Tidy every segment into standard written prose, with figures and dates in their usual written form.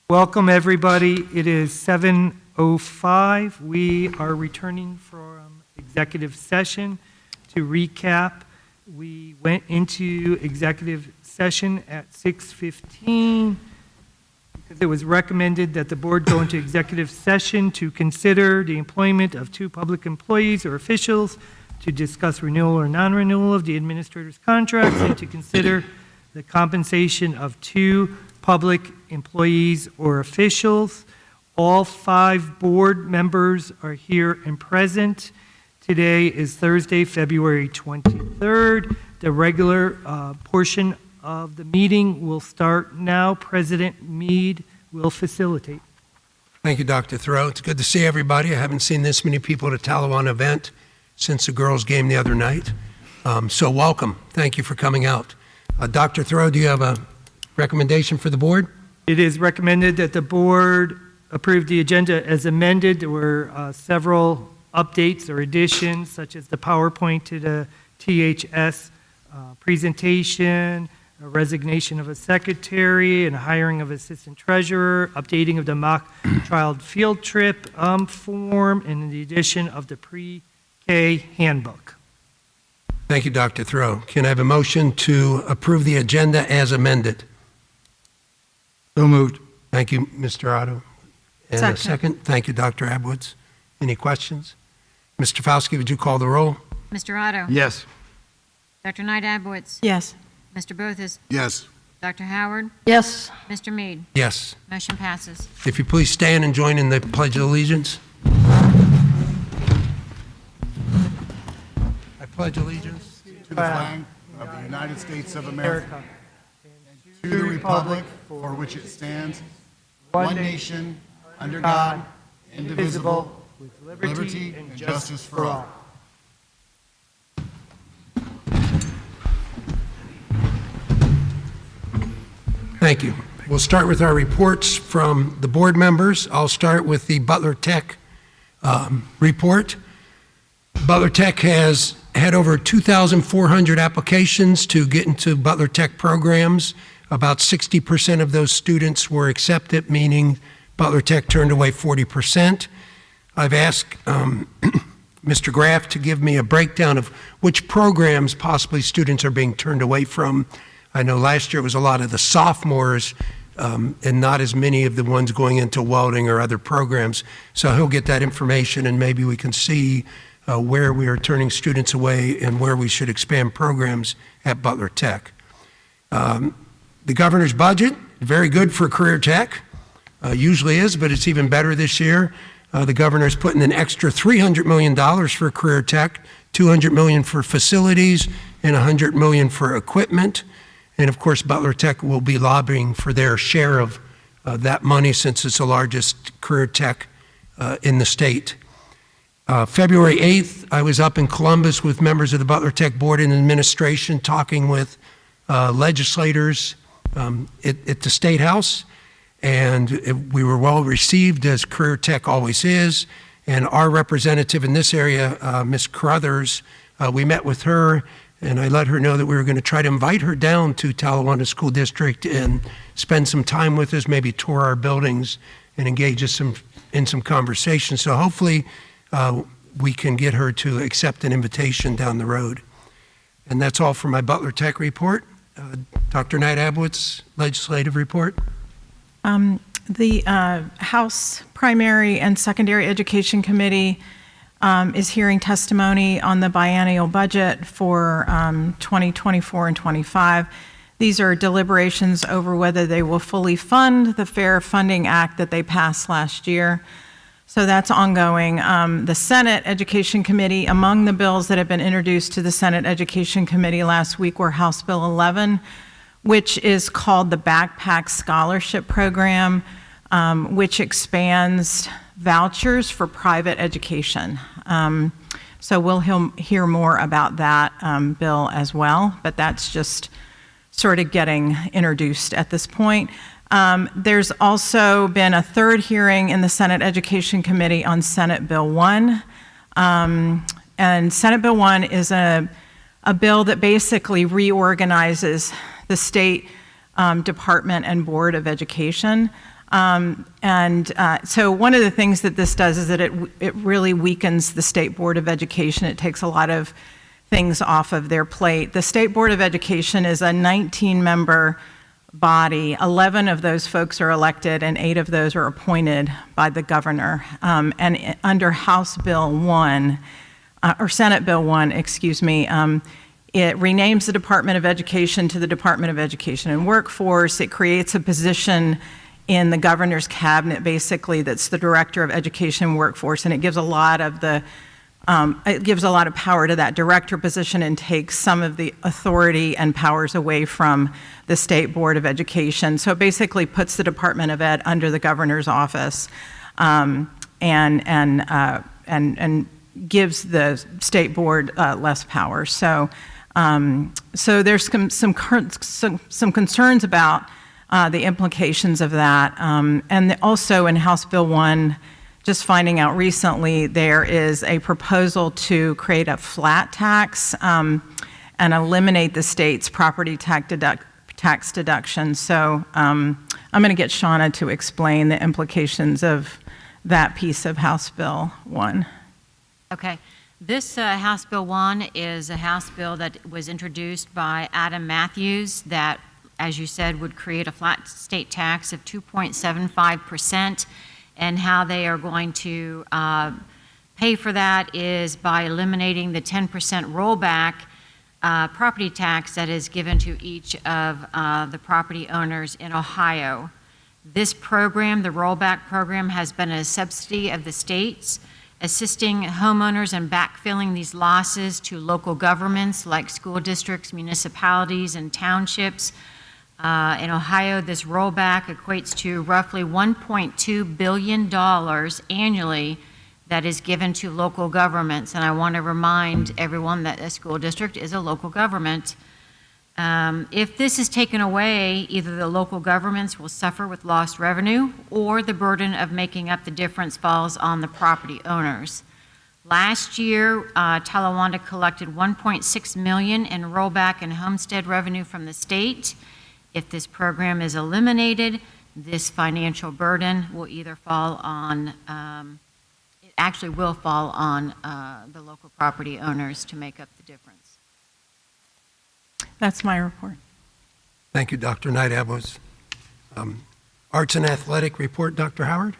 Welcome, everybody. It is 7:05. We are returning from executive session. To recap, we went into executive session at 6:15 because it was recommended that the board go into executive session to consider the employment of two public employees or officials, to discuss renewal or non-renewal of the administrator's contracts, and to consider the compensation of two public employees or officials. All 5 board members are here and present. Today is Thursday, February 23rd. The regular portion of the meeting will start now. President Meade will facilitate. Thank you, Dr. Thoreau. It's good to see everybody. I haven't seen this many people at a Talawanda event since the girls' game the other night. So welcome. Thank you for coming out. Dr. Thoreau, do you have a recommendation for the board? It is recommended that the board approve the agenda as amended. There were several updates or additions, such as the PowerPoint to the THS presentation, a resignation of a secretary, and a hiring of assistant treasurer, updating of the mock trial field trip form, and the addition of the pre-K handbook. Thank you, Dr. Thoreau. Can I have a motion to approve the agenda as amended? So moved. Thank you, Mr. Otto. And a second. Thank you, Dr. Abwoods. Any questions? Mr. Fauski, would you call the roll? Mr. Otto? Yes. Dr. Knight Abwoods? Yes. Mr. Bothus? Yes. Dr. Howard? Yes. Mr. Meade? Yes. Motion passes. If you please stand and join in the Pledge of Allegiance. I pledge allegiance To the flag of the United States of America, and to the republic for which it stands, one nation, under God, indivisible, with liberty and justice for all. Thank you. We'll start with our reports from the board members. I'll start with the Butler Tech report. Butler Tech has had over 2,400 applications to get into Butler Tech programs. About 60% of those students were accepted, meaning Butler Tech turned away 40%. I've asked Mr. Graff to give me a breakdown of which programs possibly students are being turned away from. I know last year it was a lot of the sophomores and not as many of the ones going into welding or other programs. So he'll get that information and maybe we can see where we are turning students away and where we should expand programs at Butler Tech. The governor's budget, very good for career tech, usually is, but it's even better this year. The governor's putting an extra $300 million for career tech, $200 million for facilities, and $100 million for equipment. And of course, Butler Tech will be lobbying for their share of that money since it's the largest career tech in the state. February 8th, I was up in Columbus with members of the Butler Tech Board and Administration talking with legislators at the State House, and we were well received, as career tech always is. And our representative in this area, Ms. Carruthers, we met with her, and I let her know that we were going to try to invite her down to Talawanda School District and spend some time with us, maybe tour our buildings and engage us in some conversation. So hopefully we can get her to accept an invitation down the road. And that's all for my Butler Tech report. Dr. Knight Abwoods, legislative report. The House Primary and Secondary Education Committee is hearing testimony on the biennial budget for 2024 and 25. These are deliberations over whether they will fully fund the Fair Funding Act that they passed last year. So that's ongoing. The Senate Education Committee, among the bills that have been introduced to the Senate Education Committee last week were House Bill 11, which is called the Backpack Scholarship Program, which expands vouchers for private education. So we'll hear more about that bill as well, but that's just sort of getting introduced at this point. There's also been a third hearing in the Senate Education Committee on Senate Bill 1. And Senate Bill 1 is a bill that basically reorganizes the state Department and Board of Education. So one of the things that this does is that it really weakens the State Board of Education. It takes a lot of things off of their plate. The State Board of Education is a 19-member body. 11 of those folks are elected, and 8 of those are appointed by the governor. And under House Bill 1, or Senate Bill 1, excuse me, it renames the Department of Education to the Department of Education and Workforce. It creates a position in the governor's cabinet, basically, that's the Director of Education and Workforce, and it gives a lot of power to that director position and takes some of the authority and powers away from the State Board of Education. So it basically puts the Department of Ed under the governor's office, and gives the state board less power. So there's some concerns about the implications of that, and also in House Bill 1. Just finding out recently, there is a proposal to create a flat tax and eliminate the state's property tax deduction. So I'm going to get Shauna to explain the implications of that piece of House Bill 1. Okay. This House Bill 1 is a House bill that was introduced by Adam Matthews that, as you said, would create a flat state tax of 2.75%. And how they are going to pay for that is by eliminating the 10% rollback property tax that is given to each of the property owners in Ohio. This program, the rollback program, has been a subsidy of the states, assisting homeowners in backfilling these losses to local governments like school districts, municipalities, and townships. In Ohio, this rollback equates to roughly $1.2 billion annually that is given to local governments. And I want to remind everyone that a school district is a local government. If this is taken away, either the local governments will suffer with lost revenue, or the burden of making up the difference falls on the property owners. Last year, Talawanda collected $1.6 million in rollback and homestead revenue from the state. If this program is eliminated, this financial burden will either fall on, it actually will fall on the local property owners to make up the difference. That's my report. Thank you, Dr. Knight Abos. Arts and Athletic report, Dr. Howard?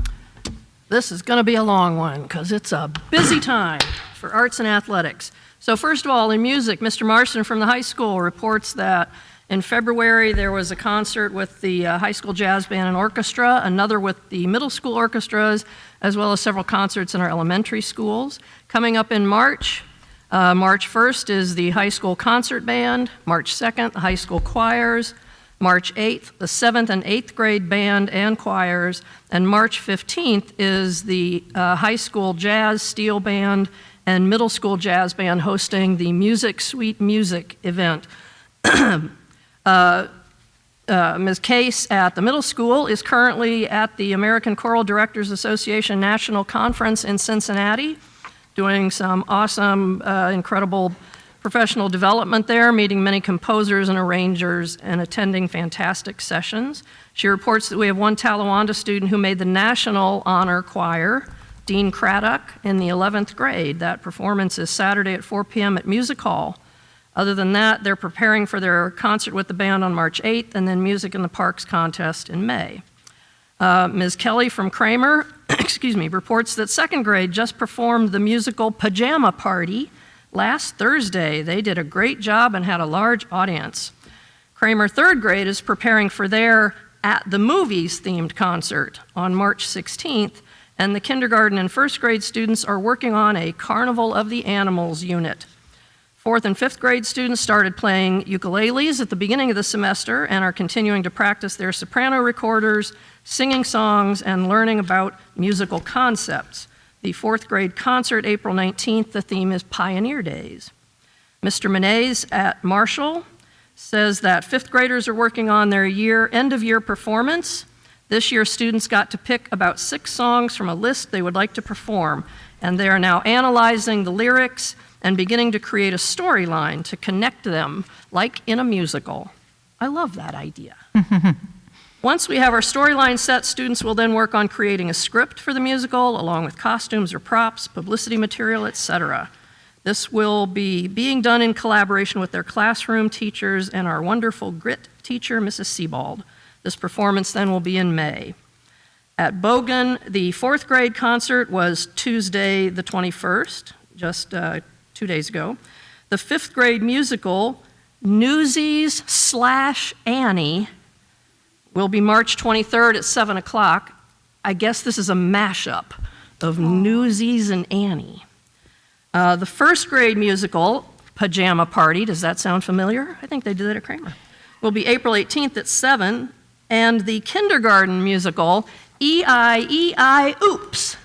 This is going to be a long one because it's a busy time for arts and athletics. So first of all, in music, Mr. Marston from the high school reports that in February, there was a concert with the high school jazz band and orchestra, another with the middle school orchestras, as well as several concerts in our elementary schools. Coming up in March, March 1st is the high school concert band, March 2nd, the high school choirs, March 8th, the 7th and 8th grade band and choirs, and March 15th is the high school jazz steel band and middle school jazz band hosting the Music Sweet Music event. Ms. Case at the middle school is currently at the American Choral Directors Association National Conference in Cincinnati, doing some awesome, incredible professional development there, meeting many composers and arrangers and attending fantastic sessions. She reports that we have one Talawanda student who made the National Honor Choir, Dean Craddock, in the 11th grade. That performance is Saturday at 4 p.m. at Music Hall. Other than that, they're preparing for their concert with the band on March 8th and then Music in the Parks contest in May. Ms. Kelly from Kramer, reports that second grade just performed the musical Pajama Party last Thursday. They did a great job and had a large audience. Kramer third grade is preparing for their At the Movies themed concert on March 16th, and the kindergarten and first grade students are working on a Carnival of the Animals unit. Fourth and fifth grade students started playing ukuleles at the beginning of the semester and are continuing to practice their soprano recorders, singing songs, and learning about musical concepts. The fourth grade concert, April 19th, the theme is Pioneer Days. Mr. Menays at Marshall says that fifth graders are working on their end-of-year performance. This year, students got to pick about 6 songs from a list they would like to perform, and they are now analyzing the lyrics and beginning to create a storyline to connect them, like in a musical. I love that idea. Once we have our storyline set, students will then work on creating a script for the musical, along with costumes or props, publicity material, etc. This will be being done in collaboration with their classroom teachers and our wonderful grit teacher, Mrs. Sebald. This performance then will be in May. At Bogan, the 4th grade concert was Tuesday the 21st, just 2 days ago. The 5th grade musical, Newsies / Annie, will be March 23rd at 7 o'clock. I guess this is a mashup of Newsies and Annie. The 1st grade musical, Pajama Party, does that sound familiar? I think they did it at Kramer. Will be April 18th at 7. And the kindergarten musical, E-I-E-I Oops,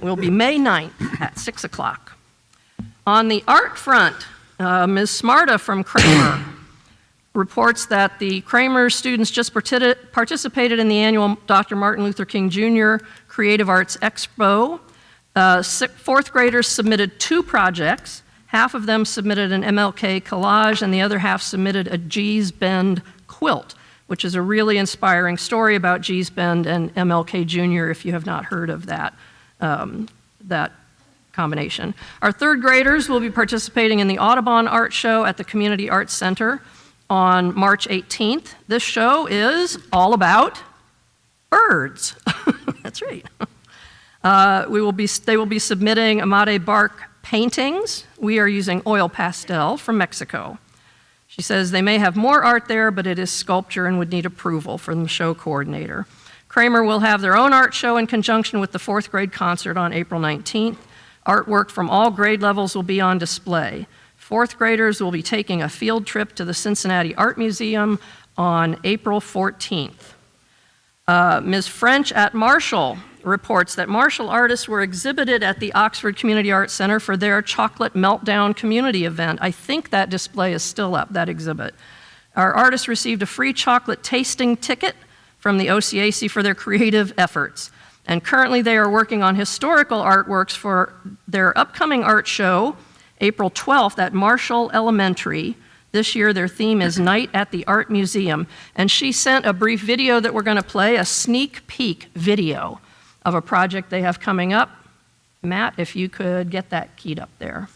will be May 9th at 6 o'clock. On the art front, Ms. Smarta from Kramer reports that the Kramer students just participated in the annual Dr. Martin Luther King Jr. Creative Arts Expo. 4th graders submitted 2 projects. Half of them submitted an MLK collage, and the other half submitted a Gee's Bend quilt, which is a really inspiring story about Gee's Bend and MLK Jr. if you have not heard of that combination. Our 3rd graders will be participating in the Audubon Art Show at the Community Arts Center on March 18th. This show is all about birds. That's right. They will be submitting Amade bark paintings. We are using oil pastel from Mexico. She says they may have more art there, but it is sculpture and would need approval from the show coordinator. Kramer will have their own art show in conjunction with the 4th grade concert on April 19th. Artwork from all grade levels will be on display. 4th graders will be taking a field trip to the Cincinnati Art Museum on April 14th. Ms. French at Marshall reports that Marshall artists were exhibited at the Oxford Community Arts Center for their Chocolate Meltdown community event. I think that display is still up, that exhibit. Our artists received a free chocolate tasting ticket from the OCAC for their creative efforts. And currently they are working on historical artworks for their upcoming art show, April 12th at Marshall Elementary. This year their theme is Night at the Art Museum. And she sent a brief video that we're going to play, a sneak peek video of a project they have coming up. Matt, if you could get that keyed up there.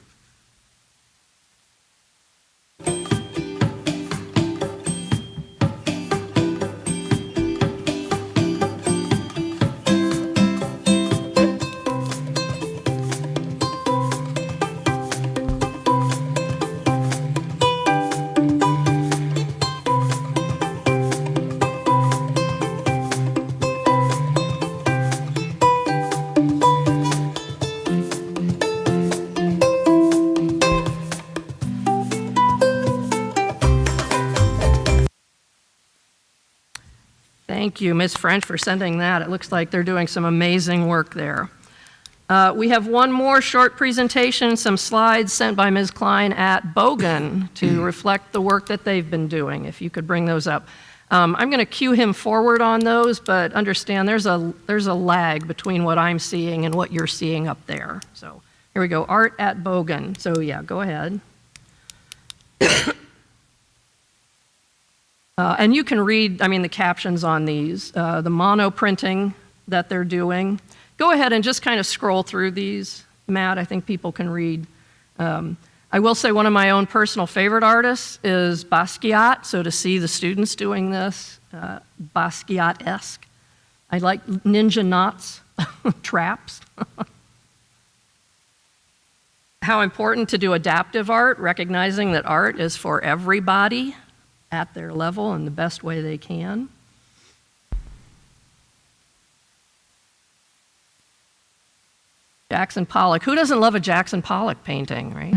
Thank you, Ms. French, for sending that. It looks like they're doing some amazing work there. We have one more short presentation, some slides sent by Ms. Klein at Bogan to reflect the work that they've been doing, if you could bring those up. I'm going to cue him forward on those, but understand there's a lag between what I'm seeing and what you're seeing up there. So here we go, Art at Bogan. So yeah, go ahead. And you can read, the captions on these, the mono printing that they're doing. Go ahead and just kind of scroll through these, Matt. I think people can read. I will say one of my own personal favorite artists is Basquiat, so to see the students doing this, Basquiat-esque. I like ninja knots, traps. How important to do adaptive art, recognizing that art is for everybody at their level in the best way they can. Jackson Pollock. Who doesn't love a Jackson Pollock painting, right?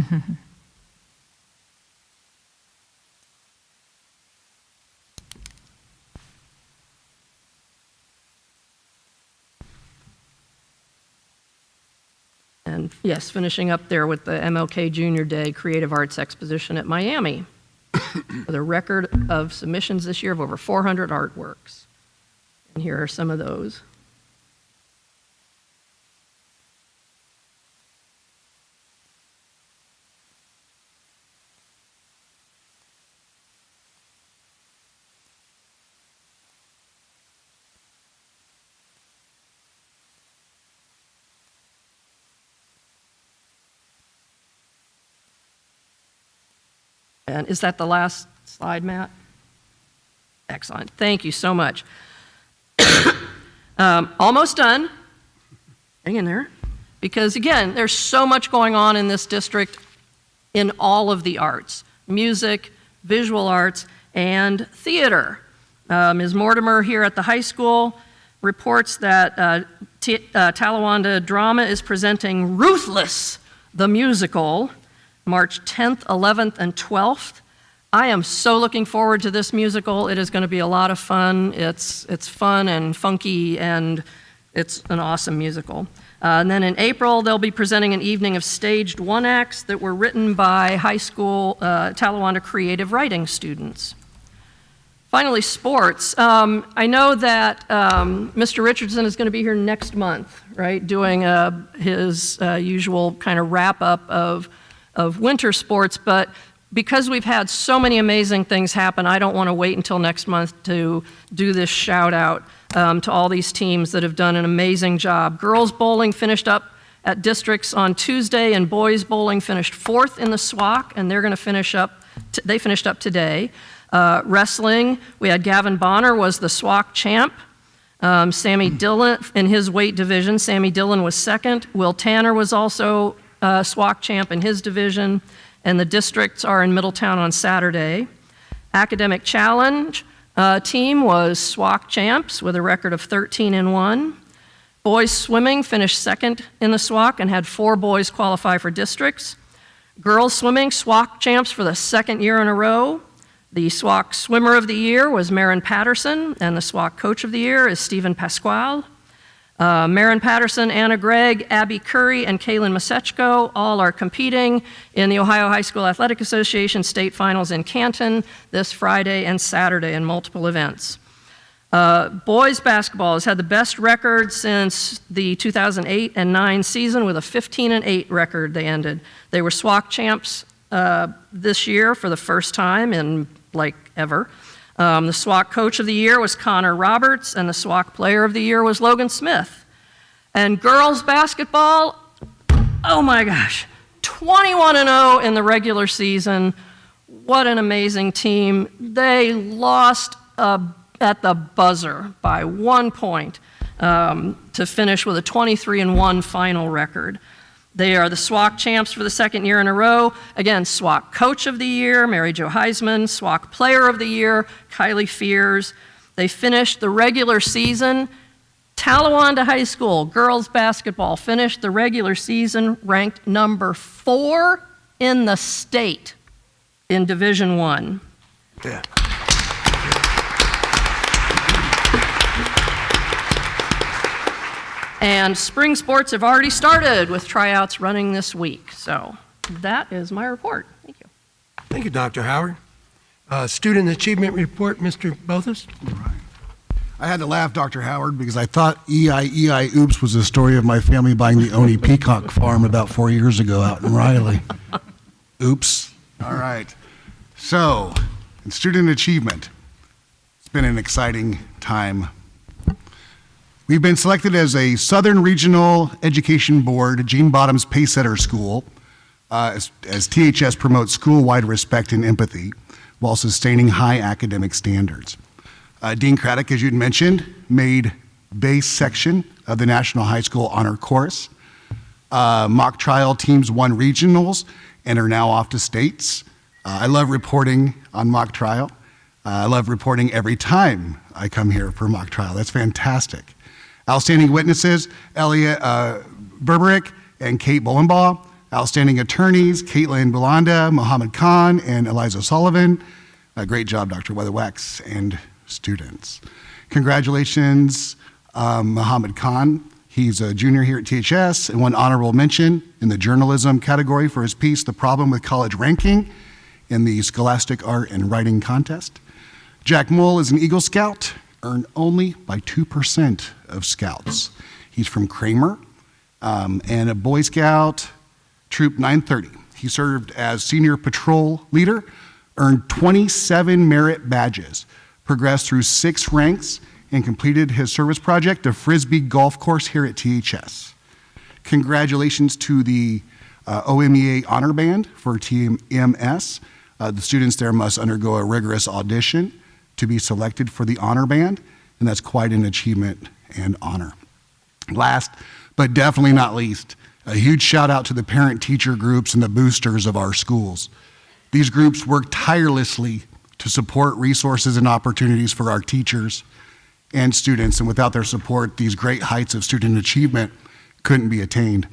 And yes, finishing up there with the MLK Junior Day Creative Arts Exposition at Miami, with a record of submissions this year of over 400 artworks. And here are some of those. And is that the last slide, Matt? Excellent. Thank you so much. Almost done. Hang in there. Because again, there's so much going on in this district in all of the arts, music, visual arts, and theater. Ms. Mortimer here at the high school reports that Talawanda Drama is presenting Ruthless, the musical, March 10th, 11th, and 12th. I am so looking forward to this musical. It is going to be a lot of fun. It's fun and funky, and it's an awesome musical. And then in April, they'll be presenting an evening of staged one-acts that were written by high school Talawanda creative writing students. Finally, sports. I know that Mr. Richardson is going to be here next month, right, doing his usual kind of wrap-up of winter sports, but because we've had so many amazing things happen, I don't want to wait until next month to do this shout-out to all these teams that have done an amazing job. Girls bowling finished up at districts on Tuesday, and boys bowling finished 4th in the SWAC, and they're going to finish up, they finished up today. Wrestling, we had Gavin Bonner was the SWAC champ. Sammy Dillon, in his weight division, Sammy Dillon was 2nd. Will Tanner was also SWAC champ in his division, and the districts are in Middletown on Saturday. Academic Challenge team was SWAC champs with a record of 13-1. Boys swimming finished 2nd in the SWAC and had 4 boys qualify for districts. Girls swimming, SWAC champs for the 2nd year in a row. The SWAC Swimmer of the Year was Marin Patterson, and the SWAC Coach of the Year is Stephen Pasquale. Marin Patterson, Anna Gregg, Abby Curry, and Kaylin Masechko all are competing in the Ohio High School Athletic Association state finals in Canton this Friday and Saturday in multiple events. Boys basketball has had the best record since the 2008 and 9 season with a 15-8 record they ended. They were SWAC champs this year for the first time in like ever. The SWAC Coach of the Year was Connor Roberts, and the SWAC Player of the Year was Logan Smith. And girls basketball, oh my gosh, 21-0 in the regular season. What an amazing team. They lost at the buzzer by 1 point to finish with a 23-1 final record. They are the SWAC champs for the 2nd year in a row. Again, SWAC Coach of the Year, Mary Jo Heisman, SWAC Player of the Year, Kylie Fears. They finished the regular season. Talawanda High School girls basketball finished the regular season ranked number 4 in the state in Division I. Yeah. And spring sports have already started with tryouts running this week. So that is my report. Thank you. Thank you, Dr. Howard. Student Achievement Report, Mr. Bothus. All right. I had to laugh, Dr. Howard, because I thought E.I.E.I. Oops was the story of my family buying the Oni Peacock Farm about 4 years ago out in Riley. Oops. All right. So, in student achievement, it's been an exciting time. We've been selected as a Southern Regional Education Board Gene Bottoms Pacesetter School as THS promotes school-wide respect and empathy while sustaining high academic standards. Dean Craddock, as you'd mentioned, made base section of the National High School Honor Course. Mock trial teams won regionals and are now off to states. I love reporting on mock trial. I love reporting every time I come here for mock trial. That's fantastic. Outstanding witnesses, Elliot Berberick and Kate Bullenbaugh. Outstanding attorneys, Caitlin Bulanda, Mohammed Khan, and Eliza Sullivan. Great job, Dr. Weatherwax and students. Congratulations, Mohammed Khan. He's a junior here at THS and won honorable mention in the journalism category for his piece, The Problem with College Ranking, in the Scholastic Art and Writing Contest. Jack Mull is an Eagle Scout, earned only by 2% of Scouts. He's from Kramer and a Boy Scout, Troop 930. He served as senior patrol leader, earned 27 merit badges, progressed through 6 ranks, and completed his service project, a Frisbee golf course here at THS. Congratulations to the OMEA Honor Band for TMS. The students there must undergo a rigorous audition to be selected for the honor band, and that's quite an achievement and honor. Last, but definitely not least, a huge shout out to the parent-teacher groups and the boosters of our schools. These groups work tirelessly to support resources and opportunities for our teachers and students, and without their support, these great heights of student achievement couldn't be attained.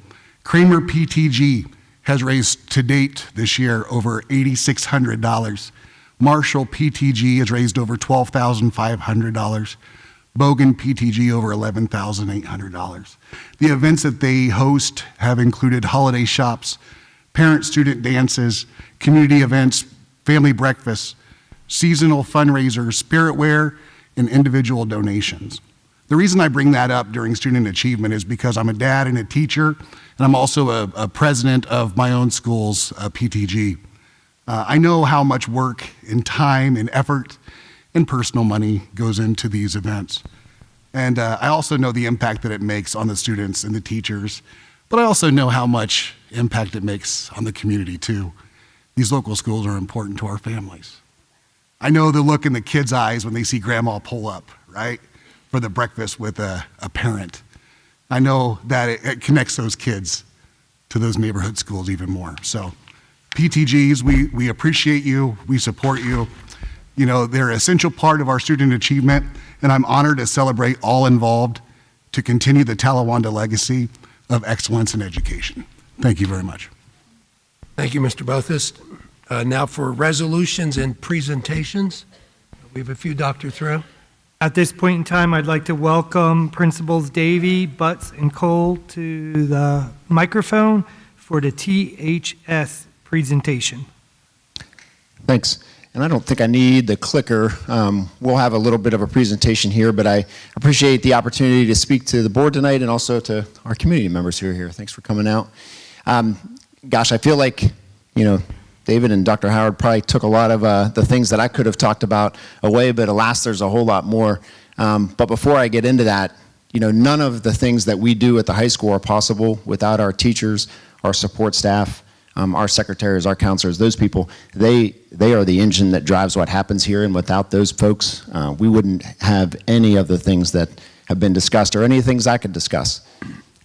Kramer PTG has raised to date this year over $8,600. Marshall PTG has raised over $12,500. Bogan PTG over $11,800. The events that they host have included holiday shops, parent-student dances, community events, family breakfasts, seasonal fundraisers, spirit wear, and individual donations. The reason I bring that up during student achievement is because I'm a dad and a teacher, and I'm also a president of my own school's PTG. I know how much work and time and effort and personal money goes into these events. And I also know the impact that it makes on the students and the teachers, but I also know how much impact it makes on the community too. These local schools are important to our families. I know the look in the kids' eyes when they see grandma pull up, right, for the breakfast with a parent. I know that it connects those kids to those neighborhood schools even more. So PTGs, we appreciate you, we support you. You know, they're an essential part of our student achievement, and I'm honored to celebrate all involved to continue the Talawanda legacy of excellence in education. Thank you very much. Thank you, Mr. Bothus. Now for resolutions and presentations. We have a few, Dr. Thoreau. At this point in time, I'd like to welcome Principals Davey, Butts, and Cole to the microphone for the THS presentation. Thanks. And I don't think I need the clicker. We'll have a little bit of a presentation here, but I appreciate the opportunity to speak to the board tonight and also to our community members who are here. Thanks for coming out. Gosh, I feel like, you know, David and Dr. Howard probably took a lot of the things that I could have talked about away, but alas, there's a whole lot more. But before I get into that, you know, none of the things that we do at the high school are possible without our teachers, our support staff, our secretaries, our counselors, those people. They are the engine that drives what happens here, and without those folks, we wouldn't have any of the things that have been discussed or any of the things I could discuss.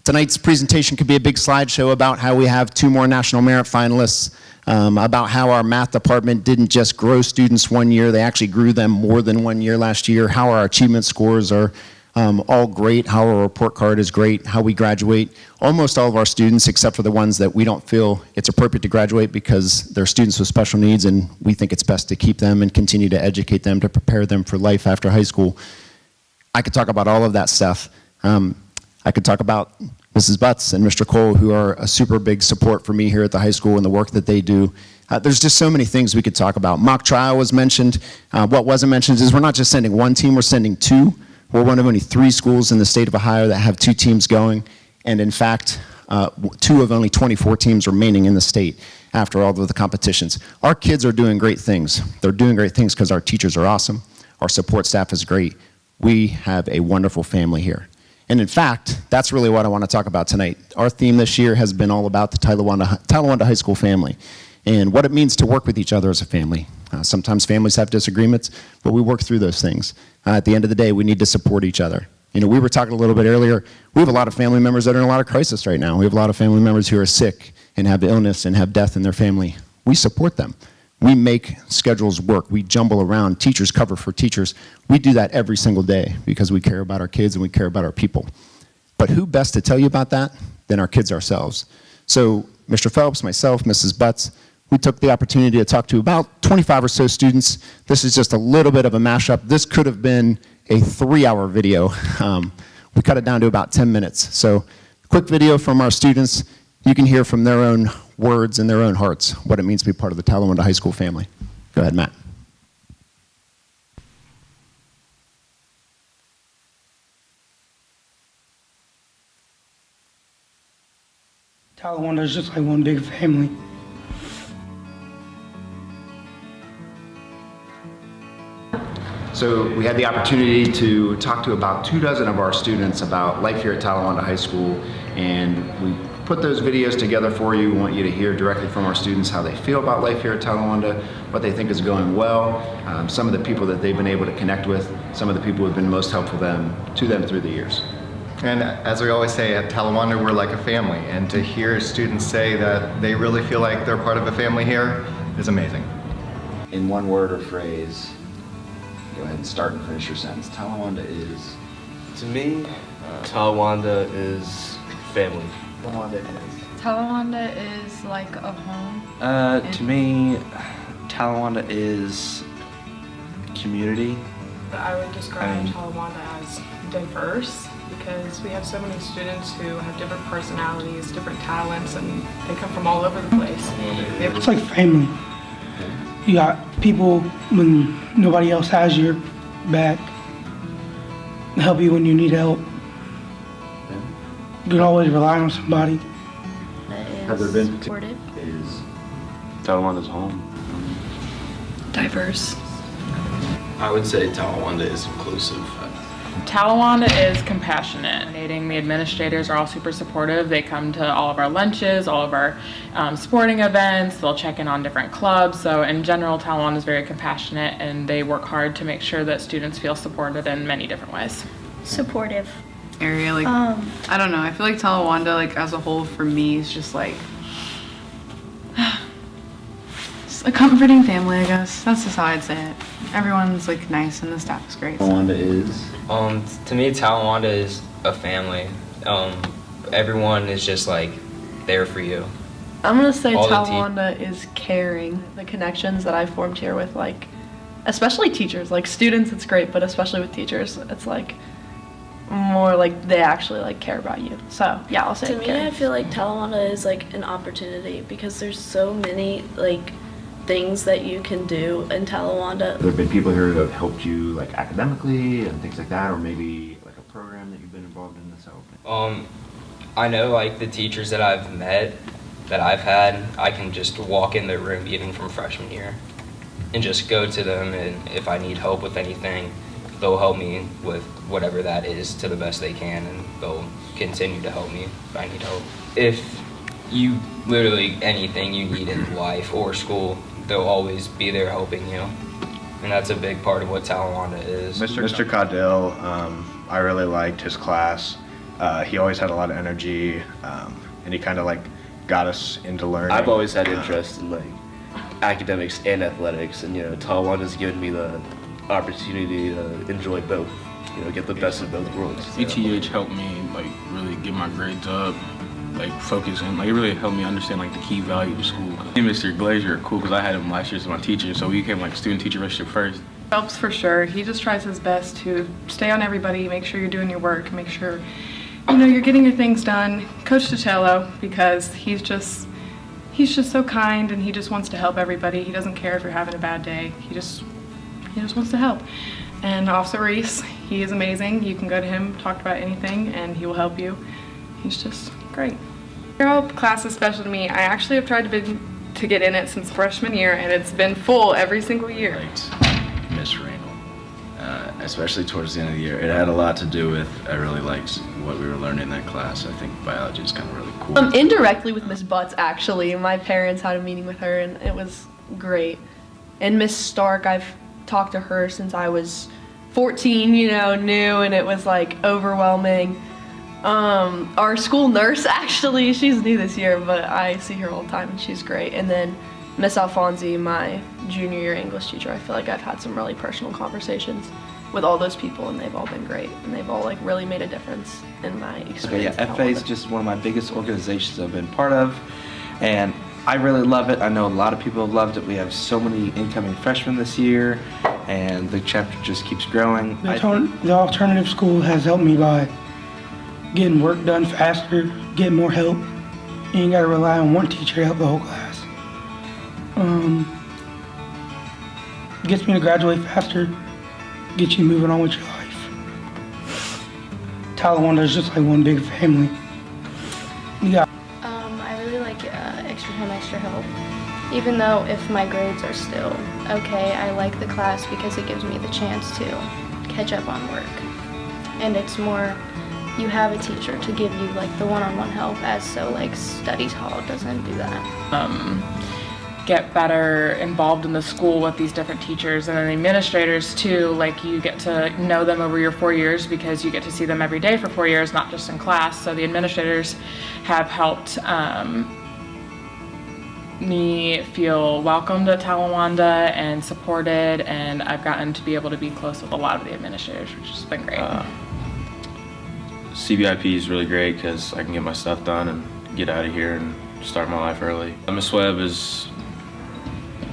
Tonight's presentation could be a big slideshow about how we have 2 more National Merit finalists, about how our math department didn't just grow students one year, they actually grew them more than 1 year last year, how our achievement scores are all great, how our report card is great, how we graduate almost all of our students except for the ones that we don't feel it's appropriate to graduate because they're students with special needs and we think it's best to keep them and continue to educate them to prepare them for life after high school. I could talk about all of that stuff. I could talk about Mrs. Butts and Mr. Cole, who are a super big support for me here at the high school and the work that they do. There's just so many things we could talk about. Mock trial was mentioned. What wasn't mentioned is we're not just sending 1 team, we're sending 2. We're one of only 3 schools in the state of Ohio that have 2 teams going. And in fact, 2 of only 24 teams remaining in the state after all of the competitions. Our kids are doing great things. They're doing great things because our teachers are awesome. Our support staff is great. We have a wonderful family here. And in fact, that's really what I want to talk about tonight. Our theme this year has been all about the Talawanda High School family and what it means to work with each other as a family. Sometimes families have disagreements, but we work through those things. At the end of the day, we need to support each other. You know, we were talking a little bit earlier, we have a lot of family members that are in a lot of crisis right now. We have a lot of family members who are sick and have illness and have death in their family. We support them. We make schedules work. We jumble around. Teachers cover for teachers. We do that every single day because we care about our kids and we care about our people. But who best to tell you about that than our kids ourselves? So Mr. Phelps, myself, Mrs. Butts, we took the opportunity to talk to about 25 or so students. This is just a little bit of a mashup. This could have been a 3-hour video. We cut it down to about 10 minutes. So quick video from our students. You can hear from their own words and their own hearts what it means to be part of the Talawanda High School family. Go ahead, Matt. Talawanda is just like one big family. So we had the opportunity to talk to about 24 of our students about life here at Talawanda High School, and we put those videos together for you. We want you to hear directly from our students how they feel about life here at Talawanda, what they think is going well, some of the people that they've been able to connect with, some of the people who have been most helpful to them through the years. And as we always say at Talawanda, we're like a family, and to hear students say that they really feel like they're part of a family here is amazing. In one word or phrase, go ahead and start and finish your sentence. Talawanda is... To me, Talawanda is family. Talawanda is... Talawanda is like a home. To me, Talawanda is community. I would describe Talawanda as diverse because we have so many students who have different personalities, different talents, and they come from all over the place. It's like family. You got people when nobody else has your back, help you when you need help. You can always rely on somebody. Have there been supportive, is Talawanda's home. diverse. I would say Talawanda is inclusive. Talawanda is compassionate. The administrators are all super supportive. They come to all of our lunches, all of our sporting events. They'll check in on different clubs. So in general, Talawanda is very compassionate, and they work hard to make sure that students feel supported in many different ways. Supportive. Area, like, I don't know, I feel like Talawanda, like, as a whole, for me, is just like, just a comforting family, I guess. That's just how I'd say it. Everyone's, like, nice, and the staff is great. Talawanda is... To me, Talawanda is a family. Everyone is just, like, there for you. I'm gonna say All the Talawanda is caring. The connections that I formed here with, like, especially teachers, like students, it's great, but especially with teachers, it's like more like they actually like care about you. So yeah, I'll say to me, caring. I feel like Talawanda is like an opportunity because there's so many like things that you can do in Talawanda. Have there been people here who have helped you like academically and things like that, or maybe like a program that you've been involved in that's helped? I know like the teachers that I've met, that I've had, I can just walk in their room even from freshman year and just go to them, and if I need help with anything, they'll help me with whatever that is to the best they can, and they'll continue to help me if I need help. If you literally anything you need in life or school, they'll always be there helping you. And that's a big part of what Talawanda is. Mr. Caudell, I really liked his class. He always had a lot of energy, and he kind of like got us into learning. I've always had interest in like academics and athletics, and you know, Talawanda's given me the opportunity to enjoy both. You know, get the best of both worlds. ETH helped me like really get my grades up, like focus, and like it really helped me understand like the key values of school. Me and Mr. Glazier are cool because I had him last year as my teacher, so we became like student-teacher relationship first. Helps for sure. He just tries his best to stay on everybody, make sure you're doing your work, make sure you know you're getting your things done. Coach Ticello, because he's just so kind and he just wants to help everybody. He doesn't care if you're having a bad day. He just wants to help. And Officer Reese, he is amazing. You can go to him, talk about anything, and he will help you. He's just great. Girl class is special to me. I actually have tried to get in it since freshman year, and it's been full every single year. Right. Miss Randall, especially towards the end of the year. It had a lot to do with, I really liked what we were learning in that class. I think biology is kind of really cool. Indirectly with Miss Butts, actually. My parents had a meeting with her, and it was great. And Miss Stark, I've talked to her since I was 14, you know, new, and it was like overwhelming. Our school nurse, actually, she's new this year, but I see her all the time and she's great. And then Miss Alfonsi, my junior year English teacher, I feel like I've had some really personal conversations with all those people, and they've all been great, and they've all like really made a difference in my experience. Yeah, FA is just one of my biggest organizations I've been part of, and I really love it. I know a lot of people have loved it. We have so many incoming freshmen this year, and the chapter just keeps growing. The alternative school has helped me by getting work done faster, getting more help. You ain't gotta rely on one teacher to help the whole class. Gets me to graduate faster, gets you moving on with your life. Talawanda is just like one big family. You got I really like extra time, extra help. Even though if my grades are still okay, I like the class because it gives me the chance to catch up on work. And it's more you have a teacher to give you like the one-on-one help, as so like studies hall doesn't do that. Get better involved in the school with these different teachers, and then the administrators too. Like, you get to know them over your 4 years because you get to see them every day for 4 years, not just in class. So the administrators have helped me feel welcomed at Talawanda and supported, and I've gotten to be able to be close with a lot of the administrators, which has been great. CBIP is really great because I can get my stuff done and get out of here and start my life early. Ms. Webb is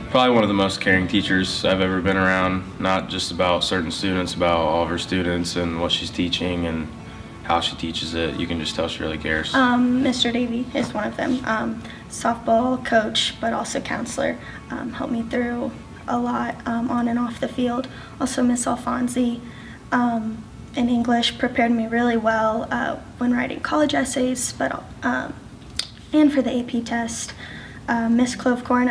probably one of the most caring teachers I've ever been around, not just about certain students, about all of her students and what she's teaching and how she teaches it. You can just tell she really cares. Mr. Davey is one of them. Softball coach, but also counselor. Helped me through a lot on and off the field. Also Miss Alfonsi in English prepared me really well when writing college essays, but and for the AP test. Miss Clovecorn,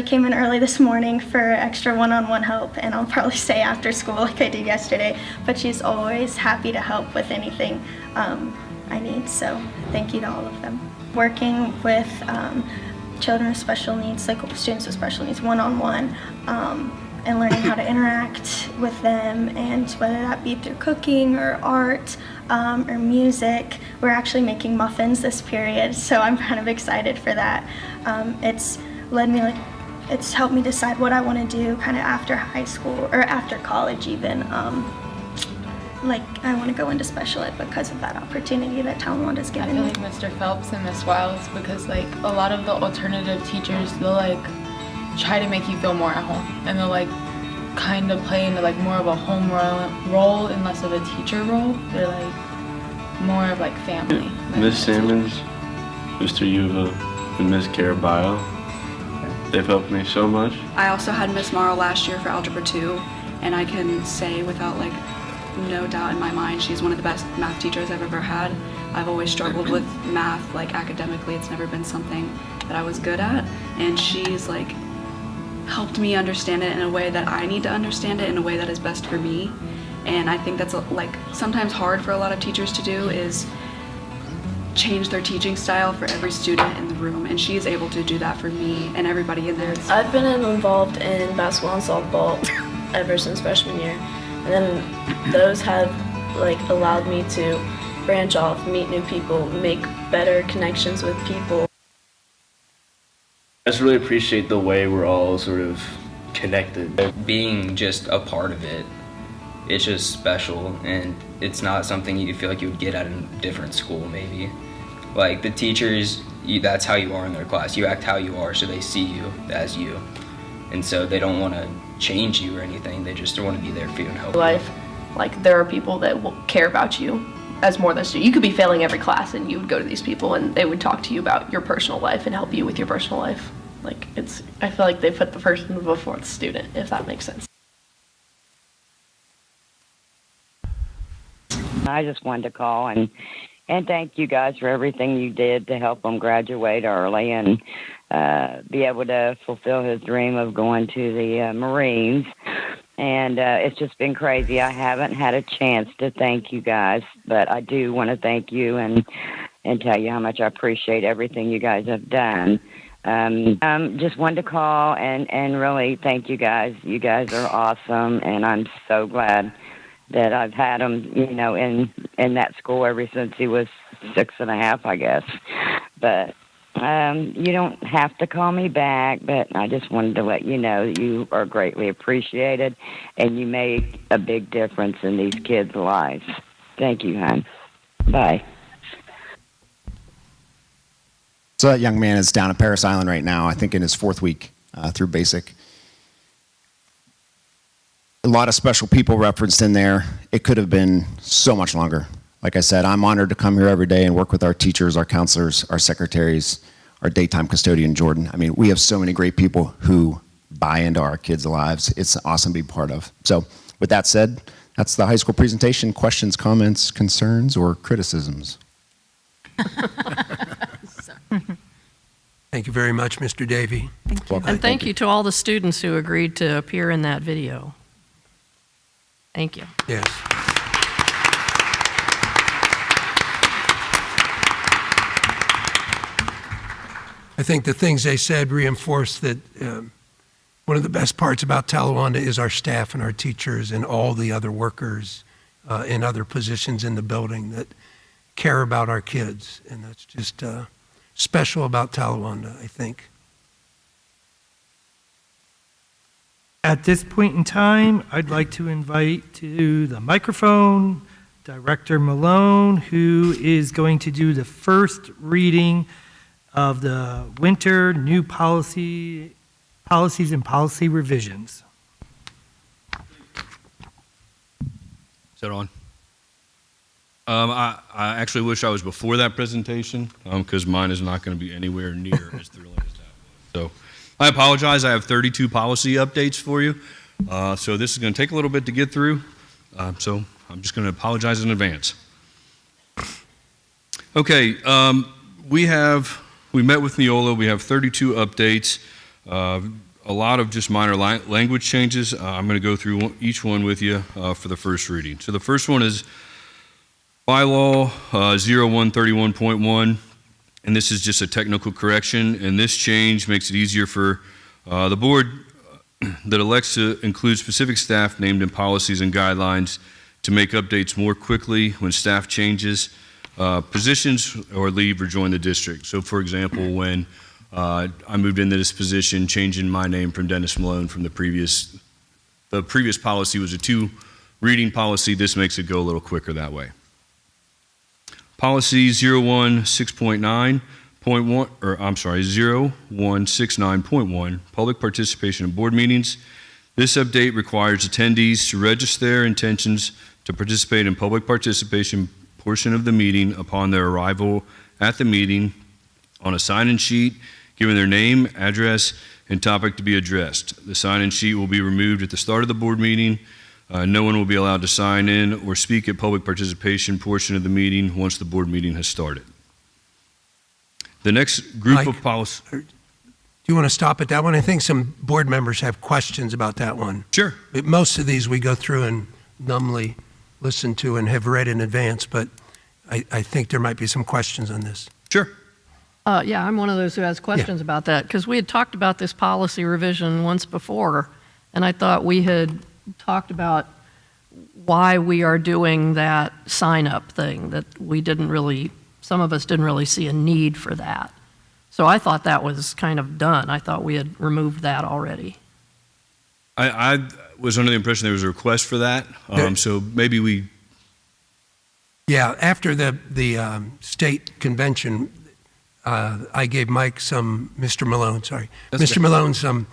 came in early this morning for extra one-on-one help, and I'll probably stay after school like I did yesterday, but she's always happy to help with anything I need, so thank you to all of them. Working with children with special needs, like students with special needs, one-on-one, and learning how to interact with them, and whether that be through cooking or art or music. We're actually making muffins this period, so I'm kind of excited for that. It's helped me decide what I want to do kind of after high school or after college even. I want to go into special ed because of that opportunity that Talawanda's given me. I feel like Mr. Phelps and Miss Wiles, because like a lot of the alternative teachers, they'll like try to make you feel more at home, and they'll like kind of play into like more of a home role and less of a teacher role. They're like more of like family. Miss Simmons, Mr. Yuva, and Miss Caraballo, they've helped me so much. I also had Miss Morrow last year for Algebra 2, and I can say without like no doubt in my mind, she's one of the best math teachers I've ever had. I've always struggled with math, like academically, it's never been something that I was good at, and she's like helped me understand it in a way that I need to understand it in a way that is best for me. And I think that's like sometimes hard for a lot of teachers to do, is change their teaching style for every student in the room, and she is able to do that for me and everybody in there. I've been involved in basketball and softball ever since freshman year, and then those have like allowed me to branch off, meet new people, make better connections with people. I just really appreciate the way we're all sort of connected. Being just a part of it, it's just special, and it's not something you feel like you would get at a different school maybe. Like the teachers, that's how you are in their class. You act how you are, so they see you as you. And so they don't want to change you or anything, they just want to be there for you and help life. Like there are people that will care about you as more than you. You could be failing every class and you would go to these people and they would talk to you about your personal life and help you with your personal life. Like I feel like they put the person before the student, if that makes sense. I just wanted to call and thank you guys for everything you did to help him graduate early and be able to fulfill his dream of going to the Marines. And it's just been crazy. I haven't had a chance to thank you guys, but I do want to thank you and tell you how much I appreciate everything you guys have done. Just wanted to call and really thank you guys. You guys are awesome, and I'm so glad that I've had him, in that school ever since he was 6.5, I guess. But you don't have to call me back, but I just wanted to let you know that you are greatly appreciated, and you make a big difference in these kids' lives. Thank you, hon. Bye. So that young man is down at Paris Island right now, I think in his 4th week through basic. A lot of special people referenced in there. It could have been so much longer. Like I said, I'm honored to come here every day and work with our teachers, our counselors, our secretaries, our daytime custodian, Jordan. I mean, we have so many great people who buy into our kids' lives. It's awesome to be part of. So with that said, that's the high school presentation. Questions, comments, concerns, or criticisms? Thank you very much, Mr. Davey. Thank you. And thank you to all the students who agreed to appear in that video. Thank you. Yes. I think the things they said reinforce that one of the best parts about Talawanda is our staff and our teachers and all the other workers in other positions in the building that care about our kids. And that's just special about Talawanda, I think. At this point in time, I'd like to invite to the microphone Director Malone, who is going to do the first reading of the winter new policies and policy revisions. Is that on? I actually wish I was before that presentation because mine is not going to be anywhere near as thrilling as that was. So I apologize. I have 32 policy updates for you. So this is going to take a little bit to get through. So I'm just going to apologize in advance. Okay, we met with Neola. We have 32 updates, a lot of just minor language changes. I'm going to go through each one with you for the first reading. So the first one is bylaw 0131.1, and this is just a technical correction, and this change makes it easier for the board that elects to include specific staff named in policies and guidelines to make updates more quickly when staff changes positions or leave or join the district. So for example, when I moved into this position, changing my name from Dennis Malone from the previous policy was a 2-reading policy. This makes it go a little quicker that way. Policy 0169.1, public participation in board meetings. This update requires attendees to register their intentions to participate in public participation portion of the meeting upon their arrival at the meeting on a sign-in sheet, giving their name, address, and topic to be addressed. The sign-in sheet will be removed at the start of the board meeting. No one will be allowed to sign in or speak at public participation portion of the meeting once the board meeting has started. The next group of policies. Do you want to stop at that one? I think some board members have questions about that one. Sure. Most of these we go through and numbly listen to and have read in advance, but I think there might be some questions on this. Sure. Yeah, I'm one of those who has questions about that, because we had talked about this policy revision once before, and I thought we had talked about why we are doing that sign-up thing, that some of us didn't really see a need for that. So I thought that was kind of done. I thought we had removed that already. I was under the impression there was a request for that, so maybe we... Yeah, after the state convention, I gave Mr. Malone some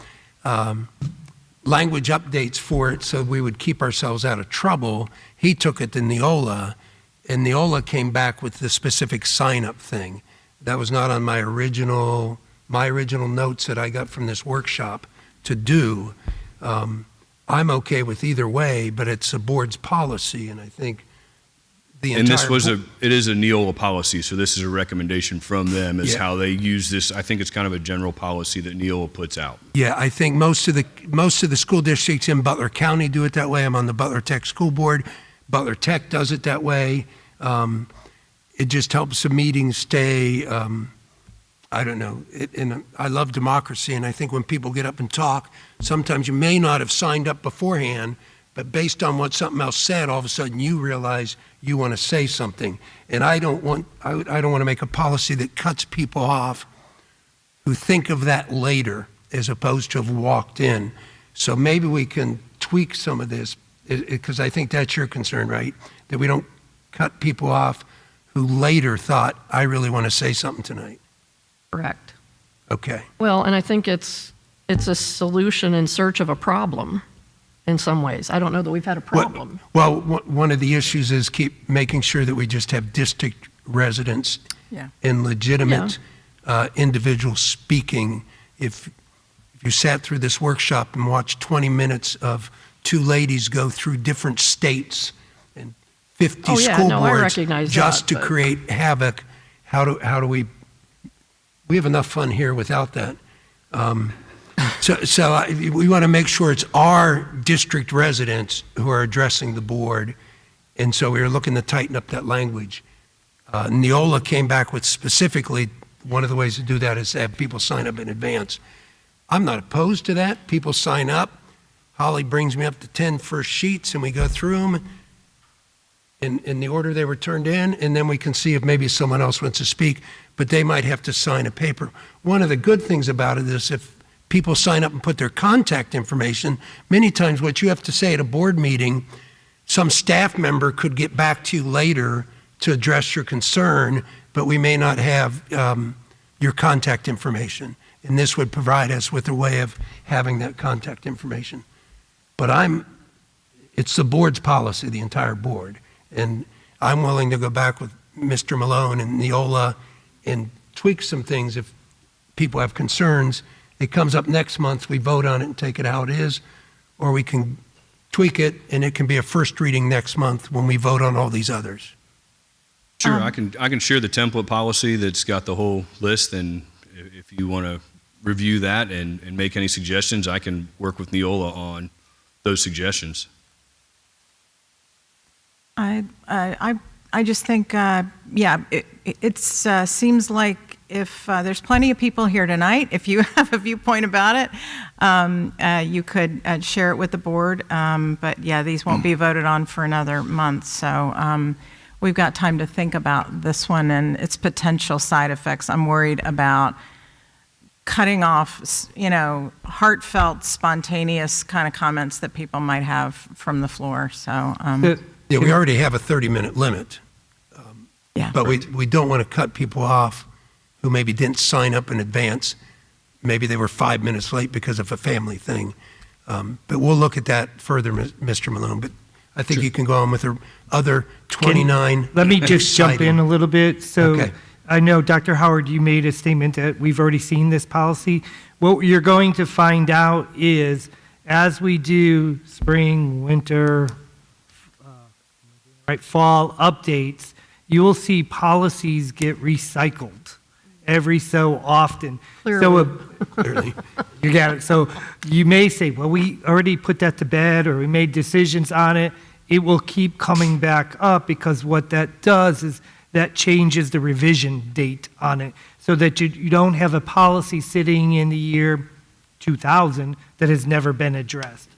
language updates for it so we would keep ourselves out of trouble. He took it to Neola, and Neola came back with the specific sign-up thing. That was not on my original notes that I got from this workshop to do. I'm okay with either way, but it's a board's policy, and I think the entire... And it is a Neola policy, so this is a recommendation from them as how they use this. I think it's kind of a general policy that Neola puts out. Yeah, I think most of the school districts in Butler County do it that way. I'm on the Butler Tech School Board. Butler Tech does it that way. It just helps the meetings stay, I don't know. And I love democracy, and I think when people get up and talk, sometimes you may not have signed up beforehand, but based on what something else said, all of a sudden you realize you want to say something. And I don't want to make a policy that cuts people off who think of that later as opposed to have walked in. So maybe we can tweak some of this, because I think that's your concern, right? That we don't cut people off who later thought, I really want to say something tonight. Correct. Okay. Well, and I think it's a solution in search of a problem in some ways. I don't know that we've had a problem. Well, one of the issues is keep making sure that we just have district residents and legitimate individuals speaking. If you sat through this workshop and watched 20 minutes of two ladies go through different states and 50 school boards just to create havoc, how do we have enough fun here without that. So we want to make sure it's our district residents who are addressing the board, and so we were looking to tighten up that language. Neola came back with specifically one of the ways to do that is to have people sign up in advance. I'm not opposed to that. People sign up. Holly brings me up to 10 first sheets, and we go through them in the order they were turned in, and then we can see if maybe someone else wants to speak, but they might have to sign a paper. One of the good things about it is if people sign up and put their contact information, many times what you have to say at a board meeting, some staff member could get back to you later to address your concern, but we may not have your contact information. And this would provide us with a way of having that contact information. But it's the board's policy, the entire board. And I'm willing to go back with Mr. Malone and Neola and tweak some things if people have concerns. It comes up next month, we vote on it and take it how it is, or we can tweak it and it can be a first reading next month when we vote on all these others. Sure, I can share the template policy that's got the whole list, and if you want to review that and make any suggestions, I can work with Neola on those suggestions. I just think, it seems like if there's plenty of people here tonight, if you have a viewpoint about it, you could share it with the board. But yeah, these won't be voted on for another month. So we've got time to think about this one and its potential side effects. I'm worried about cutting off, heartfelt, spontaneous kind of comments that people might have from the floor. So, yeah, we already have a 30-minute limit. But we don't want to cut people off who maybe didn't sign up in advance. Maybe they were 5 minutes late because of a family thing. But we'll look at that further, Mr. Malone. But I think you can go on with the other 29. Let me just jump in a little bit. So Okay. I know, Dr. Howard, you made a statement that we've already seen this policy. What you're going to find out is as we do spring, winter, fall updates, you will see policies get recycled every so often. Clearly. You got it. So you may say, well, we already put that to bed or we made decisions on it. It will keep coming back up because what that does is that changes the revision date on it so that you don't have a policy sitting in the year 2000 that has never been addressed.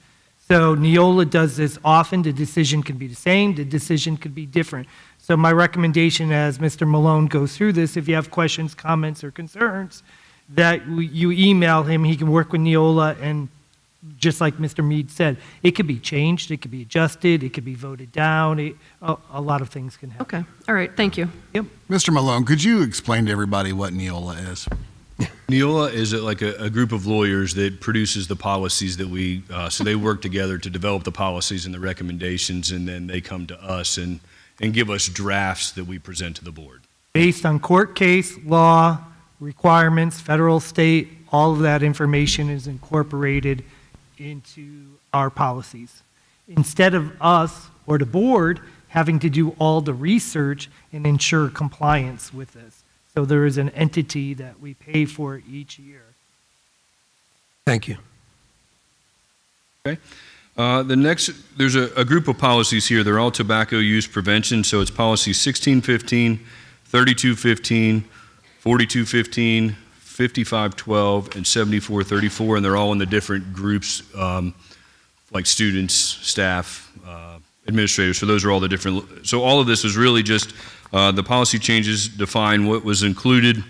So Neola does this often. The decision could be the same. The decision could be different. So my recommendation as Mr. Malone goes through this, if you have questions, comments, or concerns, that you email him. He can work with Neola, and just like Mr. Mead said, it could be changed, it could be adjusted, it could be voted down. A lot of things can happen. Okay, all right, thank you. Yep. Mr. Malone, could you explain to everybody what Neola is? Neola is like a group of lawyers that produces the policies that we, so they work together to develop the policies and the recommendations, and then they come to us and give us drafts that we present to the board. Based on court case, law, requirements, federal, state, all of that information is incorporated into our policies. Instead of us or the board having to do all the research and ensure compliance with this. So there is an entity that we pay for each year. Thank you. Okay. The next, there's a group of policies here. They're all tobacco use prevention. So it's policy 1615, 3215, 4215, 5512, and 7434, and they're all in the different groups, like students, staff, administrators. So those are all the different. So all of this was really just the policy changes define what was included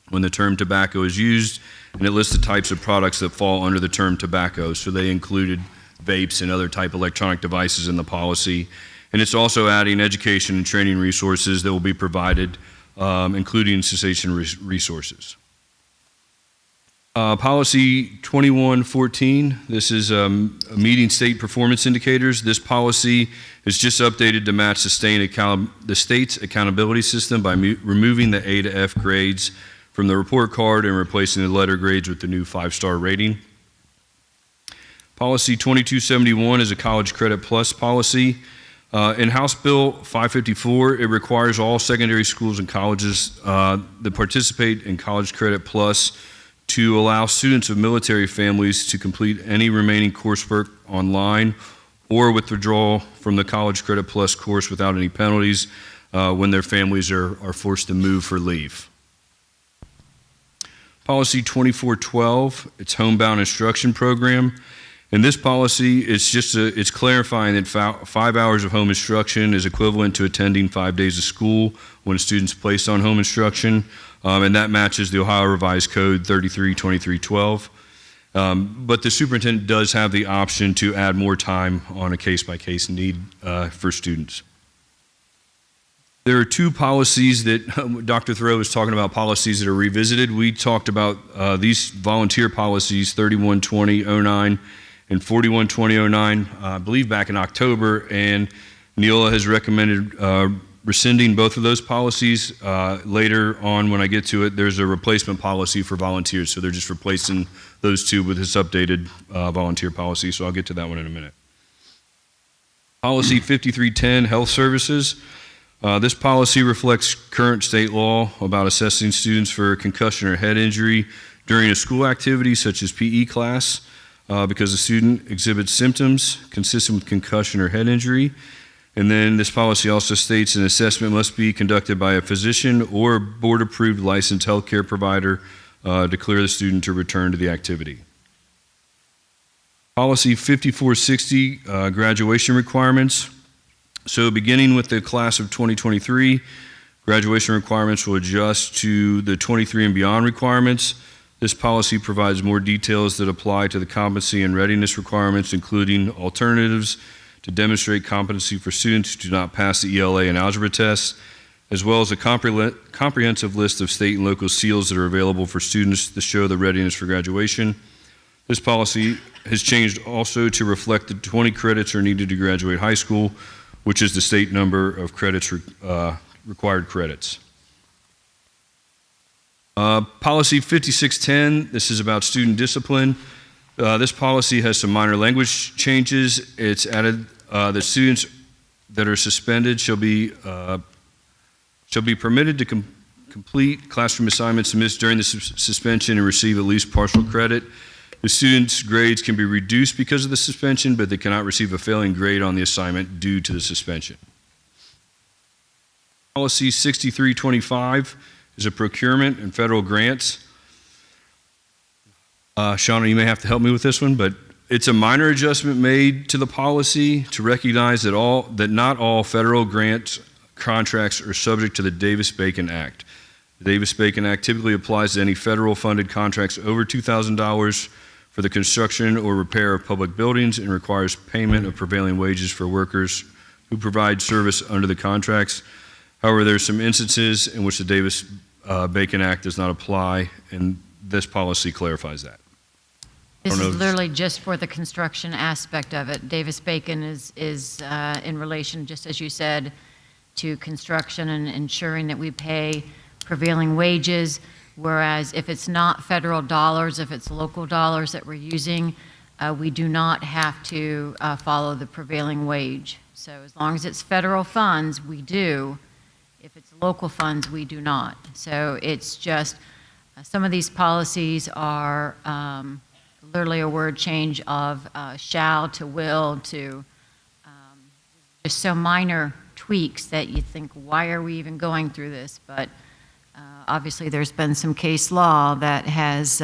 when the term tobacco is used, and it lists the types of products that fall under the term tobacco. So they included vapes and other type electronic devices in the policy. And it's also adding education and training resources that will be provided, including cessation resources. Policy 2114, this is meeting state performance indicators. This policy is just updated to match the state's accountability system by removing the A to F grades from the report card and replacing the letter grades with the new 5-star rating. Policy 2271 is a college credit plus policy. In House Bill 554, it requires all secondary schools and colleges that participate in college credit plus to allow students of military families to complete any remaining coursework online or withdraw from the College Credit Plus course without any penalties when their families are forced to move for leave. Policy 2412, it's homebound instruction program. In this policy, it's clarifying that 5 hours of home instruction is equivalent to attending 5 days of school when a student's placed on home instruction, and that matches the Ohio Revised Code 332312. But the superintendent does have the option to add more time on a case-by-case need for students. There are two policies that Dr. Thoreau was talking about, policies that are revisited. We talked about these volunteer policies, 312009 and 412009, I believe back in October, and Neola has recommended rescinding both of those policies. Later on, when I get to it, there's a replacement policy for volunteers, so they're just replacing those two with this updated volunteer policy, so I'll get to that one in a minute. Policy 5310, health services. This policy reflects current state law about assessing students for concussion or head injury during a school activity such as PE class because the student exhibits symptoms consistent with concussion or head injury. And then this policy also states an assessment must be conducted by a physician or board-approved licensed healthcare provider to clear the student to return to the activity. Policy 5460, graduation requirements. So beginning with the class of 2023, graduation requirements will adjust to the 23 and beyond requirements. This policy provides more details that apply to the competency and readiness requirements, including alternatives to demonstrate competency for students who do not pass the ELA and algebra tests, as well as a comprehensive list of state and local seals that are available for students to show the readiness for graduation. This policy has changed also to reflect that 20 credits are needed to graduate high school, which is the state number of credits, required credits. Policy 5610, this is about student discipline. This policy has some minor language changes. It's added that students that are suspended shall be permitted to complete classroom assignments missed during the suspension and receive at least partial credit. The students' grades can be reduced because of the suspension, but they cannot receive a failing grade on the assignment due to the suspension. Policy 6325 is a procurement and federal grants. Shauna, you may have to help me with this one, but it's a minor adjustment made to the policy to recognize that not all federal grant contracts are subject to the Davis-Bacon Act. The Davis-Bacon Act typically applies to any federal funded contracts over $2,000 for the construction or repair of public buildings and requires payment of prevailing wages for workers who provide service under the contracts. However, there are some instances in which the Davis-Bacon Act does not apply, and this policy clarifies that. This is literally just for the construction aspect of it. Davis-Bacon is in relation, just as you said, to construction and ensuring that we pay prevailing wages, whereas if it's not federal dollars, if it's local dollars that we're using, we do not have to follow the prevailing wage. So as long as it's federal funds, we do. If it's local funds, we do not. So it's just, some of these policies are literally a word change of shall to will to just so minor tweaks that you think, why are we even going through this? But obviously there's been some case law that has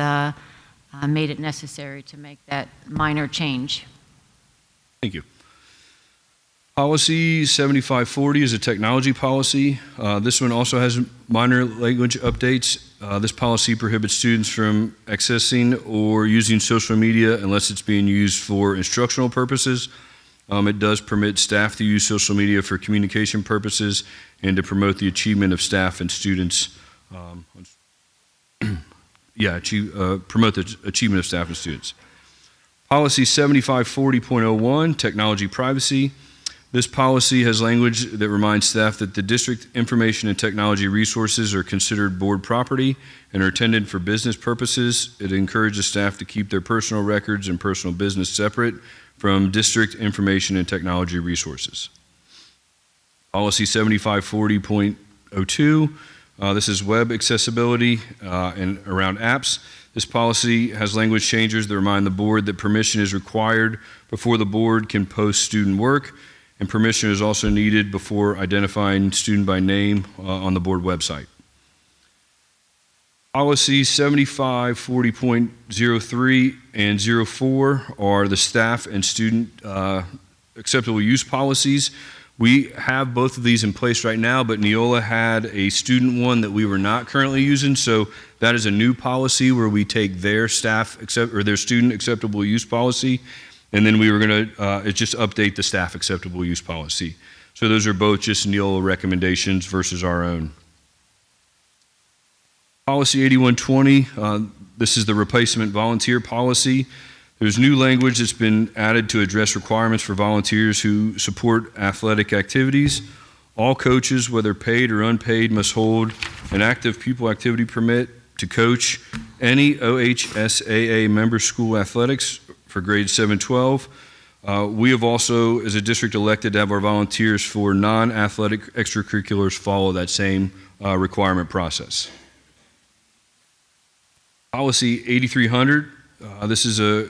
made it necessary to make that minor change. Thank you. Policy 7540 is a technology policy. This one also has minor language updates. This policy prohibits students from accessing or using social media unless it's being used for instructional purposes. It does permit staff to use social media for communication purposes and to promote the achievement of staff and students. Promote the achievement of staff and students. Policy 7540.01, technology privacy. This policy has language that reminds staff that the district information and technology resources are considered board property and are intended for business purposes. It encourages staff to keep their personal records and personal business separate from district information and technology resources. Policy 7540.02, this is web accessibility and around apps. This policy has language changes that remind the board that permission is required before the board can post student work, and permission is also needed before identifying student by name on the board website. Policy 7540.03 and 04 are the staff and student acceptable use policies. We have both of these in place right now, but Neola had a student one that we were not currently using, so that is a new policy where we take their their student acceptable use policy, and then we were going to just update the staff acceptable use policy. So those are both just Neola recommendations versus our own. Policy 8120, this is the replacement volunteer policy. There's new language that's been added to address requirements for volunteers who support athletic activities. All coaches, whether paid or unpaid, must hold an active pupil activity permit to coach any OHSAA member school athletics for grades 7-12. We have also, as a district, elected to have our volunteers for non-athletic extracurriculars follow that same requirement process. Policy 8300, this is a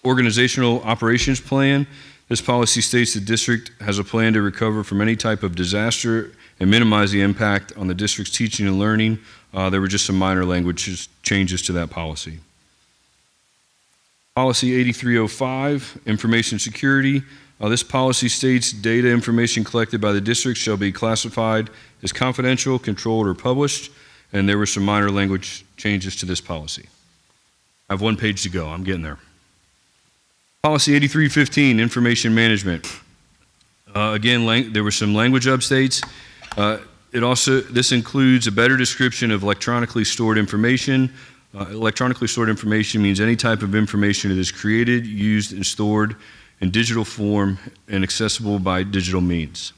organizational operations plan. This policy states the district has a plan to recover from any type of disaster and minimize the impact on the district's teaching and learning. There were just some minor language changes to that policy. Policy 8305, information security. This policy states data information collected by the district shall be classified as confidential, controlled, or published. And there were some minor language changes to this policy. I have one page to go. I'm getting there. Policy 8315, information management. Again, there were some language updates. This includes a better description of electronically stored information. Electronically stored information means any type of information that is created, used, and stored in digital form and accessible by digital means.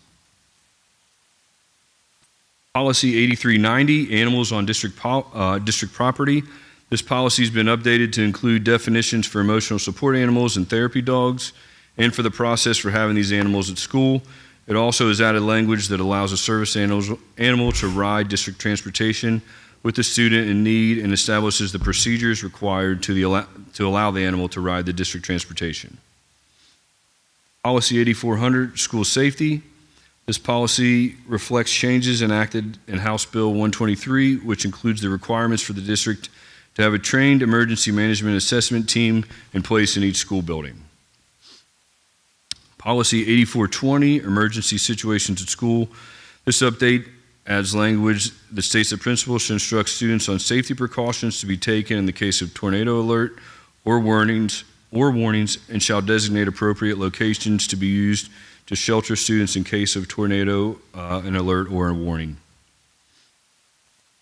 Policy 8390, animals on district property. This policy has been updated to include definitions for emotional support animals and therapy dogs, and for the process for having these animals at school. It also has added language that allows a service animal to ride district transportation with the student in need and establishes the procedures required to allow the animal to ride the district transportation. Policy 8400, school safety. This policy reflects changes enacted in House Bill 123, which includes the requirements for the district to have a trained emergency management assessment team in place in each school building. Policy 8420, emergency situations at school. This update adds language that states that principals should instruct students on safety precautions to be taken in the case of tornado alert or warnings, and shall designate appropriate locations to be used to shelter students in case of tornado, an alert, or a warning.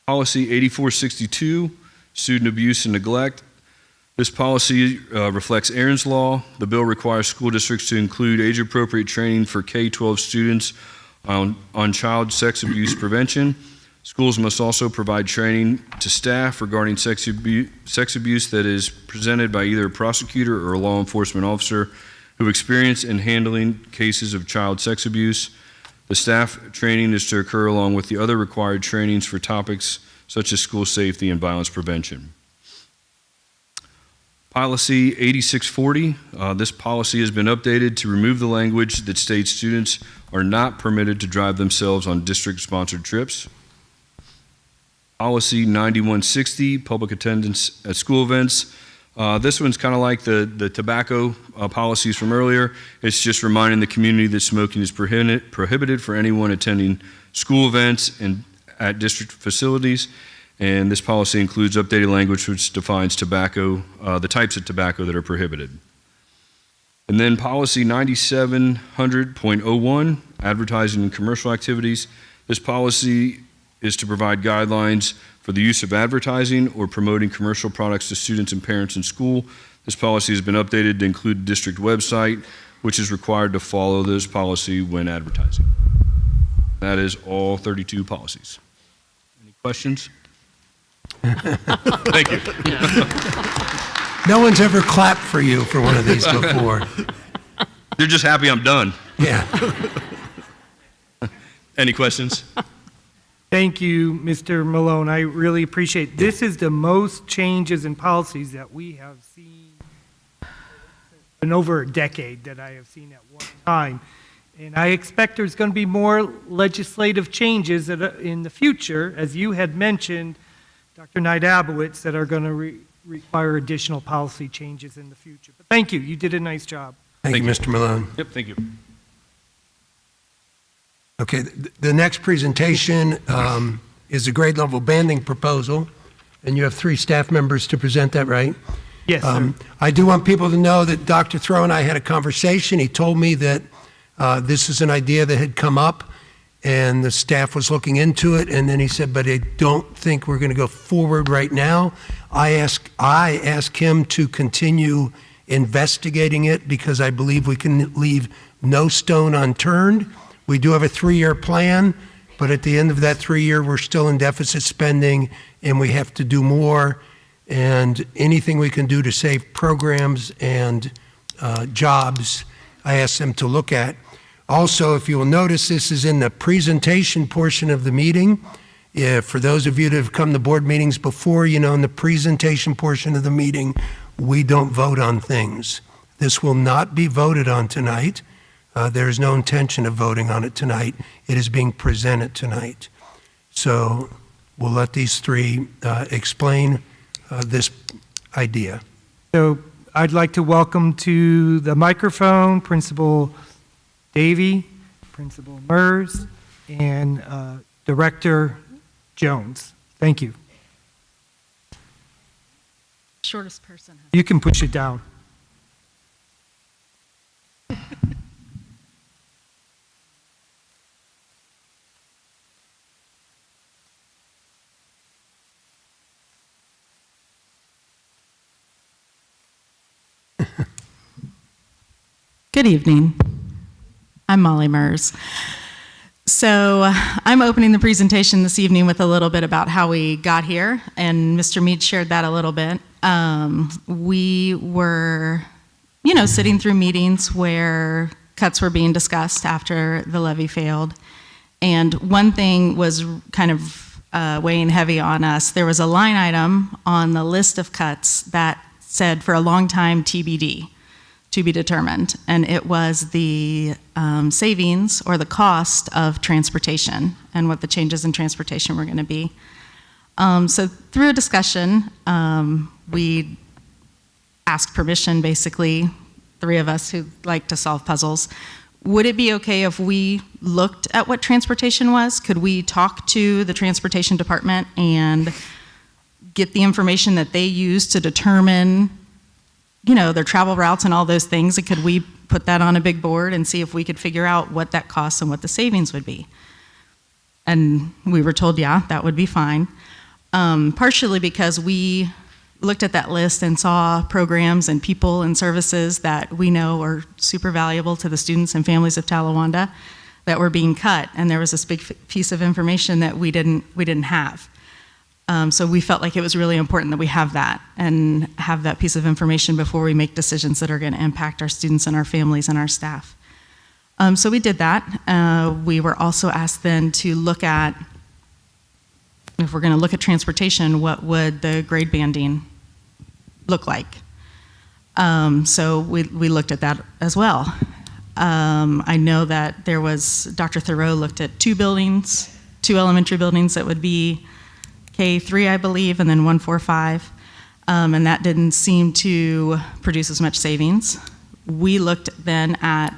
Policy 8462, student abuse and neglect. This policy reflects Aaron's Law. The bill requires school districts to include age-appropriate training for K-12 students on child sex abuse prevention. Schools must also provide training to staff regarding sex abuse that is presented by either a prosecutor or a law enforcement officer who experience in handling cases of child sex abuse. The staff training is to occur along with the other required trainings for topics such as school safety and violence prevention. Policy 8640, this policy has been updated to remove the language that states students are not permitted to drive themselves on district-sponsored trips. Policy 9160, public attendance at school events. This one's kind of like the tobacco policies from earlier. It's just reminding the community that smoking is prohibited for anyone attending school events and at district facilities. And this policy includes updated language which defines tobacco, the types of tobacco that are prohibited. And then policy 9700.01, advertising and commercial activities. This policy is to provide guidelines for the use of advertising or promoting commercial products to students and parents in school. This policy has been updated to include the district website, which is required to follow this policy when advertising. That is all 32 policies. Any questions? Thank you. No one's ever clapped for you for one of these before. They're just happy I'm done. Yeah. Any questions? Thank you, Mr. Malone. I really appreciate it. This is the most changes in policies that we have seen in over a decade that I have seen at one time. And I expect there's going to be more legislative changes in the future. As you had mentioned, Dr. Knight-Abowitz that are going to require additional policy changes in the future. But thank you. You did a nice job. Thank you, Mr. Malone. Yep, thank you. Okay, the next presentation is a grade level banding proposal, and you have 3 staff members to present that, right? Yes, sir. I do want people to know that Dr. Throw and I had a conversation. He told me that this is an idea that had come up, and the staff was looking into it, and then he said, but I don't think we're going to go forward right now. I asked him to continue investigating it because I believe we can leave no stone unturned. We do have a 3-year plan, but at the end of that 3-year, we're still in deficit spending, and we have to do more. And anything we can do to save programs and jobs, I asked them to look at. Also, if you will notice, this is in the presentation portion of the meeting. For those of you that have come to board meetings before, you know, in the presentation portion of the meeting, we don't vote on things. This will not be voted on tonight. There is no intention of voting on it tonight. It is being presented tonight. So we'll let these 3 explain this idea. So I'd like to welcome to the microphone Principal Davey, Principal Mers, and Director Jones. Thank you. Shortest person. You can push it down. Good evening. I'm Molly Mers. So I'm opening the presentation this evening with a little bit about how we got here, and Mr. Mead shared that a little bit. We were, sitting through meetings where cuts were being discussed after the levy failed, and one thing was kind of weighing heavy on us. There was a line item on the list of cuts that said for a long time TBD, to be determined, and it was the savings or the cost of transportation and what the changes in transportation were going to be. So through a discussion, we asked permission, basically, 3 of us who like to solve puzzles. Would it be okay if we looked at what transportation was? Could we talk to the transportation department and get the information that they use to determine their travel routes and all those things, and could we put that on a big board and see if we could figure out what that costs and what the savings would be? And we were told, yeah, that would be fine. Partially because we looked at that list and saw programs and people and services that we know are super valuable to the students and families of Talawanda that were being cut, and there was this big piece of information that we didn't have. So we felt like it was really important that we have that and have that piece of information before we make decisions that are going to impact our students and our families and our staff. So we did that. We were also asked then to look at, if we're going to look at transportation, what would the grade banding look like? So we looked at that as well. I know that there was, Dr. Thoreau looked at 2 elementary buildings that would be K3, I believe, and then 1, 4, 5, and that didn't seem to produce as much savings. We looked then at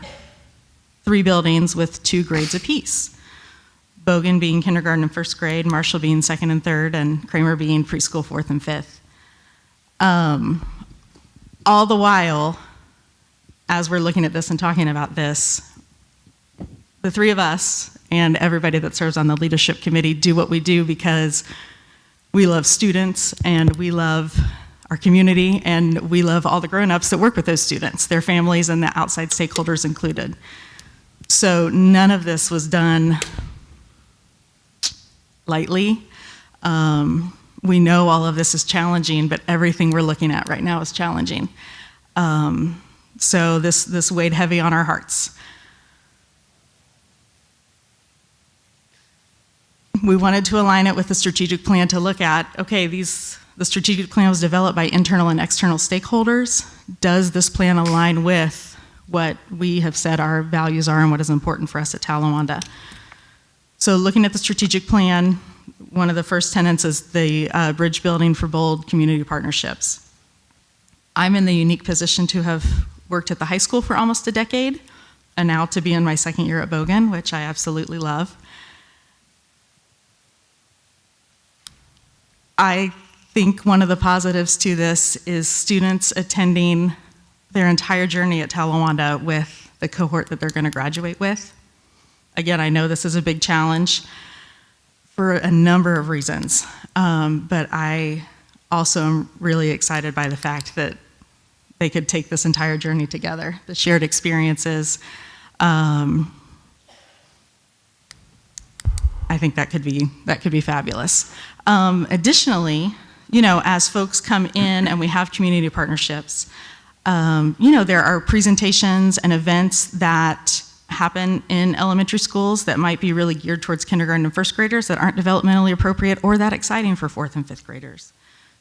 3 buildings with 2 grades apiece. Bogan being kindergarten and 1st grade, Marshall being 2nd and 3rd, and Kramer being preschool 4th and 5th. All the while, as we're looking at this and talking about this, the 3 of us and everybody that serves on the leadership committee do what we do because we love students, and we love our community, and we love all the grown-ups that work with those students, their families, and the outside stakeholders included. So none of this was done lightly. We know all of this is challenging, but everything we're looking at right now is challenging. So this weighed heavy on our hearts. We wanted to align it with the strategic plan to look at, okay, the strategic plan was developed by internal and external stakeholders. Does this plan align with what we have said our values are and what is important for us at Talawanda? So looking at the strategic plan, one of the first tenants is the bridge building for Bold Community Partnerships. I'm in the unique position to have worked at the high school for almost a decade, and now to be in my second year at Bogan, which I absolutely love. I think one of the positives to this is students attending their entire journey at Talawanda with the cohort that they're going to graduate with. Again, I know this is a big challenge for a number of reasons, but I also am really excited by the fact that they could take this entire journey together, the shared experiences. I think that could be fabulous. Additionally, you know, as folks come in and we have community partnerships, you know, there are presentations and events that happen in elementary schools that might be really geared towards kindergarten and first graders that aren't developmentally appropriate or that exciting for fourth and fifth graders.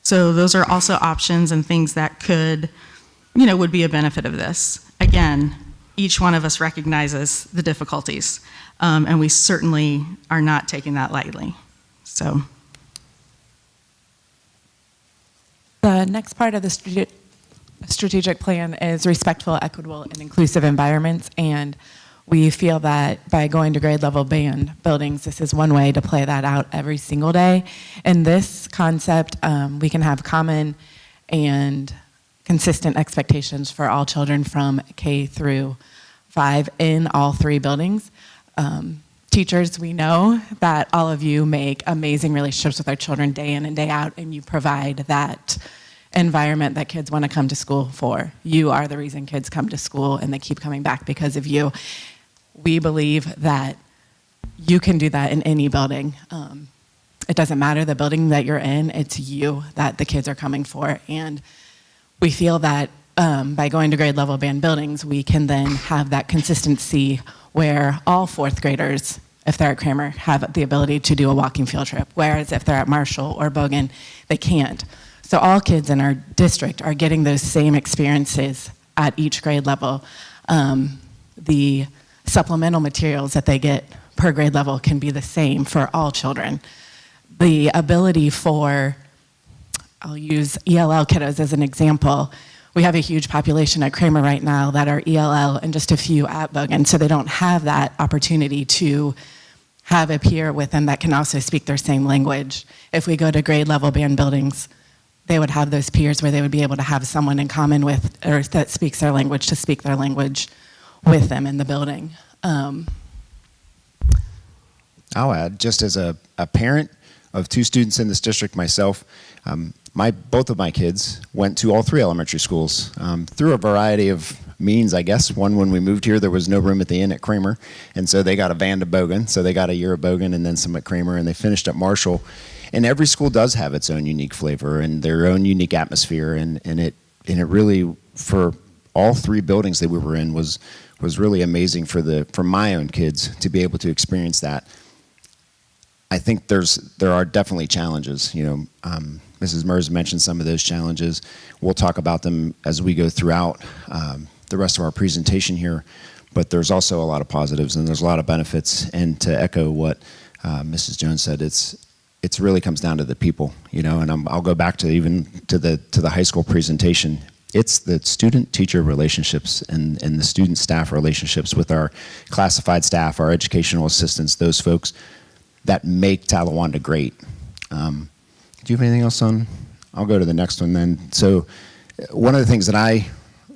So those are also options and things that could, you know, would be a benefit of this. Again, each one of us recognizes the difficulties, and we certainly are not taking that lightly. So. The next part of the strategic plan is respectful, equitable, and inclusive environments, and we feel that by going to grade level band buildings, this is one way to play that out every single day. In this concept, we can have common and consistent expectations for all children from K through 5 in all 3 buildings. Teachers, we know that all of you make amazing relationships with our children day in and day out, and you provide that environment that kids want to come to school for. You are the reason kids come to school, and they keep coming back because of you. We believe that you can do that in any building. It doesn't matter the building that you're in, it's you that the kids are coming for. And we feel that by going to grade level band buildings, we can then have that consistency where all fourth graders, if they're at Kramer, have the ability to do a walking field trip, whereas if they're at Marshall or Bogan, they can't. So all kids in our district are getting those same experiences at each grade level. The supplemental materials that they get per grade level can be the same for all children. The ability for, I'll use ELL kiddos as an example. We have a huge population at Kramer right now that are ELL and just a few at Bogan, so they don't have that opportunity to have a peer with them that can also speak their same language. If we go to grade level band buildings, they would have those peers where they would be able to have someone in common with, or that speaks their language, to speak their language with them in the building. I'll add, just as a parent of 2 students in this district myself, both of my kids went to all 3 elementary schools through a variety of means, I guess. One, when we moved here, there was no room at the inn at Kramer, and so they got a van to Bogan. So they got a year at Bogan and then some at Kramer, and they finished at Marshall. And every school does have its own unique flavor and their own unique atmosphere, and it really, for all 3 buildings that we were in, was really amazing for my own kids to be able to experience that. I think there are definitely challenges. You know, Mrs. Mers mentioned some of those challenges. We'll talk about them as we go throughout the rest of our presentation here. But there's also a lot of positives and there's a lot of benefits. And to echo what Mrs. Jones said, it really comes down to the people. You know, and I'll go back to even to the high school presentation. It's the student-teacher relationships and the student-staff relationships with our classified staff, our educational assistants, those folks that make Talawanda great. Do you have anything else on? I'll go to the next one then. So one of the things that I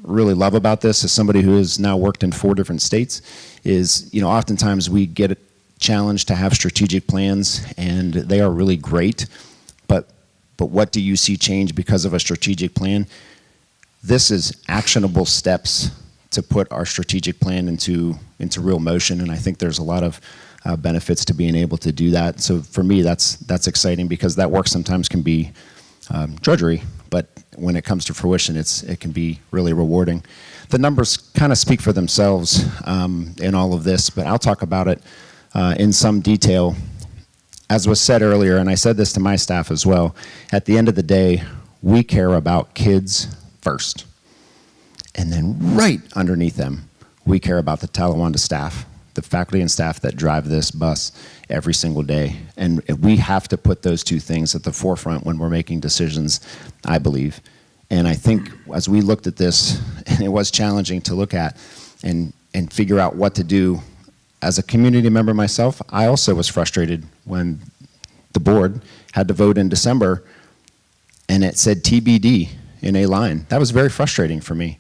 really love about this as somebody who has now worked in 4 different states is, you know, oftentimes we get challenged to have strategic plans and they are really great, but what do you see change because of a strategic plan? This is actionable steps to put our strategic plan into real motion, and I think there's a lot of benefits to being able to do that. So for me, that's exciting because that work sometimes can be drudgery, but when it comes to fruition, it can be really rewarding. The numbers kind of speak for themselves in all of this, but I'll talk about it in some detail. As was said earlier, and I said this to my staff as well, at the end of the day, we care about kids first. And then right underneath them, we care about the Talawanda staff, the faculty and staff that drive this bus every single day. And we have to put those two things at the forefront when we're making decisions, I believe. And I think as we looked at this, and it was challenging to look at and figure out what to do, as a community member myself, I also was frustrated when the board had to vote in December and it said TBD in a line. That was very frustrating for me.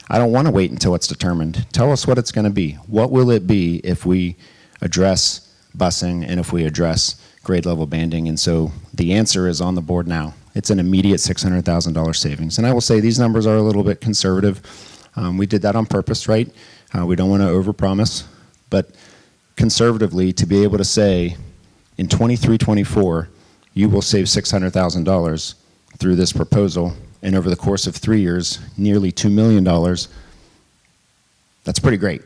I don't want to wait until it's determined. Tell us what it's going to be. What will it be if we address busing and if we address grade level banding? And so the answer is on the board now. It's an immediate $600,000 savings. And I will say these numbers are a little bit conservative. We did that on purpose, right? We don't want to overpromise, but conservatively to be able to say in 23-24, you will save $600,000 through this proposal, and over the course of 3 years, nearly $2 million. That's pretty great.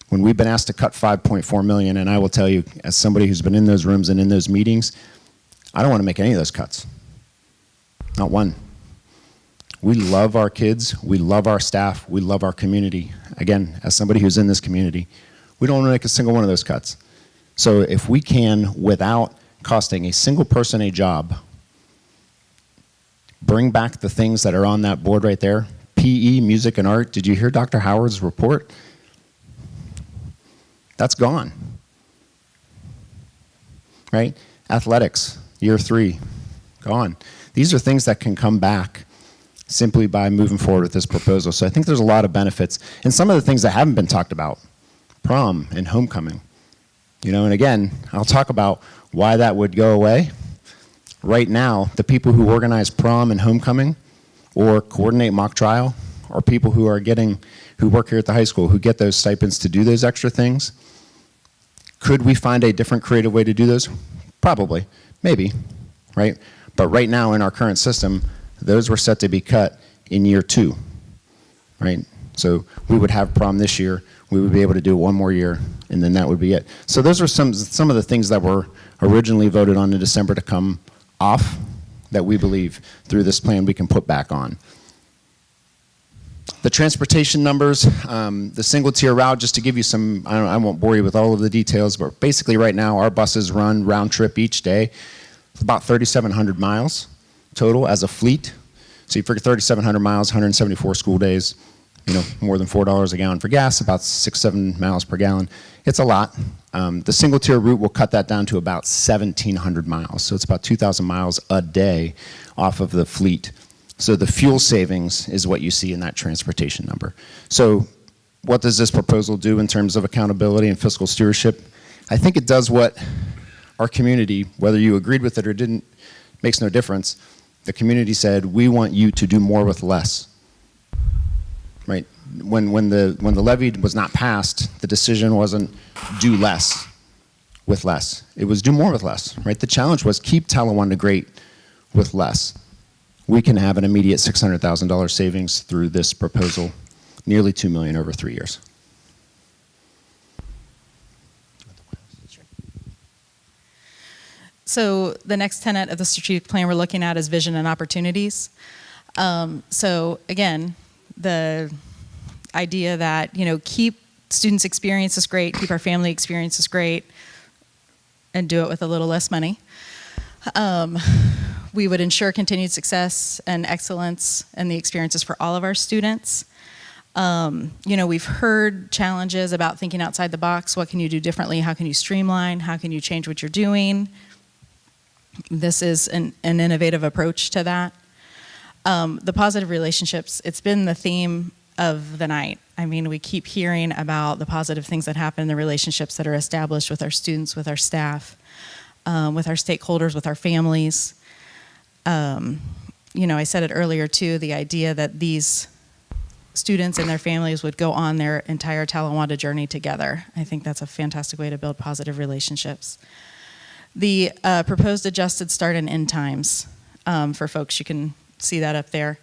When we've been asked to cut $5.4 million, and I will tell you, as somebody who's been in those rooms and in those meetings, I don't want to make any of those cuts. Not one. We love our kids, we love our staff, we love our community. Again, as somebody who's in this community, we don't want to make a single one of those cuts. So if we can, without costing a single person a job, bring back the things that are on that board right there, PE, music and art. Did you hear Dr. Howard's report? That's gone, right? Athletics, year 3, gone. These are things that can come back simply by moving forward with this proposal. So I think there's a lot of benefits. And some of the things that haven't been talked about, prom and homecoming. You know, and again, I'll talk about why that would go away. Right now, the people who organize prom and homecoming or coordinate mock trial are people who work here at the high school, who get those stipends to do those extra things. Could we find a different creative way to do those? Probably, maybe, right? But right now in our current system, those were set to be cut in year 2, right? So we would have prom this year, we would be able to do it one more year, and then that would be it. So those are some of the things that were originally voted on in December to come off that we believe through this plan we can put back on. The transportation numbers, the single tier route, just to give you some, I won't bore you with all of the details, but basically right now our buses run round trip each day. It's about 3,700 miles total as a fleet. So you figure 3,700 miles, 174 school days, you know, more than $4 a gallon for gas, about 6-7 miles per gallon. It's a lot. The single tier route will cut that down to about 1,700 miles. So it's about 2,000 miles a day off of the fleet. So the fuel savings is what you see in that transportation number. So what does this proposal do in terms of accountability and fiscal stewardship? I think it does what our community, whether you agreed with it or didn't, makes no difference. The community said, we want you to do more with less. Right? When the levy was not passed, the decision wasn't do less with less. It was do more with less, right? The challenge was keep Talawanda great with less. We can have an immediate $600,000 savings through this proposal, nearly $2 million over 3 years. So the next tenet of the strategic plan we're looking at is vision and opportunities. So again, the idea that, you know, keep students' experiences great, keep our family experiences great, and do it with a little less money. We would ensure continued success and excellence in the experiences for all of our students. You know, we've heard challenges about thinking outside the box. What can you do differently? How can you streamline? How can you change what you're doing? This is an innovative approach to that. The positive relationships, it's been the theme of the night. I mean, we keep hearing about the positive things that happen in the relationships that are established with our students, with our staff, with our stakeholders, with our families. You know, I said it earlier too, the idea that these students and their families would go on their entire Talawanda journey together. I think that's a fantastic way to build positive relationships. The proposed adjusted start and end times for folks, you can see that up there.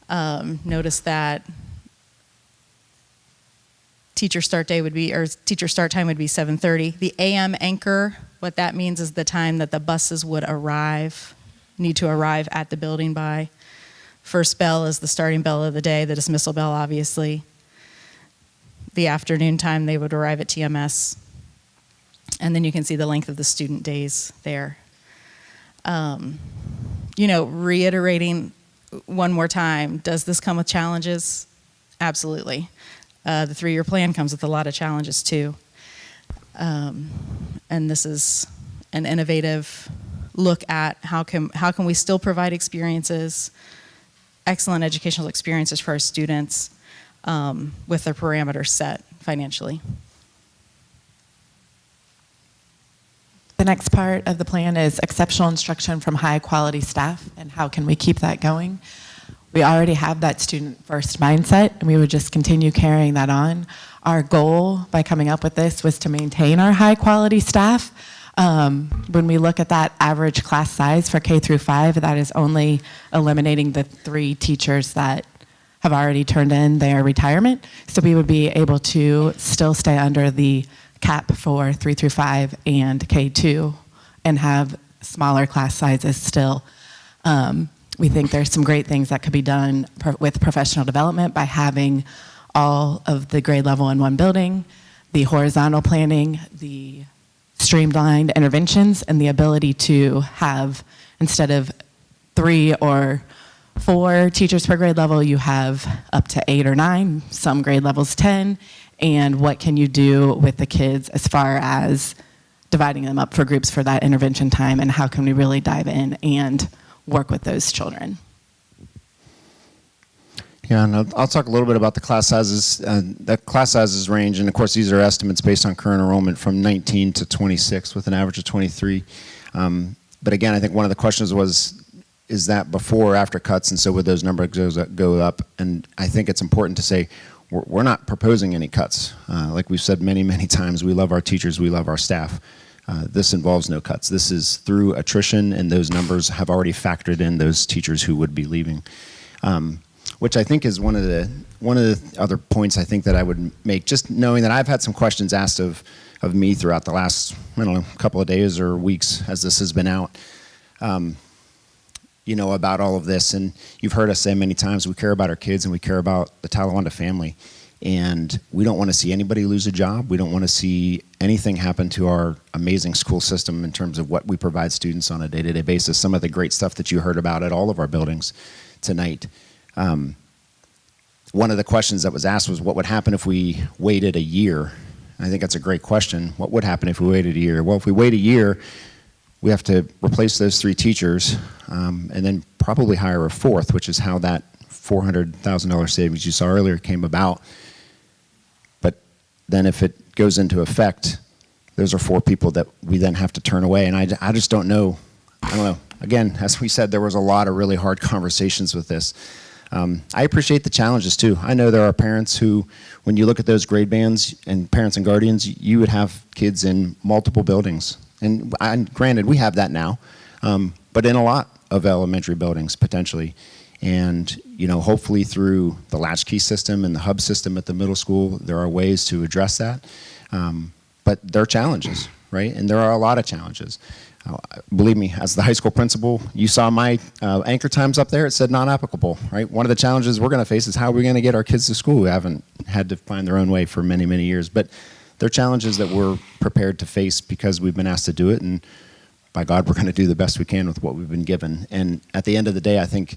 Notice that teacher start time would be 7:30. The AM anchor, what that means is the time that the buses would need to arrive at the building by. First bell is the starting bell of the day, the dismissal bell, obviously. the afternoon time they would arrive at TMS. And then you can see the length of the student days there. Reiterating one more time, does this come with challenges? Absolutely. The 3-year plan comes with a lot of challenges too. And this is an innovative look at how can we still provide experiences, excellent educational experiences for our students with their parameters set financially. The next part of the plan is exceptional instruction from high quality staff, and how can we keep that going? We already have that student first mindset, and we would just continue carrying that on. Our goal by coming up with this was to maintain our high quality staff. When we look at that average class size for K through 5, that is only eliminating the 3 teachers that have already turned in their retirement. So we would be able to still stay under the cap for 3 through 5 and K2 and have smaller class sizes still. We think there's some great things that could be done with professional development by having all of the grade level in one building, the horizontal planning, the streamlined interventions, and the ability to have, instead of 3 or 4 teachers per grade level, you have up to 8 or 9, some grade levels 10, and what can you do with the kids as far as dividing them up for groups for that intervention time, and how can we really dive in and work with those children. Yeah, and I'll talk a little bit about the class sizes. The class sizes range, and of course these are estimates based on current enrollment, from 19 to 26 with an average of 23. But again, I think one of the questions was, is that before or after cuts? And so would those numbers go up? And I think it's important to say, we're not proposing any cuts. Like we've said many, many times, we love our teachers, we love our staff. This involves no cuts. This is through attrition, and those numbers have already factored in those teachers who would be leaving. Which I think is one of the other points I think that I would make, just knowing that I've had some questions asked of me throughout the last, couple of days or weeks as this has been out, about all of this. And you've heard us say many times, we care about our kids and we care about the Talawanda family. And we don't want to see anybody lose a job. We don't want to see anything happen to our amazing school system in terms of what we provide students on a day-to-day basis. Some of the great stuff that you heard about at all of our buildings tonight. One of the questions that was asked was, what would happen if we waited a year? And I think that's a great question. What would happen if we waited a year? Well, if we wait a year, we have to replace those 3 teachers and then probably hire a 4th, which is how that $400,000 savings you saw earlier came about. But then if it goes into effect, those are 4 people that we then have to turn away. And I just don't know. I don't know. Again, as we said, there was a lot of really hard conversations with this. I appreciate the challenges too. I know there are parents who, when you look at those grade bands, and parents and guardians, you would have kids in multiple buildings. And granted, we have that now, but in a lot of elementary buildings potentially. And hopefully through the latchkey system and the hub system at the middle school, there are ways to address that. But there are challenges, right? And there are a lot of challenges. Believe me, as the high school principal, you saw my anchor times up there. It said not applicable, right? One of the challenges we're going to face is how are we going to get our kids to school who haven't had to find their own way for many, many years. But they're challenges that we're prepared to face because we've been asked to do it. And by God, we're going to do the best we can with what we've been given. And at the end of the day, I think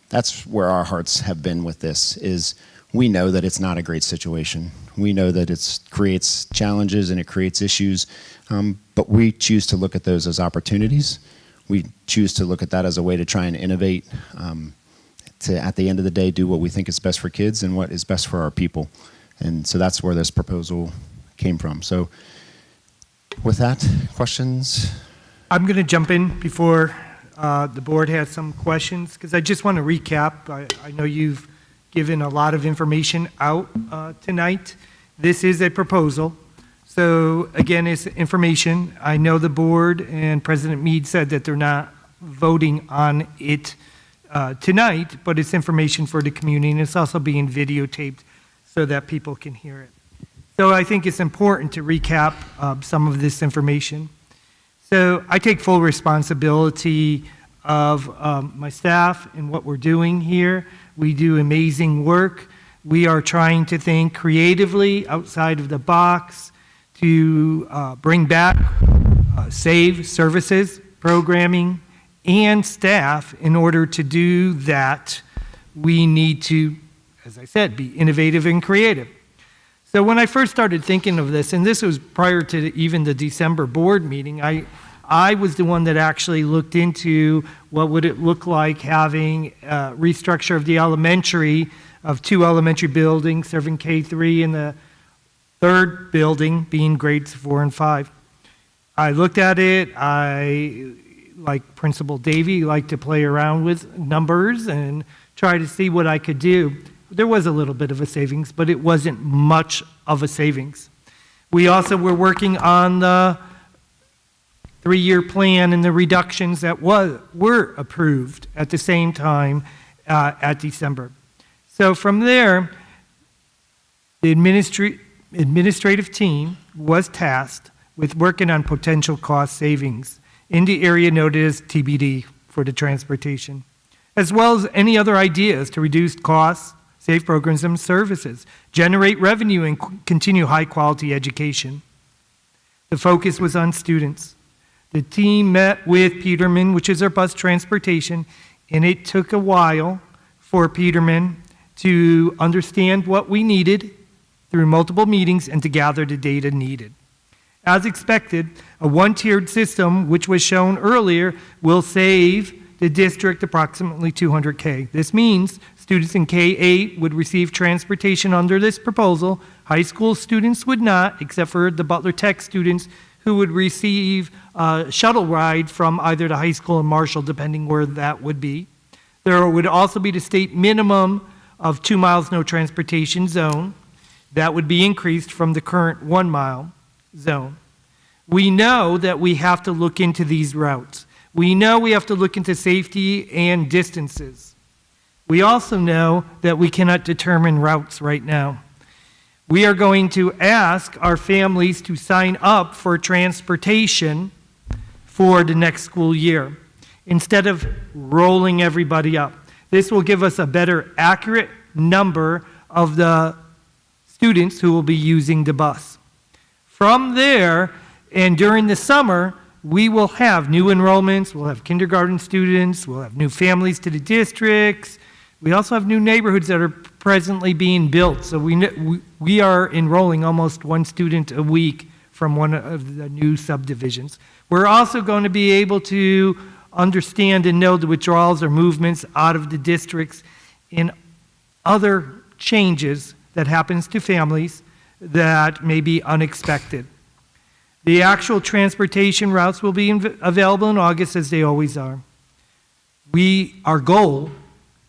that's where our hearts have been with this, is we know that it's not a great situation. We know that it creates challenges and it creates issues, but we choose to look at those as opportunities. We choose to look at that as a way to try and innovate, to, at the end of the day, do what we think is best for kids and what is best for our people. And so that's where this proposal came from. So with that, questions? I'm going to jump in before the board has some questions, because I just want to recap. I know you've given a lot of information out tonight. This is a proposal. So again, it's information. I know the board and President Meade said that they're not voting on it tonight, but it's information for the community, and it's also being videotaped so that people can hear it. So I think it's important to recap some of this information. So I take full responsibility of my staff and what we're doing here. We do amazing work. We are trying to think creatively outside of the box to bring back save services, programming, and staff. In order to do that, we need to, as I said, be innovative and creative. So when I first started thinking of this, and this was prior to even the December board meeting, I was the one that actually looked into what would it look like having a restructure of the elementary, of 2 elementary buildings serving K-3, and the 3rd building being grades 4 and 5. I looked at it. I, like Principal Davey, like to play around with numbers and try to see what I could do. There was a little bit of a savings, but it wasn't much of a savings. We also were working on the 3-year plan and the reductions that were approved at the same time at December. So from there, the administrative team was tasked with working on potential cost savings in the area noted as TBD for the transportation, as well as any other ideas to reduce costs, save programs and services, generate revenue, and continue high-quality education. The focus was on students. The team met with Peterman, which is our bus transportation, and it took a while for Peterman to understand what we needed through multiple meetings and to gather the data needed. As expected, a one-tiered system, which was shown earlier, will save the district approximately $200K. This means students in K-8 would receive transportation under this proposal. High school students would not, except for the Butler Tech students who would receive a shuttle ride from either the high school or Marshall, depending where that would be. There would also be the state minimum of 2 miles no transportation zone. That would be increased from the current 1 mile zone. We know that we have to look into these routes. We know we have to look into safety and distances. We also know that we cannot determine routes right now. We are going to ask our families to sign up for transportation for the next school year instead of rolling everybody up. This will give us a better, accurate number of the students who will be using the bus. From there, and during the summer, we will have new enrollments, we'll have kindergarten students, we'll have new families to the districts. We also have new neighborhoods that are presently being built. So we are enrolling almost 1 student a week from one of the new subdivisions. We're also going to be able to understand and know the withdrawals or movements out of the districts and other changes that happens to families that may be unexpected. The actual transportation routes will be available in August, as they always are. Our goal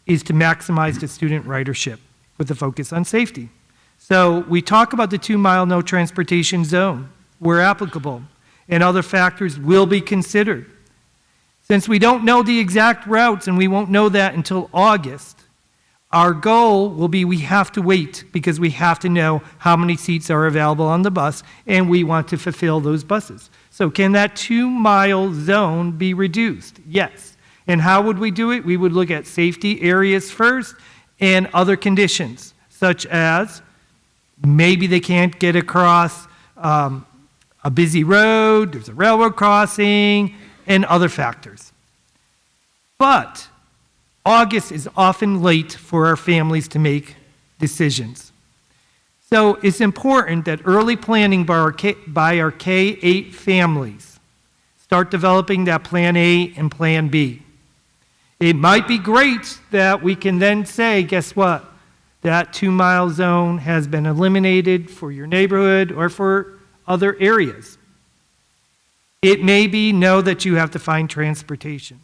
is to maximize the student ridership with a focus on safety. So we talk about the 2 mile no transportation zone where applicable, and other factors will be considered. Since we don't know the exact routes and we won't know that until August, our goal will be we have to wait because we have to know how many seats are available on the bus and we want to fulfill those buses. So can that 2 mile zone be reduced? Yes. And how would we do it? We would look at safety areas first and other conditions, such as maybe they can't get across a busy road, there's a railroad crossing, and other factors. But August is often late for our families to make decisions. So it's important that early planning by our K-8 families start developing that Plan A and Plan B. It might be great that we can then say, guess what? That 2 mile zone has been eliminated for your neighborhood or for other areas. It may be know that you have to find transportation.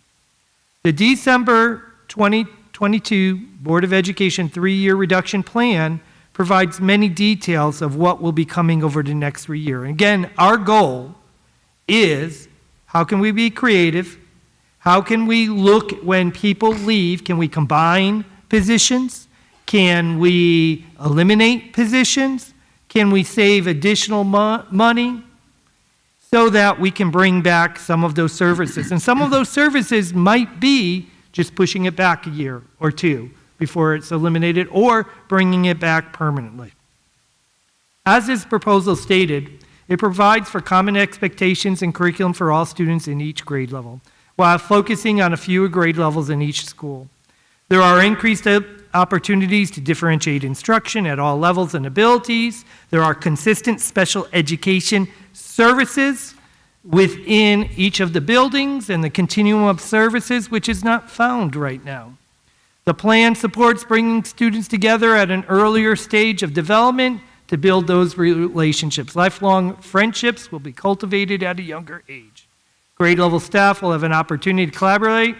The December 2022 Board of Education 3-year reduction plan provides many details of what will be coming over the next 3 years. Again, our goal is how can we be creative? How can we look when people leave? Can we combine positions? Can we eliminate positions? Can we save additional money so that we can bring back some of those services? And some of those services might be just pushing it back a year or two before it's eliminated, or bringing it back permanently. As this proposal stated, it provides for common expectations and curriculum for all students in each grade level, while focusing on a few grade levels in each school. There are increased opportunities to differentiate instruction at all levels and abilities. There are consistent special education services within each of the buildings and the continuum of services, which is not found right now. The plan supports bringing students together at an earlier stage of development to build those relationships. Lifelong friendships will be cultivated at a younger age. Grade level staff will have an opportunity to collaborate,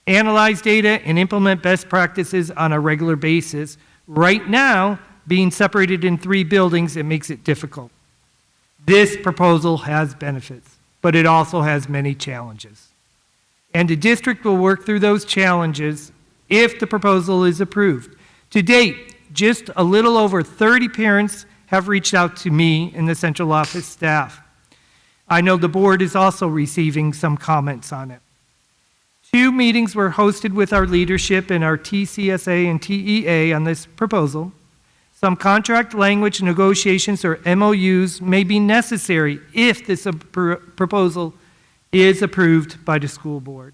analyze data, and implement best practices on a regular basis. Right now, being separated in 3 buildings, it makes it difficult. This proposal has benefits, but it also has many challenges. And the district will work through those challenges if the proposal is approved. To date, just a little over 30 parents have reached out to me and the central office staff. I know the board is also receiving some comments on it. 2 meetings were hosted with our leadership and our TCSA and TEA on this proposal. Some contract language negotiations or MOUs may be necessary if this proposal is approved by the school board.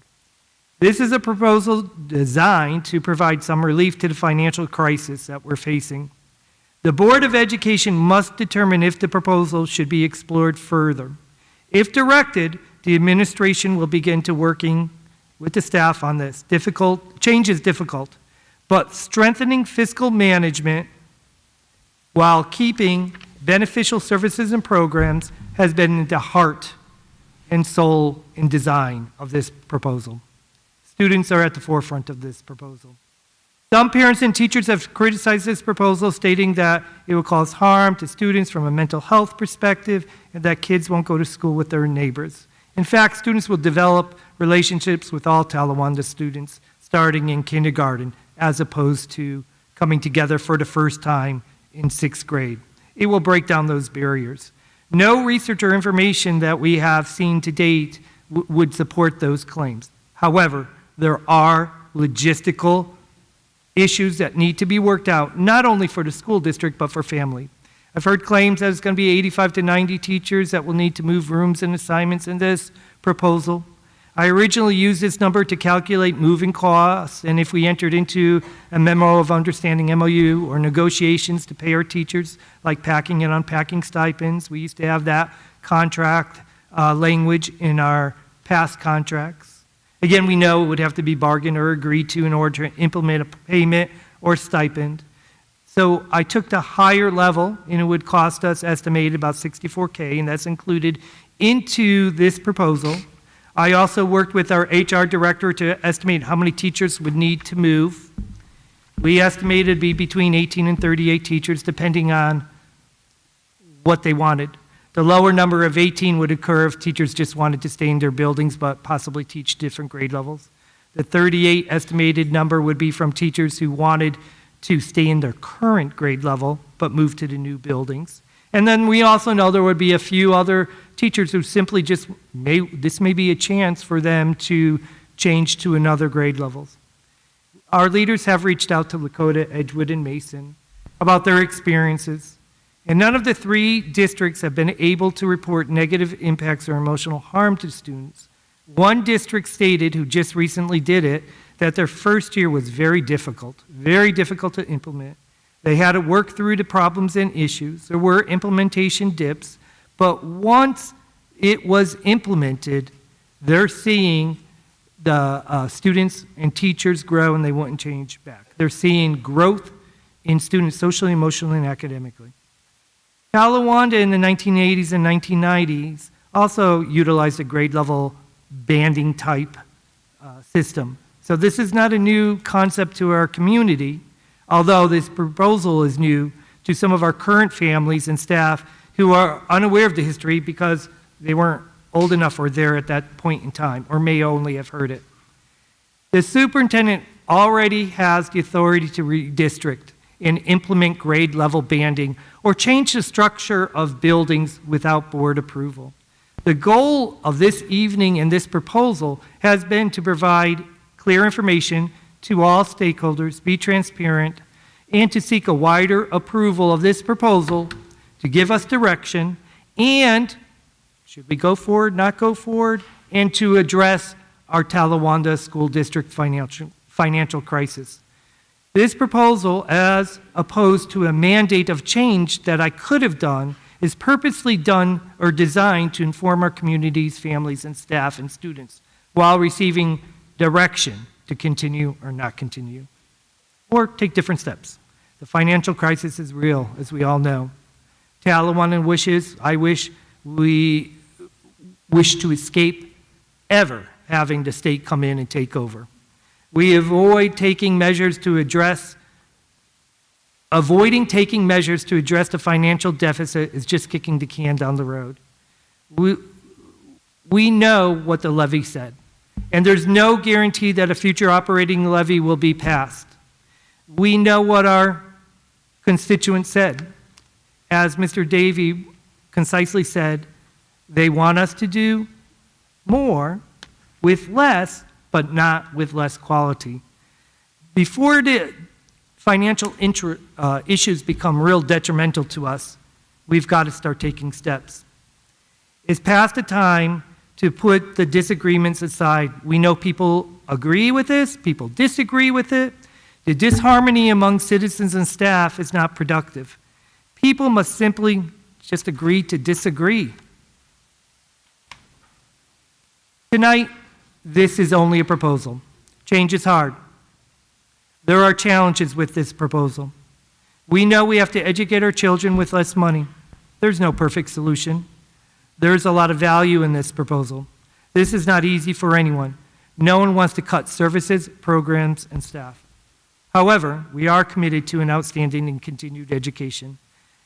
This is a proposal designed to provide some relief to the financial crisis that we're facing. The Board of Education must determine if the proposal should be explored further. If directed, the administration will begin to working with the staff on this. Change is difficult, but strengthening fiscal management while keeping beneficial services and programs has been the heart and soul and design of this proposal. Students are at the forefront of this proposal. Some parents and teachers have criticized this proposal, stating that it will cause harm to students from a mental health perspective and that kids won't go to school with their neighbors. In fact, students will develop relationships with all Talawanda students starting in kindergarten, as opposed to coming together for the first time in 6th grade. It will break down those barriers. No research or information that we have seen to date would support those claims. However, there are logistical issues that need to be worked out, not only for the school district, but for family. I've heard claims that it's going to be 85 to 90 teachers that will need to move rooms and assignments in this proposal. I originally used this number to calculate moving costs, and if we entered into a memo of understanding MOU or negotiations to pay our teachers, like packing and unpacking stipends, we used to have that contract language in our past contracts. Again, we know it would have to be bargained or agreed to in order to implement a payment or stipend. So I took the higher level, and it would cost us estimated about $64K, and that's included into this proposal. I also worked with our HR director to estimate how many teachers would need to move. We estimated it'd be between 18 and 38 teachers, depending on what they wanted. The lower number of 18 would occur if teachers just wanted to stay in their buildings but possibly teach different grade levels. The 38 estimated number would be from teachers who wanted to stay in their current grade level but move to the new buildings. And then we also know there would be a few other teachers who simply just this may be a chance for them to change to another grade levels. Our leaders have reached out to Lakota, Edgewood, and Mason about their experiences. And none of the 3 districts have been able to report negative impacts or emotional harm to students. One district stated, who just recently did it, that their first year was very difficult to implement. They had to work through the problems and issues. There were implementation dips, but once it was implemented, they're seeing the students and teachers grow, and they wouldn't change back. They're seeing growth in students socially, emotionally, and academically. Talawanda in the 1980s and 1990s also utilized a grade level banding type system. So this is not a new concept to our community, although this proposal is new to some of our current families and staff who are unaware of the history because they weren't old enough or there at that point in time, or may only have heard it. The superintendent already has the authority to redistrict and implement grade level banding or change the structure of buildings without board approval. The goal of this evening and this proposal has been to provide clear information to all stakeholders, be transparent, and to seek a wider approval of this proposal to give us direction and should we go forward, not go forward, and to address our Talawanda School District financial crisis. This proposal, as opposed to a mandate of change that I could have done, is purposely done or designed to inform our communities, families, and staff and students while receiving direction to continue or not continue, or take different steps. The financial crisis is real, as we all know. Talawanda wishes, I wish, we wish to escape ever having the state come in and take over. Avoiding taking measures to address the financial deficit is just kicking the can down the road. We know what the levy said, and there's no guarantee that a future operating levy will be passed. We know what our constituents said. As Mr. Davey concisely said, they want us to do more with less, but not with less quality. Before the financial issues become real detrimental to us, we've got to start taking steps. It's past the time to put the disagreements aside. We know people agree with this, people disagree with it. The disharmony among citizens and staff is not productive. People must simply just agree to disagree. Tonight, this is only a proposal. Change is hard. There are challenges with this proposal. We know we have to educate our children with less money. There's no perfect solution. There's a lot of value in this proposal. This is not easy for anyone. No one wants to cut services, programs, and staff. However, we are committed to an outstanding and continued education.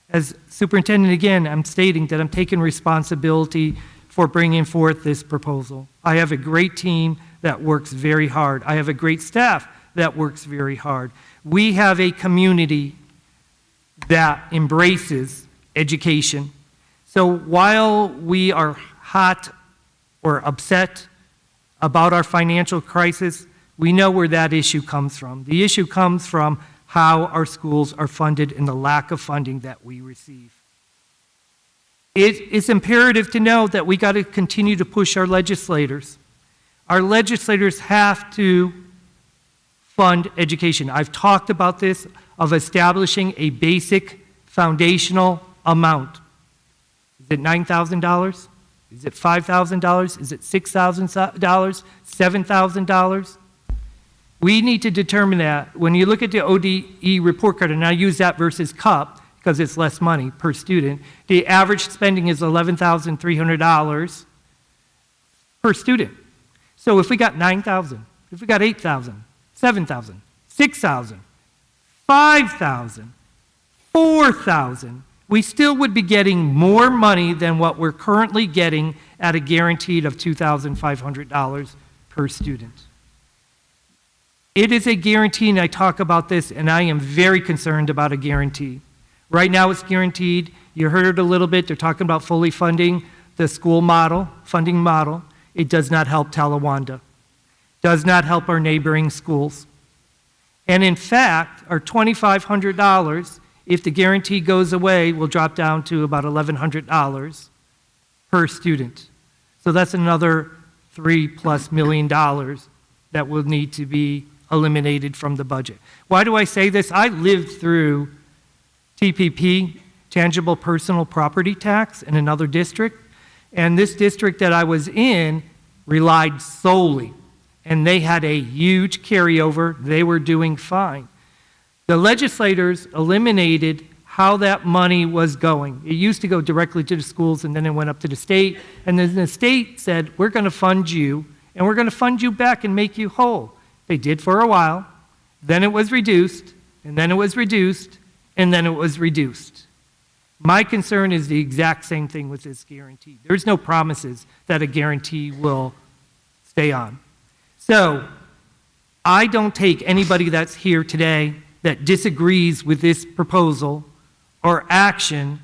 As superintendent, again, I'm stating that I'm taking responsibility for bringing forth this proposal. I have a great team that works very hard. I have a great staff that works very hard. We have a community that embraces education. So while we are hot or upset about our financial crisis, we know where that issue comes from. The issue comes from how our schools are funded and the lack of funding that we receive. It's imperative to know that we got to continue to push our legislators. Our legislators have to fund education. I've talked about this, of establishing a basic foundational amount. Is it $9,000? Is it $5,000? Is it $6,000? $7,000? We need to determine that. When you look at the ODE report card, and I use that versus CUP, because it's less money per student, the average spending is $11,300 per student. So if we got 9,000, if we got 8,000, 7,000, 6,000, 5,000, 4,000, we still would be getting more money than what we're currently getting at a guaranteed of $2,500 per student. It is a guarantee, and I talk about this, and I am very concerned about a guarantee. Right now it's guaranteed. You heard it a little bit. They're talking about fully funding the school model, funding model. It does not help Talawanda. Does not help our neighboring schools. And in fact, our $2,500, if the guarantee goes away, will drop down to about $1,100 per student. So that's another $3+ million that will need to be eliminated from the budget. Why do I say this? I lived through TPP, tangible personal property tax, in another district, and this district that I was in relied solely, and they had a huge carryover. They were doing fine. The legislators eliminated how that money was going. It used to go directly to the schools, and then it went up to the state, and then the state said, we're going to fund you, and we're going to fund you back and make you whole. They did for a while, then it was reduced, and then it was reduced, and then it was reduced. My concern is the exact same thing with this guarantee. There's no promises that a guarantee will stay on. So I don't take anybody that's here today that disagrees with this proposal or action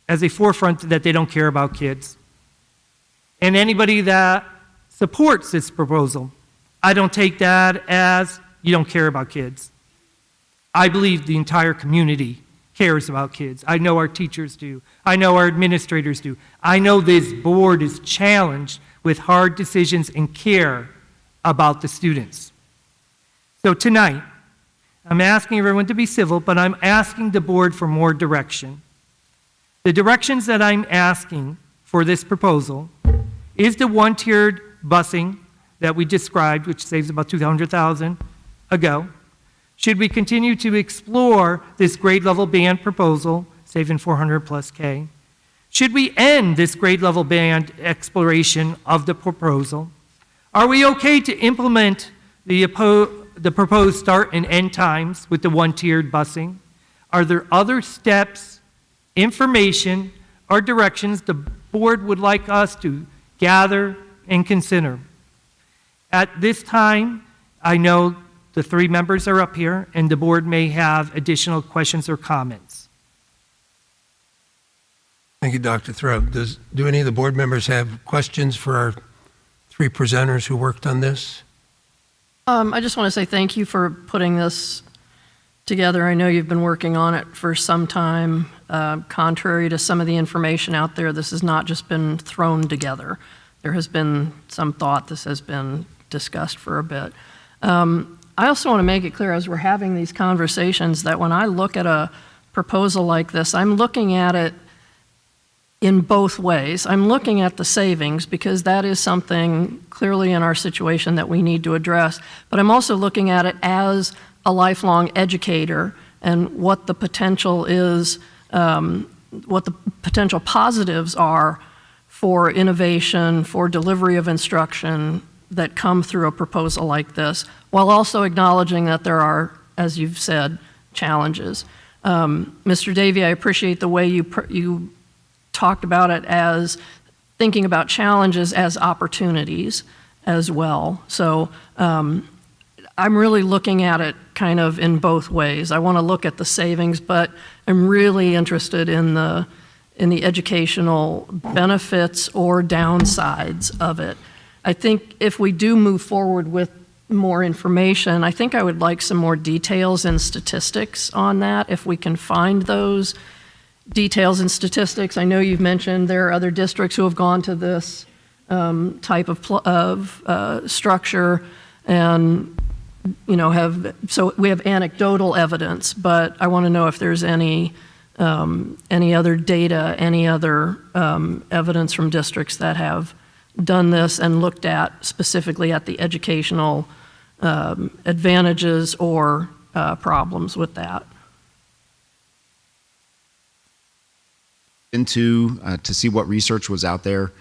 as a forefront that they don't care about kids. And anybody that supports this proposal, I don't take that as you don't care about kids. I believe the entire community cares about kids. I know our teachers do. I know our administrators do. I know this board is challenged with hard decisions and care about the students. So tonight, I'm asking everyone to be civil, but I'm asking the board for more direction. The directions that I'm asking for this proposal is the one-tiered busing that we described, which saves about $200,000 ago. Should we continue to explore this grade level band proposal, saving $400 plus K? Should we end this grade level band exploration of the proposal? Are we okay to implement the proposed start and end times with the one-tiered busing? Are there other steps, information, or directions the board would like us to gather and consider? At this time, I know the three members are up here, and the board may have additional questions or comments. Thank you, Dr. Throat. Do any of the board members have questions for our three presenters who worked on this? I just want to say thank you for putting this together. I know you've been working on it for some time. Contrary to some of the information out there, this has not just been thrown together. There has been some thought. This has been discussed for a bit. I also want to make it clear as we're having these conversations that when I look at a proposal like this, I'm looking at it in both ways. I'm looking at the savings because that is something clearly in our situation that we need to address, but I'm also looking at it as a lifelong educator and what the potential is, what the potential positives are for innovation, for delivery of instruction that come through a proposal like this, while also acknowledging that there are, as you've said, challenges. Mr. Davey, I appreciate the way you talked about it as thinking about challenges as opportunities as well. So I'm really looking at it kind of in both ways. I want to look at the savings, but I'm really interested in the educational benefits or downsides of it. I think if we do move forward with more information, I think I would like some more details and statistics on that, if we can find those details and statistics. I know you've mentioned there are other districts who have gone to this type of structure and so we have anecdotal evidence, but I want to know if there's any other data, any other evidence from districts that have done this and looked at specifically at the educational advantages or problems with that. To see what research was out there,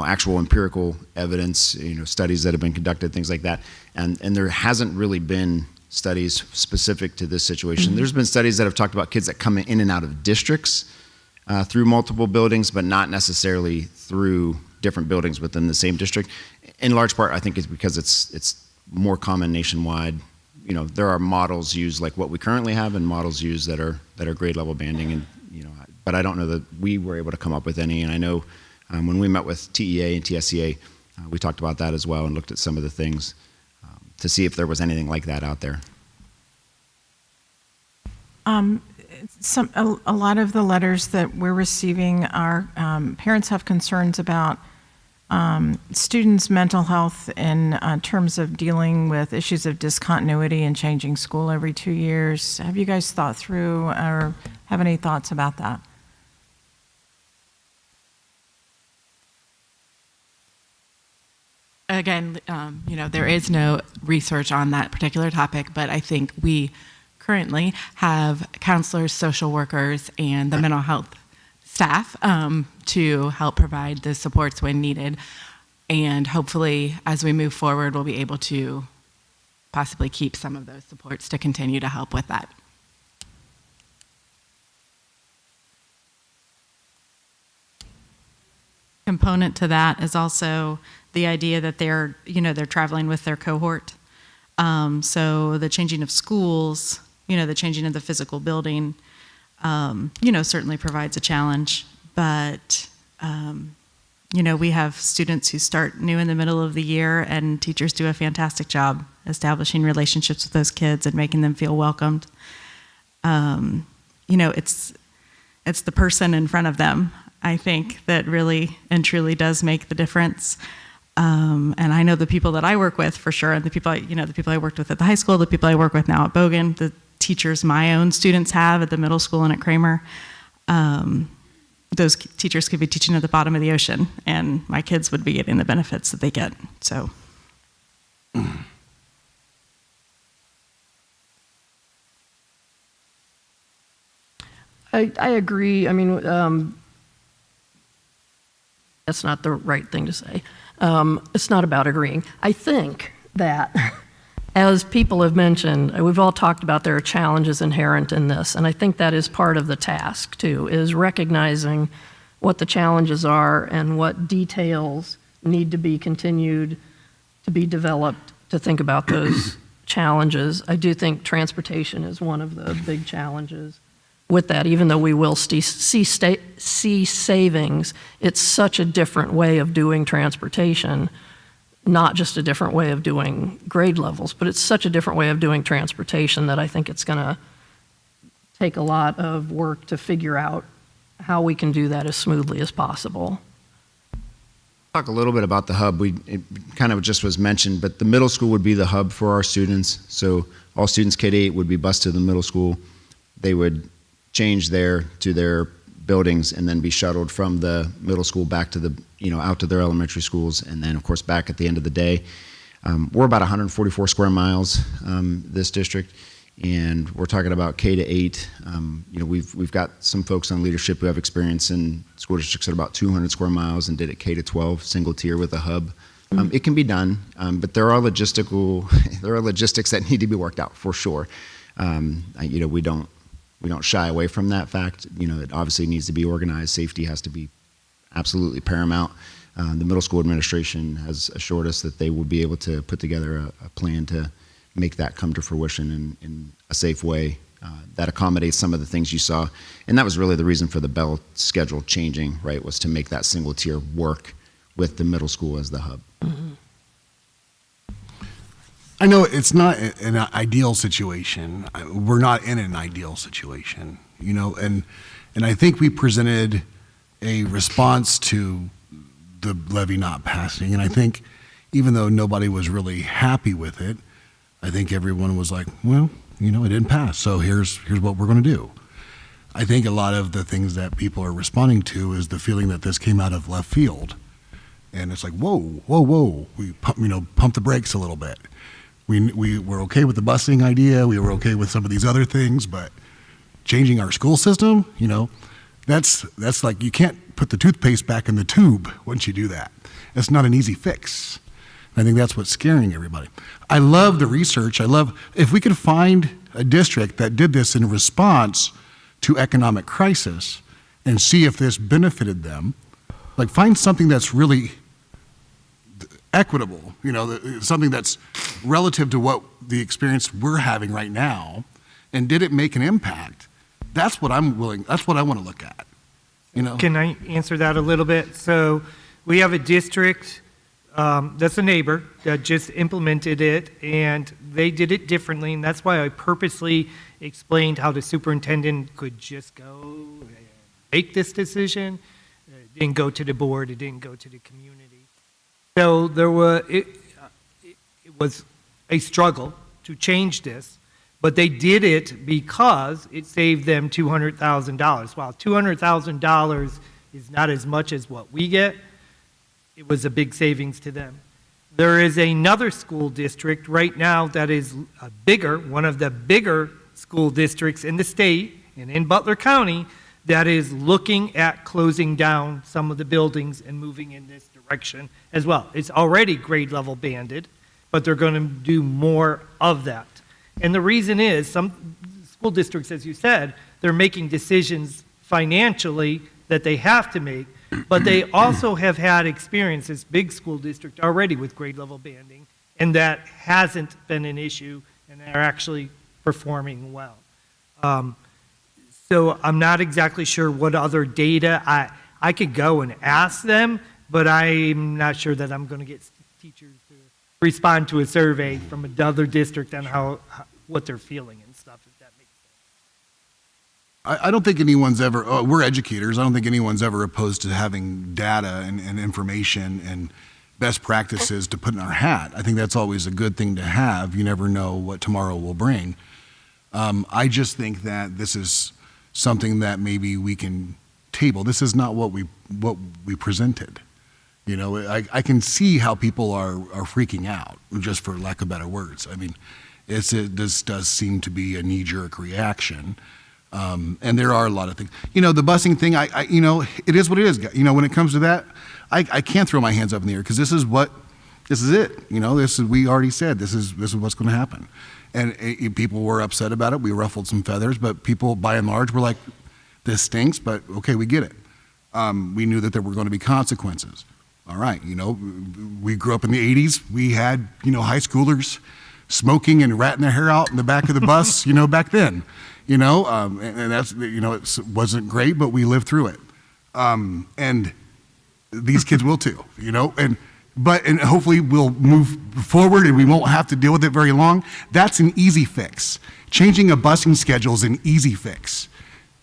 actual empirical evidence, studies that have been conducted, things like that. And there hasn't really been studies specific to this situation. Mm-hmm. There's been studies that have talked about kids that come in and out of districts through multiple buildings, but not necessarily through different buildings within the same district. In large part, I think it's because it's more common nationwide. There are models used like what we currently have and models used that are grade level banding, and but I don't know that we were able to come up with any. And I know when we met with TEA and TSCA, we talked about that as well and looked at some of the things to see if there was anything like that out there. A lot of the letters that we're receiving are parents have concerns about students' mental health in terms of dealing with issues of discontinuity and changing school every 2 years. Have you guys thought through or have any thoughts about that? Again, there is no research on that particular topic, but I think we currently have counselors, social workers, and the mental health staff to help provide the supports when needed. And hopefully, as we move forward, we'll be able to possibly keep some of those supports to continue to help with that. Component to that is also the idea that they're traveling with their cohort. So the changing of schools, the changing of the physical building, certainly provides a challenge. But, We have students who start new in the middle of the year, and teachers do a fantastic job establishing relationships with those kids and making them feel welcomed. It's the person in front of them, I think, that really and truly does make the difference. And I know the people that I work with for sure, and the people I worked with at the high school, the people I work with now at Bogan, the teachers my own students have at the middle school and at Kramer. Those teachers could be teaching at the bottom of the ocean, and my kids would be getting the benefits that they get. So. I agree. I mean, that's not the right thing to say. It's not about agreeing. I think that, as people have mentioned, we've all talked about there are challenges inherent in this, and I think that is part of the task, too, is recognizing what the challenges are and what details need to be continued to be developed to think about those challenges. I do think transportation is one of the big challenges. With that, even though we will see savings, it's such a different way of doing transportation, not just a different way of doing grade levels, but it's such a different way of doing transportation that I think it's going to take a lot of work to figure out how we can do that as smoothly as possible. Talk a little bit about the hub. It kind of just was mentioned, but the middle school would be the hub for our students. So all students K-8 would be bused to the middle school. They would change there to their buildings and then be shuttled from the middle school back to out to their elementary schools, and then of course back at the end of the day. We're about 144 square miles, this district, and we're talking about K-8. We've got some folks on leadership who have experience in school districts at about 200 square miles and did it K-12 single tier with a hub. It can be done, but there are logistics that need to be worked out for sure. We don't shy away from that fact. It obviously needs to be organized. Safety has to be absolutely paramount. The middle school administration has assured us that they will be able to put together a plan to make that come to fruition in a safe way that accommodates some of the things you saw. And that was really the reason for the Bell schedule changing, right, was to make that single tier work with the middle school as the hub. Mm-hmm. I know it's not an ideal situation. We're not in an ideal situation, and I think we presented a response to the levy not passing. And I think even though nobody was really happy with it, I think everyone was like, well, it didn't pass. So here's what we're going to do. I think a lot of the things that people are responding to is the feeling that this came out of left field. And it's like, whoa. We pump the brakes a little bit. We were okay with the busing idea. We were okay with some of these other things, but changing our school system, that's like you can't put the toothpaste back in the tube once you do that. That's not an easy fix. I think that's what's scaring everybody. I love the research. If we could find a district that did this in response to economic crisis and see if this benefited them, like find something that's really equitable, something that's relative to what the experience we're having right now, and did it make an impact? That's what I want to look at. Can I answer that a little bit? So we have a district that's a neighbor that just implemented it, and they did it differently, and that's why I purposely explained how the superintendent could just go and make this decision. It didn't go to the board, it didn't go to the community. So it was a struggle to change this, but they did it because it saved them $200,000. While $200,000 is not as much as what we get, it was a big savings to them. There is another school district right now that is one of the bigger school districts in the state and in Butler County that is looking at closing down some of the buildings and moving in this direction as well. It's already grade level banded, but they're going to do more of that. And the reason is some school districts, as you said, they're making decisions financially that they have to make, but they also have had experience, this big school district already with grade level banding, and that hasn't been an issue, and they're actually performing well. So I'm not exactly sure what other data. I could go and ask them, but I'm not sure that I'm going to get teachers to respond to a survey from another district on what they're feeling and stuff, if that makes sense. I don't think anyone's ever, we're educators, I don't think anyone's ever opposed to having data and information and best practices to put in our hat. I think that's always a good thing to have. You never know what tomorrow will bring. I just think that this is something that maybe we can table. This is not what we presented. You know, I can see how people are freaking out, just for lack of better words. I mean, this does seem to be a knee-jerk reaction. And there are a lot of things. You know, the busing thing, you know, it is what it is. You know, when it comes to that, I can't throw my hands up in the air because this is it. You know, we already said this is what's going to happen. And people were upset about it. We ruffled some feathers, but people by and large were like, this stinks, but okay, we get it. We knew that there were going to be consequences. All right, you know, we grew up in the 80s. We had, you know, high schoolers smoking and ratting their hair out in the back of the bus, you know, back then. You know, and that's, you know, it wasn't great, but we lived through it. And these kids will too, you know, and hopefully we'll move forward and we won't have to deal with it very long. That's an easy fix. Changing a busing schedule is an easy fix.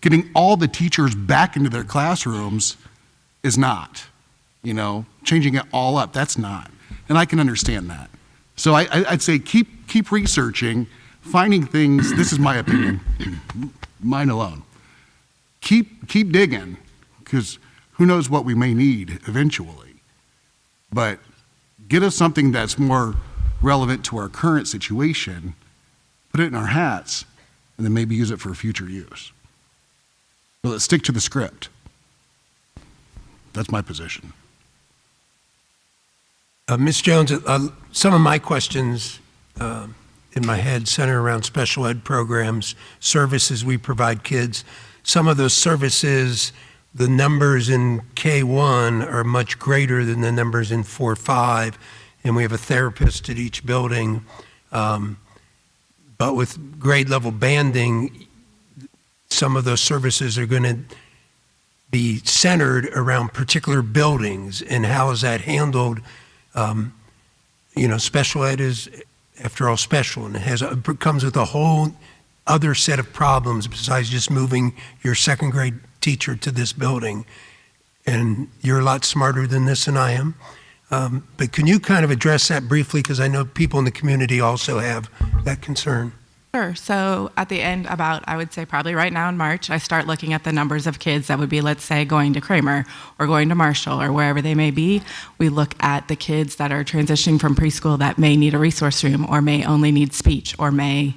Getting all the teachers back into their classrooms is not, you know, changing it all up, that's not. And I can understand that. So I'd say keep researching, finding things, this is my opinion, mine alone. Keep digging, because who knows what we may need eventually. But get us something that's more relevant to our current situation, put it in our hats, and then maybe use it for future use. So let's stick to the script. That's my position. Ms. Jones, some of my questions in my head center around special ed programs, services we provide kids. Some of those services, the numbers in K1 are much greater than the numbers in 4-5, and we have a therapist at each building. But with grade level banding, some of those services are going to be centered around particular buildings, and how is that handled? You know, special ed is, after all, special, and it comes with a whole other set of problems besides just moving your second grade teacher to this building. And you're a lot smarter than this than I am. But can you kind of address that briefly? Because I know people in the community also have that concern. Sure. So at the end, I would say probably right now in March, I start looking at the numbers of kids that would be, let's say, going to Kramer or going to Marshall or wherever they may be. We look at the kids that are transitioning from preschool that may need a resource room or may only need speech or may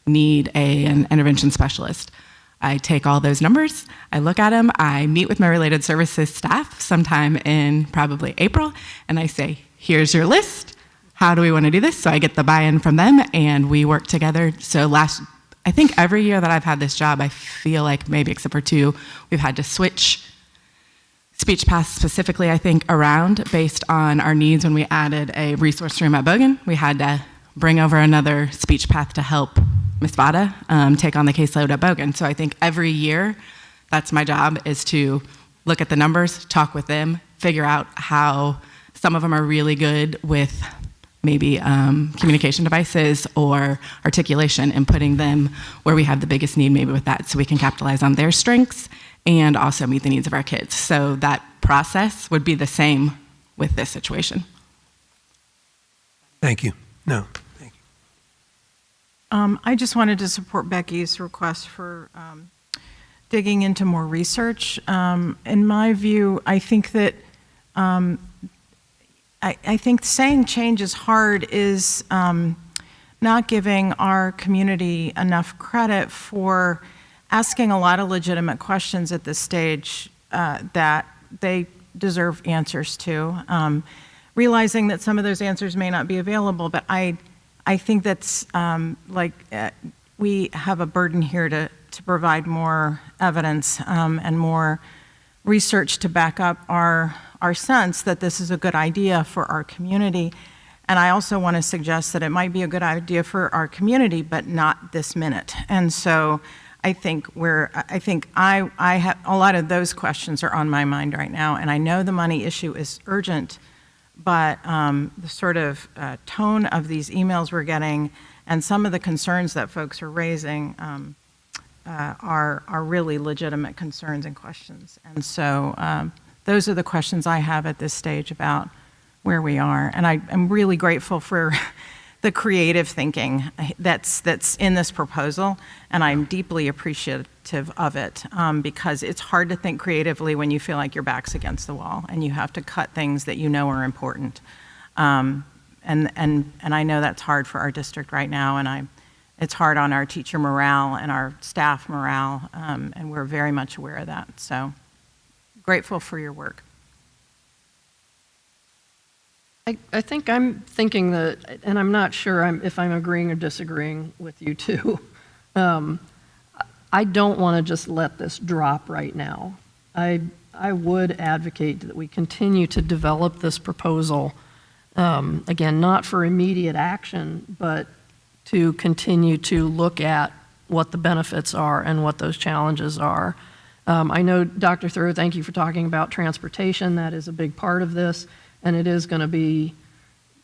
need an intervention specialist. I take all those numbers, I look at them, I meet with my related services staff sometime in probably April, and I say, here's your list. How do we want to do this? So I get the buy-in from them, and we work together. So I think every year that I've had this job, I feel like maybe except for 2, we've had to switch speech paths specifically, I think, around based on our needs. When we added a resource room at Bogan, we had to bring over another speech path to help Ms. Vada take on the caseload at Bogan. So I think every year, that's my job, is to look at the numbers, talk with them, figure out how some of them are really good with maybe communication devices or articulation, and putting them where we have the biggest need maybe with that, so we can capitalize on their strengths and also meet the needs of our kids. So that process would be the same with this situation. Thank you. No. I just wanted to support Becky's request for digging into more research. In my view, I think that I think saying change is hard is not giving our community enough credit for asking a lot of legitimate questions at this stage that they deserve answers to. Realizing that some of those answers may not be available, but I think that's we have a burden here to provide more evidence and more research to back up our sense that this is a good idea for our community. And I also want to suggest that it might be a good idea for our community, but not this minute. And so I think I have, a lot of those questions are on my mind right now, and I know the money issue is urgent, but the sort of tone of these emails we're getting and some of the concerns that folks are raising are really legitimate concerns and questions. And so those are the questions I have at this stage about where we are. And I'm really grateful for the creative thinking that's in this proposal, and I'm deeply appreciative of it because it's hard to think creatively when you feel like your back's against the wall and you have to cut things that you know are important. And I know that's hard for our district right now, and it's hard on our teacher morale and our staff morale, and we're very much aware of that. So grateful for your work. I think I'm thinking that, and I'm not sure if I'm agreeing or disagreeing with you too. I don't want to just let this drop right now. I would advocate that we continue to develop this proposal, again, not for immediate action, but to continue to look at what the benefits are and what those challenges are. I know, Dr. Thoreau, thank you for talking about transportation. That is a big part of this. And it is going to be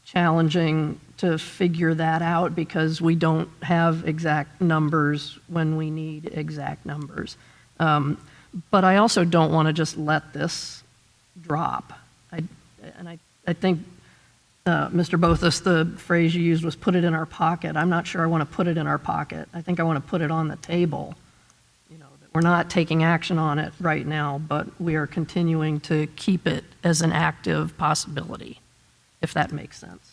challenging to figure that out because we don't have exact numbers when we need exact numbers. But I also don't want to just let this drop. I think, Mr. Bothus, the phrase you used was put it in our pocket. I'm not sure I want to put it in our pocket. I think I want to put it on the table. We're not taking action on it right now, but we are continuing to keep it as an active possibility, if that makes sense.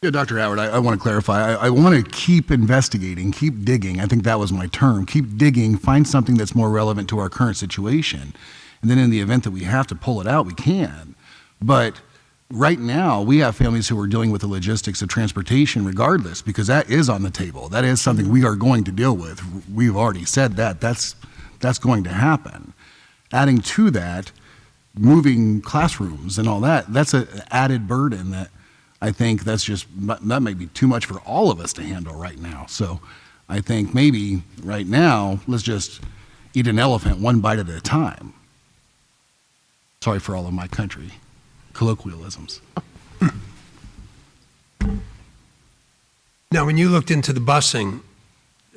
Yeah, Dr. Howard, I want to clarify. I want to keep investigating, keep digging. I think that was my term. Keep digging, find something that's more relevant to our current situation. And then in the event that we have to pull it out, we can. But right now, we have families who are dealing with the logistics of transportation regardless, because that is on the table. That is something we are going to deal with. We've already said that. That's going to happen. Adding to that, moving classrooms and all that, that's an added burden that I think that may be too much for all of us to handle right now. So I think maybe right now, let's just eat an elephant one bite at a time. Sorry for all of my country colloquialisms. Now, when you looked into the busing,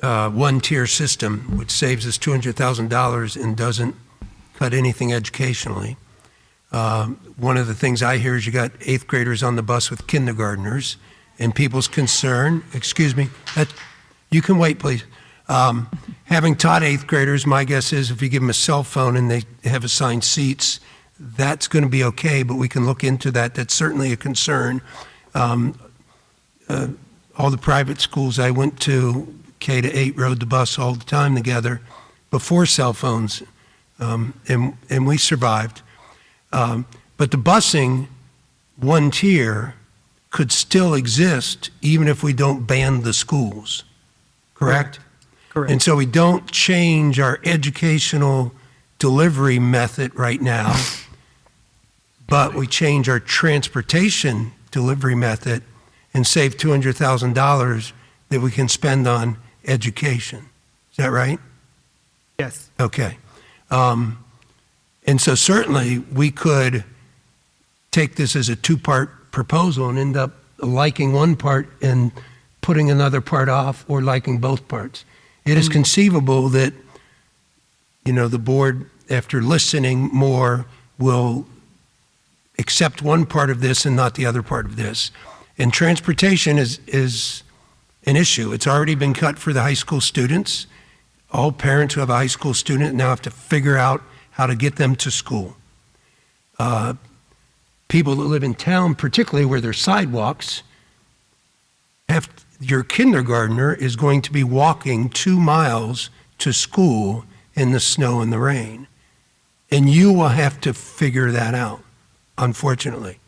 one-tier system, which saves us $200,000 and doesn't cut anything educationally, one of the things I hear is you got 8th graders on the bus with kindergartners, and people's concern, excuse me, you can wait, please. Having taught 8th graders, my guess is if you give them a cell phone and they have assigned seats, that's going to be okay, but we can look into that. That's certainly a concern. All the private schools I went to, K to 8, rode the bus all the time together before cell phones, and we survived. But the busing, one tier, could still exist even if we don't ban the schools, correct? Correct. And so we don't change our educational delivery method right now, but we change our transportation delivery method and save $200,000 that we can spend on education. Is that right? Yes. Okay. And so certainly we could take this as a two-part proposal and end up liking one part and putting another part off, or liking both parts. It is conceivable that, the board, after listening more, will accept one part of this and not the other part of this. And transportation is an issue. It's already been cut for the high school students. All parents who have a high school student now have to figure out how to get them to school. People that live in town, particularly where there's sidewalks, your kindergartner is going to be walking 2 miles to school in the snow and the rain. And you will have to figure that out, unfortunately.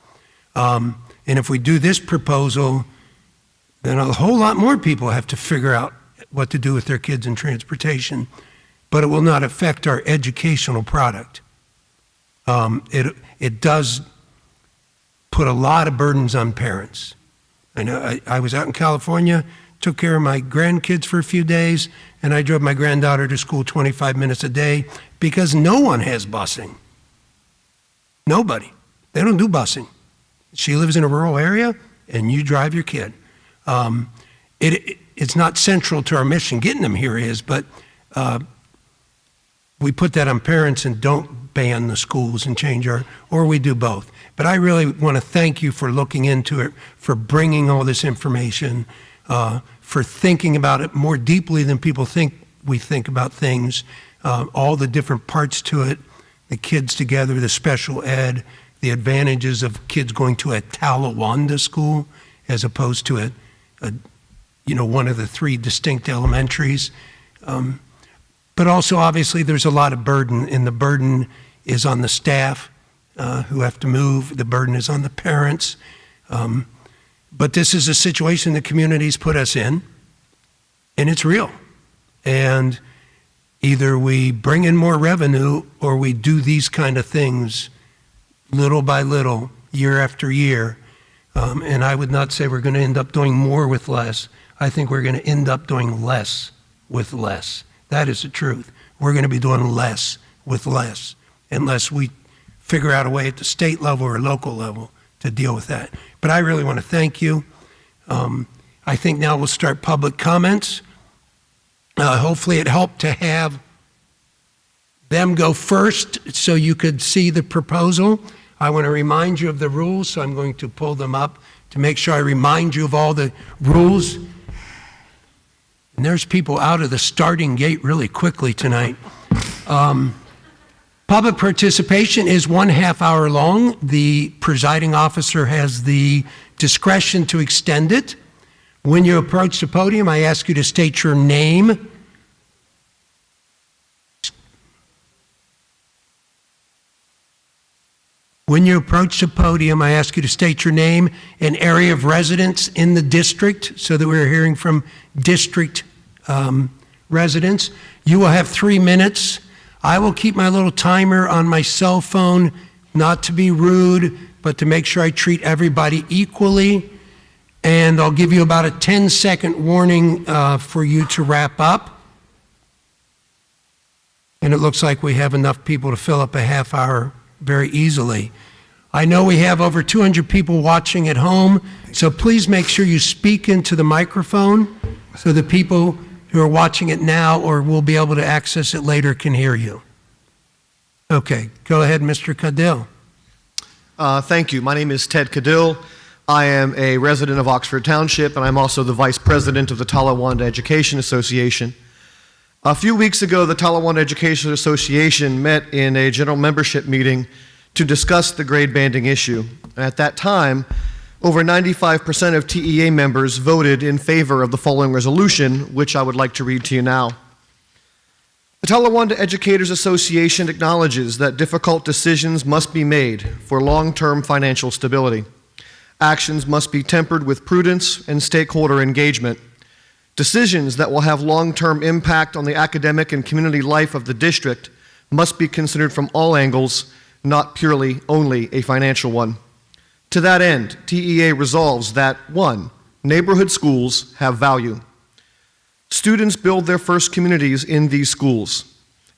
And if we do this proposal, then a whole lot more people have to figure out what to do with their kids in transportation, but it will not affect our educational product. It does put a lot of burdens on parents. I know I was out in California, took care of my grandkids for a few days, and I drove my granddaughter to school 25 minutes a day because no one has busing. Nobody. They don't do busing. She lives in a rural area, and you drive your kid. It's not central to our mission. Getting them here is, but we put that on parents and don't ban the schools and change or we do both. But I really want to thank you for looking into it, for bringing all this information, for thinking about it more deeply than people think we think about things, all the different parts to it, the kids together, the special ed, the advantages of kids going to a Talawanda school as opposed to one of the 3 distinct elementaries. But also, obviously, there's a lot of burden, and the burden is on the staff who have to move. The burden is on the parents. But this is a situation the community's put us in, and it's real. And either we bring in more revenue or we do these kind of things little by little, year after year. And I would not say we're going to end up doing more with less. I think we're going to end up doing less with less. That is the truth. We're going to be doing less with less unless we figure out a way at the state level or local level to deal with that. But I really want to thank you. I think now we'll start public comments. Hopefully it helped to have them go first so you could see the proposal. I want to remind you of the rules, so I'm going to pull them up to make sure I remind you of all the rules. And there's people out of the starting gate really quickly tonight. Public participation is 1/2 hour long. The presiding officer has the discretion to extend it. When you approach the podium, I ask you to state your name. When you approach the podium, I ask you to state your name and area of residence in the district so that we're hearing from district residents. You will have 3 minutes. I will keep my little timer on my cell phone, not to be rude, but to make sure I treat everybody equally. And I'll give you about a 10-second warning for you to wrap up. And it looks like we have enough people to fill up a half hour very easily. I know we have over 200 people watching at home, so please make sure you speak into the microphone so the people who are watching it now or will be able to access it later can hear you. Okay, go ahead, Mr. Cadill. Thank you. My name is Ted Cadill. I am a resident of Oxford Township, and I'm also the vice president of the Talawanda Education Association. A few weeks ago, the Talawanda Education Association met in a general membership meeting to discuss the grade banding issue. At that time, over 95% of TEA members voted in favor of the following resolution, which I would like to read to you now. The Talawanda Educators Association acknowledges that difficult decisions must be made for long-term financial stability. Actions must be tempered with prudence and stakeholder engagement. Decisions that will have long-term impact on the academic and community life of the district must be considered from all angles, not purely only a financial one. To that end, TEA resolves that 1, neighborhood schools have value. Students build their first communities in these schools.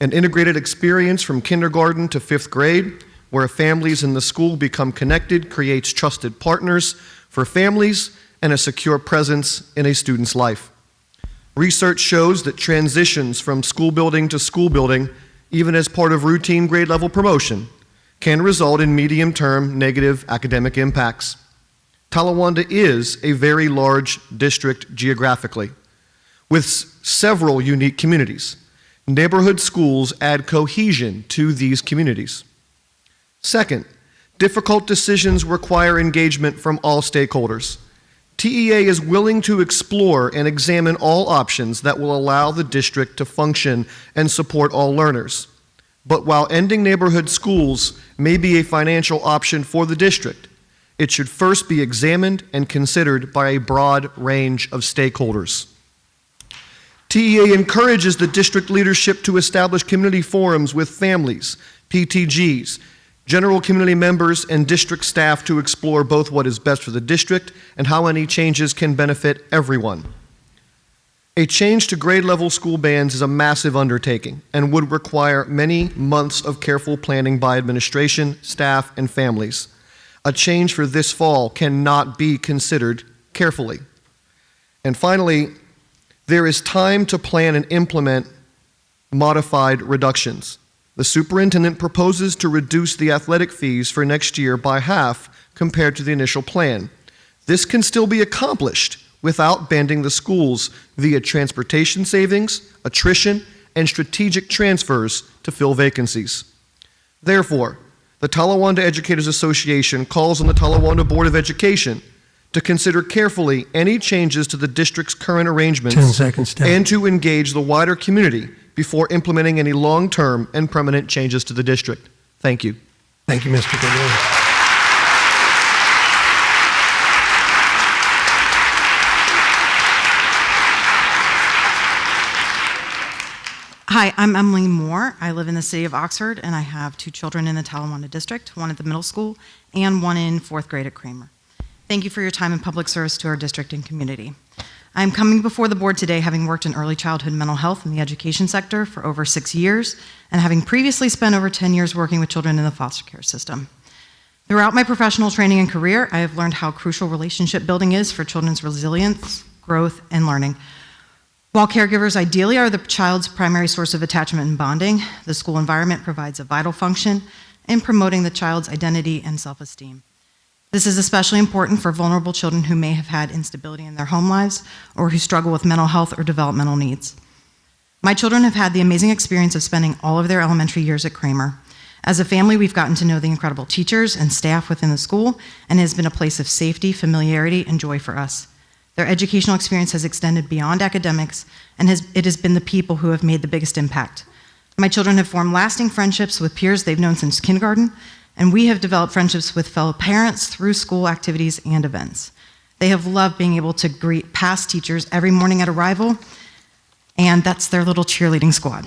An integrated experience from kindergarten to 5th grade, where families in the school become connected, creates trusted partners for families and a secure presence in a student's life. Research shows that transitions from school building to school building, even as part of routine grade level promotion, can result in medium-term negative academic impacts. Talawanda is a very large district geographically, with several unique communities. Neighborhood schools add cohesion to these communities. Second, difficult decisions require engagement from all stakeholders. TEA is willing to explore and examine all options that will allow the district to function and support all learners. But while ending neighborhood schools may be a financial option for the district, it should first be examined and considered by a broad range of stakeholders. TEA encourages the district leadership to establish community forums with families, PTGs, general community members, and district staff to explore both what is best for the district and how any changes can benefit everyone. A change to grade level school bands is a massive undertaking and would require many months of careful planning by administration, staff, and families. A change for this fall cannot be considered carefully. And finally, there is time to plan and implement modified reductions. The superintendent proposes to reduce the athletic fees for next year by half compared to the initial plan. This can still be accomplished without banding the schools via transportation savings, attrition, and strategic transfers to fill vacancies. Therefore, the Talawanda Educators Association calls on the Talawanda Board of Education to consider carefully any changes to the district's current arrangements 10 seconds, Ted. and to engage the wider community before implementing any long-term and permanent changes to the district. Thank you. Thank you, Mr. Goodwin. Hi, I'm Emily Moore. I live in the city of Oxford, and I have 2 children in the Talawanda district, one at the middle school and one in 4th grade at Kramer. Thank you for your time and public service to our district and community. I'm coming before the board today having worked in early childhood mental health in the education sector for over 6 years and having previously spent over 10 years working with children in the foster care system. Throughout my professional training and career, I have learned how crucial relationship building is for children's resilience, growth, and learning. While caregivers ideally are the child's primary source of attachment and bonding, the school environment provides a vital function in promoting the child's identity and self-esteem. This is especially important for vulnerable children who may have had instability in their home lives or who struggle with mental health or developmental needs. My children have had the amazing experience of spending all of their elementary years at Kramer. As a family, we've gotten to know the incredible teachers and staff within the school, and it has been a place of safety, familiarity, and joy for us. Their educational experience has extended beyond academics, and it has been the people who have made the biggest impact. My children have formed lasting friendships with peers they've known since kindergarten, and we have developed friendships with fellow parents through school activities and events. They have loved being able to greet past teachers every morning at arrival, and that's their little cheerleading squad.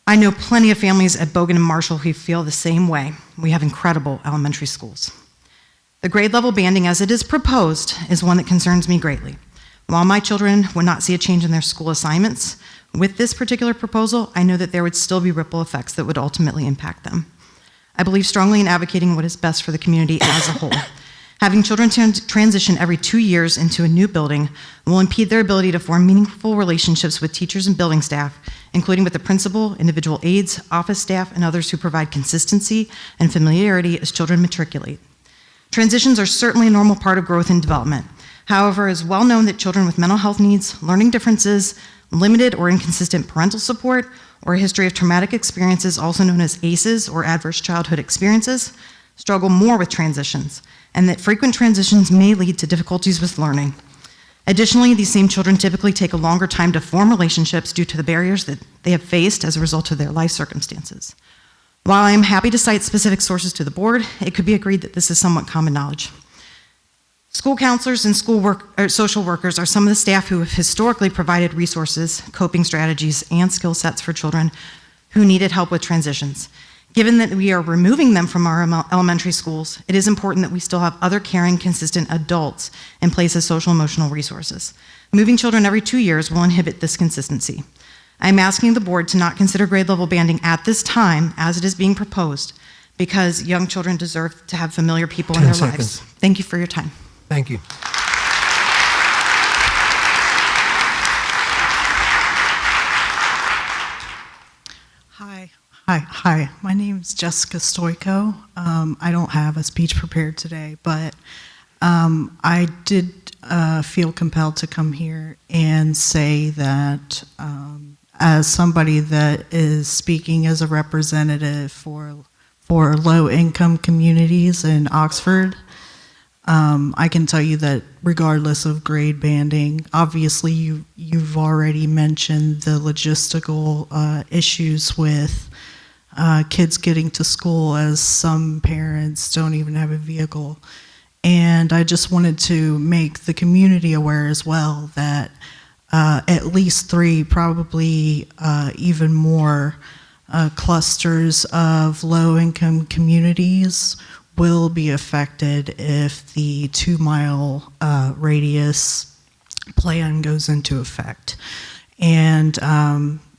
I know plenty of families at Bogan and Marshall who feel the same way. We have incredible elementary schools. The grade level banding as it is proposed is one that concerns me greatly. While my children would not see a change in their school assignments, with this particular proposal, I know that there would still be ripple effects that would ultimately impact them. I believe strongly in advocating what is best for the community as a whole. Having children transition every 2 years into a new building will impede their ability to form meaningful relationships with teachers and building staff, including with the principal, individual aides, office staff, and others who provide consistency and familiarity as children matriculate. Transitions are certainly a normal part of growth and development. However, it is well known that children with mental health needs, learning differences, limited or inconsistent parental support, or a history of traumatic experiences, also known as ACEs or adverse childhood experiences, struggle more with transitions, and that frequent transitions may lead to difficulties with learning. Additionally, these same children typically take a longer time to form relationships due to the barriers that they have faced as a result of their life circumstances. While I am happy to cite specific sources to the board, it could be agreed that this is somewhat common knowledge. School counselors and social workers are some of the staff who have historically provided resources, coping strategies, and skill sets for children who needed help with transitions. Given that we are removing them from our elementary schools, it is important that we still have other caring, consistent adults in place as social emotional resources. Moving children every 2 years will inhibit this consistency. I'm asking the board to not consider grade level banding at this time as it is being proposed because young children deserve to have familiar people in their lives. Thank you for your time. Thank you. Hi. My name's Jessica Stoico. I don't have a speech prepared today, but I did feel compelled to come here and say that as somebody that is speaking as a representative for low-income communities in Oxford, I can tell you that regardless of grade banding, obviously you've already mentioned the logistical issues with kids getting to school, as some parents don't even have a vehicle. And I just wanted to make the community aware as well that at least 3, probably even more clusters of low-income communities will be affected if the 2-mile radius plan goes into effect. And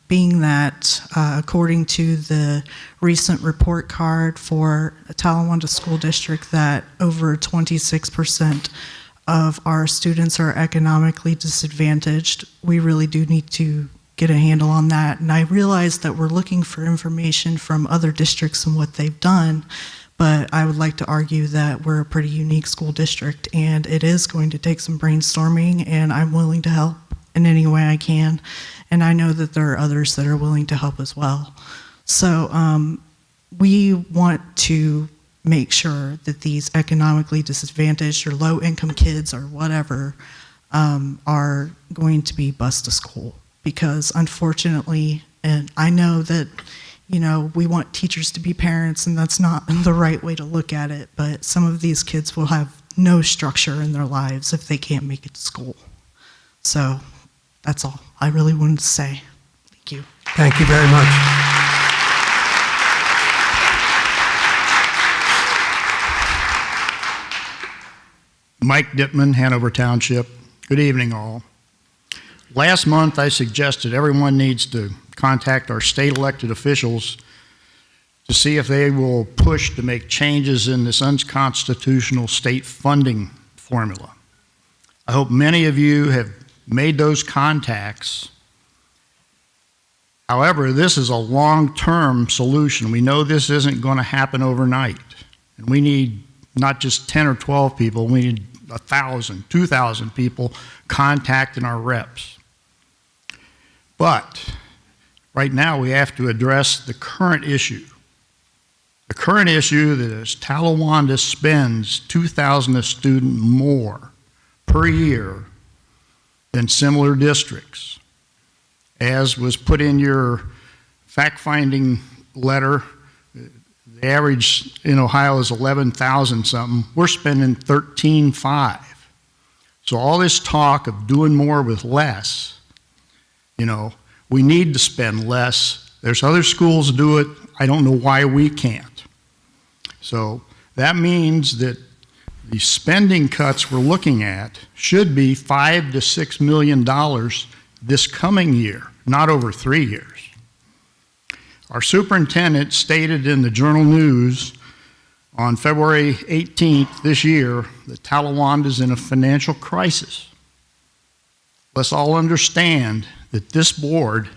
being that, according to the recent report card for Talawanda School District, that over 26% of our students are economically disadvantaged, we really do need to get a handle on that. And I realize that we're looking for information from other districts and what they've done, but I would like to argue that we're a pretty unique school district, and it is going to take some brainstorming, and I'm willing to help in any way I can. And I know that there are others that are willing to help as well. So we want to make sure that these economically disadvantaged or low-income kids or whatever are going to be bused to school. Because unfortunately, and I know that, you know, we want teachers to be parents, and that's not the right way to look at it, but some of these kids will have no structure in their lives if they can't make it to school. So that's all I really wanted to say. Thank you. Thank you very much. Mike Dittman, Hanover Township. Good evening, all. Last month, I suggested everyone needs to contact our state elected officials to see if they will push to make changes in this unconstitutional state funding formula. I hope many of you have made those contacts. However, this is a long-term solution. We know this isn't going to happen overnight. And we need not just 10 or 12 people, we need 1,000, 2,000 people contacting our reps. But right now we have to address the current issue. The current issue that is Talawanda spends $2,000 a student more per year than similar districts. As was put in your fact-finding letter, the average in Ohio is 11,000 something. We're spending 13,500. So all this talk of doing more with less, you know, we need to spend less. There's other schools that do it. I don't know why we can't. So that means that the spending cuts we're looking at should be $5 to $6 million this coming year, not over 3 years. Our superintendent stated in the Journal News on February 18th this year that Talawanda is in a financial crisis. Let's all understand that this board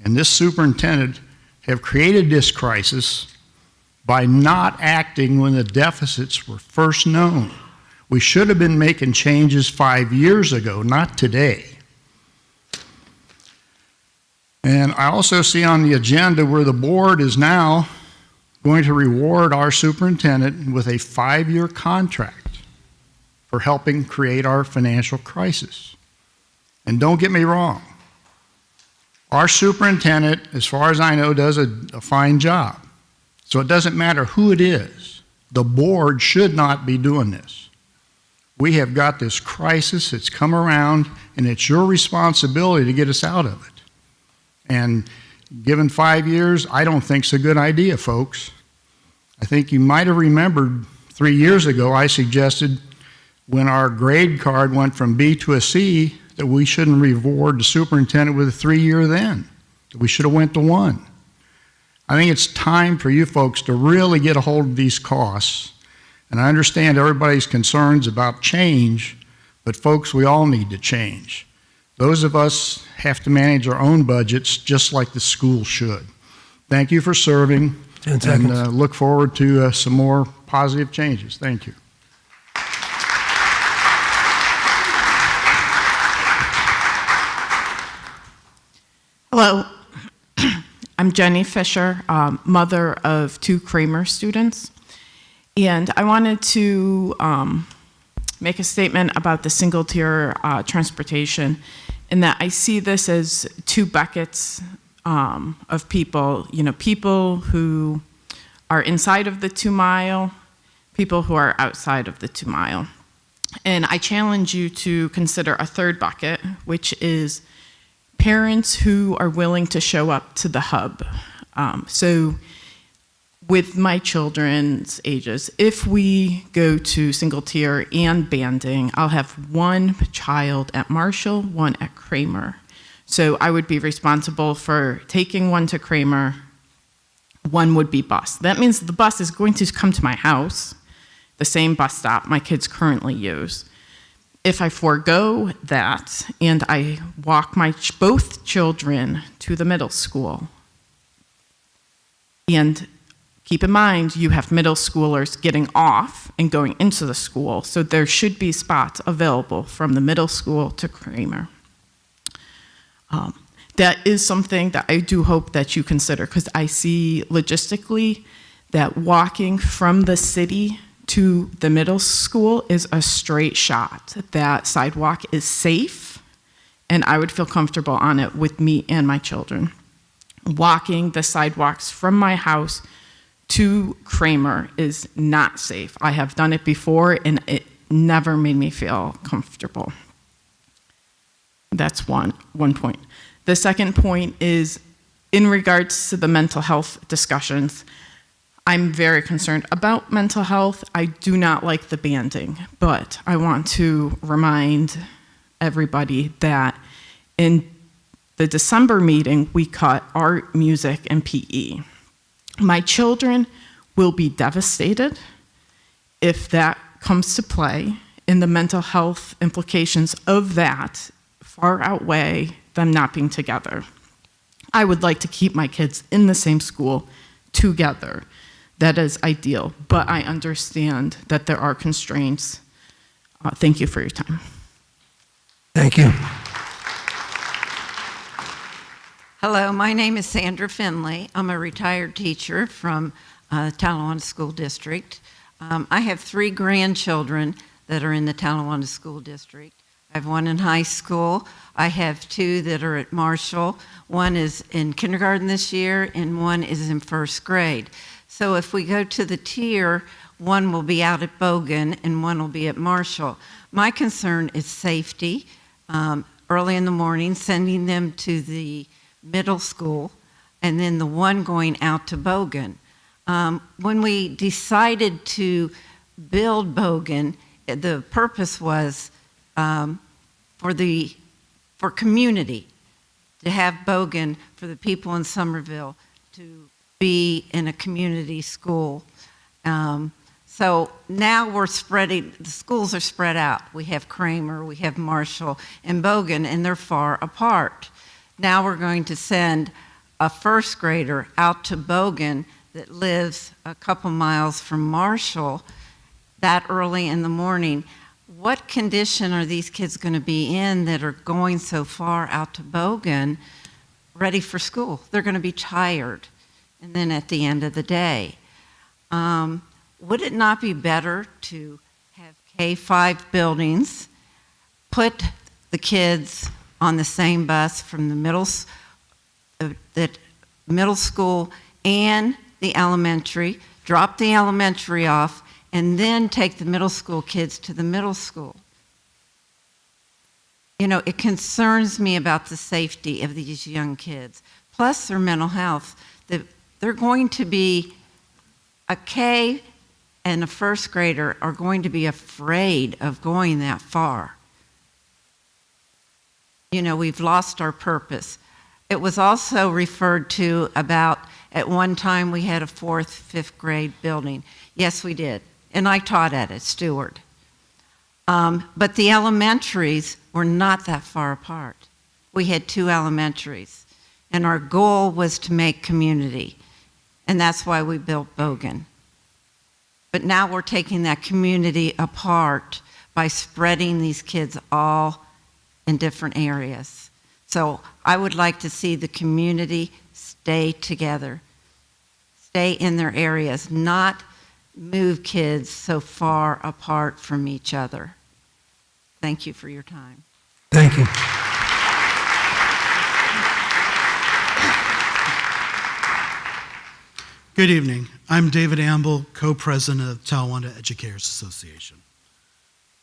and this superintendent have created this crisis by not acting when the deficits were first known. We should have been making changes 5 years ago, not today. And I also see on the agenda where the board is now going to reward our superintendent with a 5-year contract for helping create our financial crisis. And don't get me wrong, our superintendent, as far as I know, does a fine job. So it doesn't matter who it is. The board should not be doing this. We have got this crisis, it's come around, and it's your responsibility to get us out of it. And given 5 years, I don't think it's a good idea, folks. I think you might have remembered 3 years ago I suggested when our grade card went from B to a C that we shouldn't reward the superintendent with a 3-year then, that we should have went to 1. I think it's time for you folks to really get a hold of these costs. And I understand everybody's concerns about change, but folks, we all need to change. Those of us have to manage our own budgets just like the school should. Thank you for serving, 10 seconds. and look forward to some more positive changes. Thank you. Hello, I'm Jenny Fisher, mother of 2 Kramer students, and I wanted to make a statement about the single-tier transportation, in that I see this as 2 buckets of people, you know, people who are inside of the 2-mile, people who are outside of the 2-mile. And I challenge you to consider a 3rd bucket, which is parents who are willing to show up to the hub. So with my children's ages, if we go to single tier and banding, I'll have one child at Marshall, one at Kramer. So I would be responsible for taking one to Kramer, one would be bus. That means the bus is going to come to my house, the same bus stop my kids currently use. If I forego that and I walk my both children to the middle school, and keep in mind, you have middle schoolers getting off and going into the school, so there should be spots available from the middle school to Kramer. That is something that I do hope that you consider, because I see logistically that walking from the city to the middle school is a straight shot. That sidewalk is safe, and I would feel comfortable on it with me and my children. Walking the sidewalks from my house to Kramer is not safe. I have done it before, and it never made me feel comfortable. That's one point. The second point is in regards to the mental health discussions. I'm very concerned about mental health. I do not like the banding, but I want to remind everybody that in the December meeting, we cut art, music, and PE. My children will be devastated if that comes to play, and the mental health implications of that far outweigh them not being together. I would like to keep my kids in the same school together. That is ideal, but I understand that there are constraints. Thank you for your time. Thank you. Hello, my name is Sandra Finley. I'm a retired teacher from Talawanda School District. I have 3 grandchildren that are in the Talawanda School District. I have one in high school. I have 2 that are at Marshall. One is in kindergarten this year, and one is in 1st grade. So if we go to the tier, one will be out at Bogan and one will be at Marshall. My concern is safety. Early in the morning, sending them to the middle school, and then the one going out to Bogan. When we decided to build Bogan, the purpose was for community, to have Bogan for the people in Somerville to be in a community school. So now we're spreading, the schools are spread out. We have Kramer, we have Marshall, and Bogan, and they're far apart. Now we're going to send a 1st grader out to Bogan that lives a couple miles from Marshall that early in the morning. What condition are these kids going to be in that are going so far out to Bogan ready for school? They're going to be tired. And then at the end of the day, would it not be better to have K-5 buildings, put the kids on the same bus from the middle school and the elementary, drop the elementary off, and then take the middle school kids to the middle school? You know, it concerns me about the safety of these young kids, plus their mental health. They're going to be, a K and a 1st grader are going to be afraid of going that far. You know, we've lost our purpose. It was also referred to about, at one time we had a 4th, 5th grade building. Yes, we did. And I taught at it, Stewart. But the elementaries were not that far apart. We had 2 elementaries. And our goal was to make community. And that's why we built Bogan. But now we're taking that community apart by spreading these kids all in different areas. So I would like to see the community stay together, stay in their areas, not move kids so far apart from each other. Thank you for your time. Thank you. Good evening. I'm David Amble, co-president of the Talawanda Educators Association.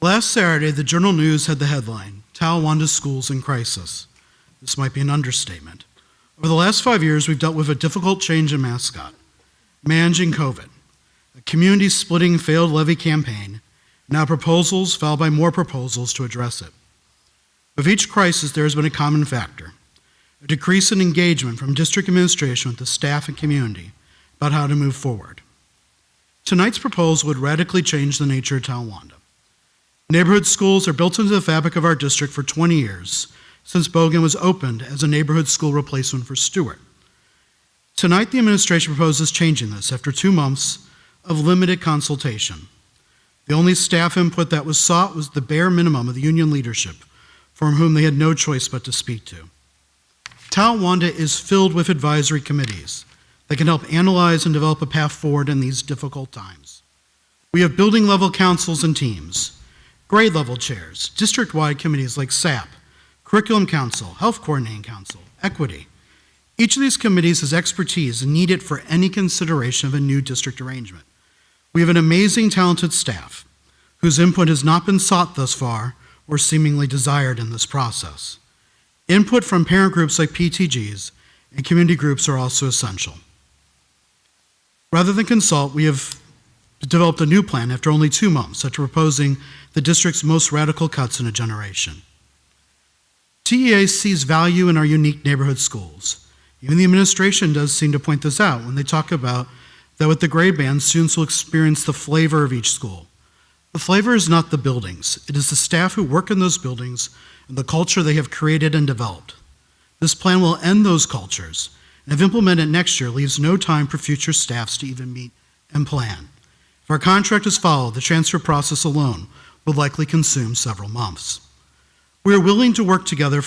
Last Saturday, the Journal News had the headline, "Talawanda Schools in Crisis." This might be an understatement. Over the last 5 years, we've dealt with a difficult change in mascot. managing COVID, a community-splitting failed levy campaign, now proposals followed by more proposals to address it. With each crisis, there has been a common factor, a decrease in engagement from district administration with the staff and community about how to move forward. Tonight's proposal would radically change the nature of Talawanda. Neighborhood schools are built into the fabric of our district for 20 years, since Bogan was opened as a neighborhood school replacement for Stewart. Tonight, the administration proposes changing this after 2 months of limited consultation. The only staff input that was sought was the bare minimum of the union leadership, from whom they had no choice but to speak to. Talawanda is filled with advisory committees that can help analyze and develop a path forward in these difficult times. We have building-level councils and teams, grade-level chairs, district-wide committees like SAP, Curriculum Council, Health Coordinating Council, Equity. Each of these committees has expertise needed for any consideration of a new district arrangement. We have an amazing, talented staff whose input has not been sought thus far or seemingly desired in this process. Input from parent groups like PTGs and community groups are also essential. Rather than consult, we have developed a new plan after only 2 months after proposing the district's most radical cuts in a generation. TEA sees value in our unique neighborhood schools. Even the administration does seem to point this out when they talk about that with the grade band, students will experience the flavor of each school. The flavor is not the buildings. It is the staff who work in those buildings and the culture they have created and developed. This plan will end those cultures, and if implemented next year, leaves no time for future staffs to even meet and plan. If our contract is followed, the transfer process alone will likely consume several months. We are willing to work together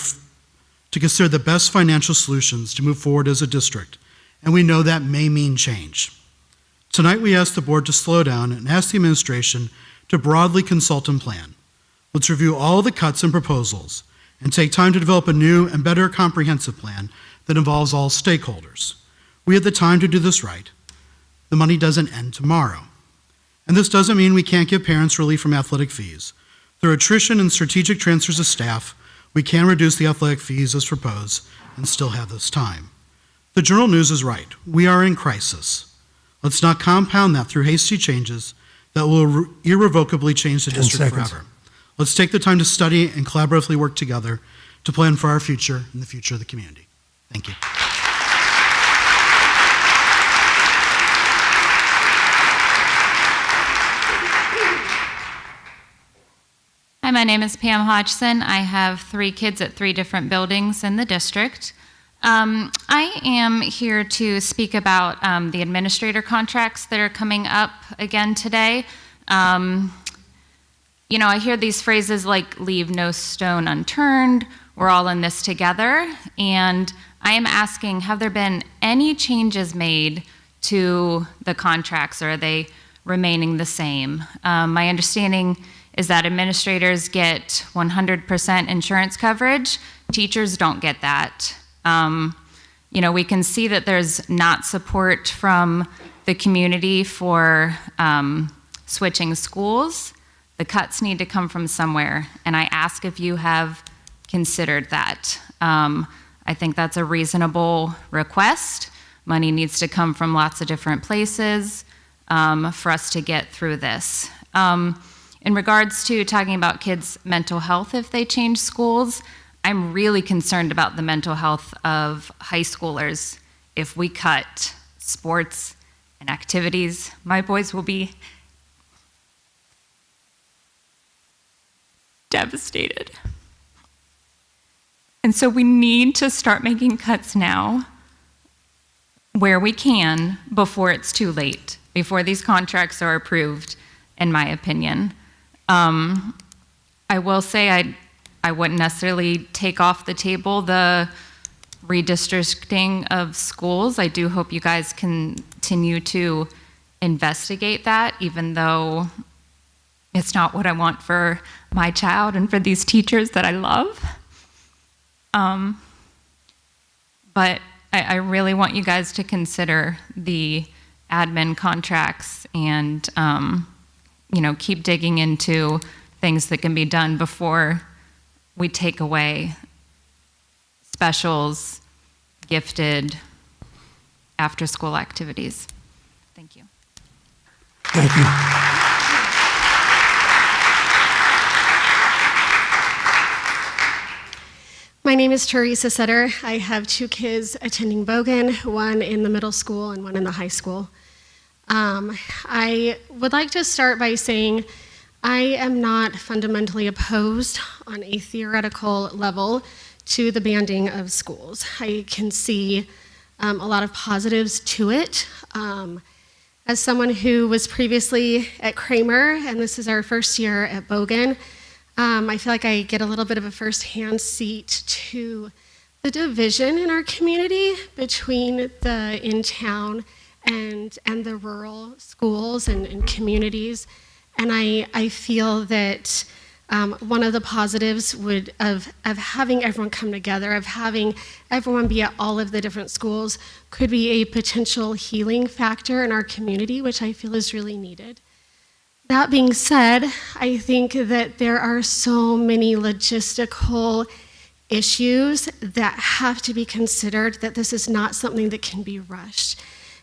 to consider the best financial solutions to move forward as a district, and we know that may mean change. Tonight, we ask the board to slow down and ask the administration to broadly consult and plan. Let's review all the cuts and proposals and take time to develop a new and better comprehensive plan that involves all stakeholders. We have the time to do this right. The money doesn't end tomorrow. And this doesn't mean we can't give parents relief from athletic fees. Through attrition and strategic transfers of staff, we can reduce the athletic fees as proposed and still have this time. The Journal News is right. We are in crisis. Let's not compound that through hasty changes that will irrevocably change the 10 district seconds. forever. Let's take the time to study and collaboratively work together to plan for our future and the future of the community. Thank you. Hi, my name is Pam Hodgson. I have 3 kids at 3 different buildings in the district. I am here to speak about the administrator contracts that are coming up again today. You know, I hear these phrases like leave no stone unturned, we're all in this together, and I am asking, have there been any changes made to the contracts, or are they remaining the same? My understanding is that administrators get 100% insurance coverage. Teachers don't get that. You know, we can see that there's not support from the community for switching schools. The cuts need to come from somewhere, and I ask if you have considered that. I think that's a reasonable request. Money needs to come from lots of different places for us to get through this. In regards to talking about kids' mental health if they change schools, I'm really concerned about the mental health of high schoolers. If we cut sports and activities, my boys will be devastated. And so we need to start making cuts now where we can before it's too late, before these contracts are approved, in my opinion. I will say I wouldn't necessarily take off the table the redistricting of schools. I do hope you guys continue to investigate that, even though it's not what I want for my child and for these teachers that I love. But I really want you guys to consider the admin contracts and you know, keep digging into things that can be done before we take away specials, gifted, after-school activities. Thank you. Thank you. My name is Teresa Sutter. I have 2 kids attending Bogan, one in the middle school and one in the high school. I would like to start by saying I am not fundamentally opposed on a theoretical level to the banding of schools. I can see a lot of positives to it. As someone who was previously at Kramer, and this is our first year at Bogan, I feel like I get a little bit of a first-hand seat to the division in our community between the in-town and the rural schools and communities. And I feel that one of the positives of having everyone come together, of having everyone be at all of the different schools, could be a potential healing factor in our community, which I feel is really needed. That being said, I think that there are so many logistical issues that have to be considered, that this is not something that can be rushed.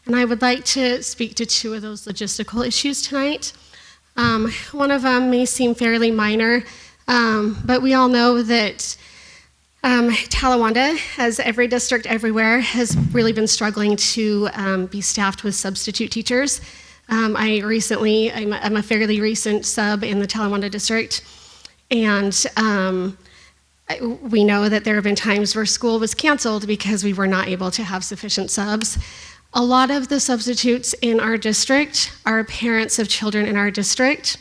And I would like to speak to 2 of those logistical issues tonight. One of them may seem fairly minor, but we all know that Talawanda, as every district everywhere, has really been struggling to be staffed with substitute teachers. I'm a fairly recent sub in the Talawanda district, and we know that there have been times where school was canceled because we were not able to have sufficient subs. A lot of the substitutes in our district are parents of children in our district,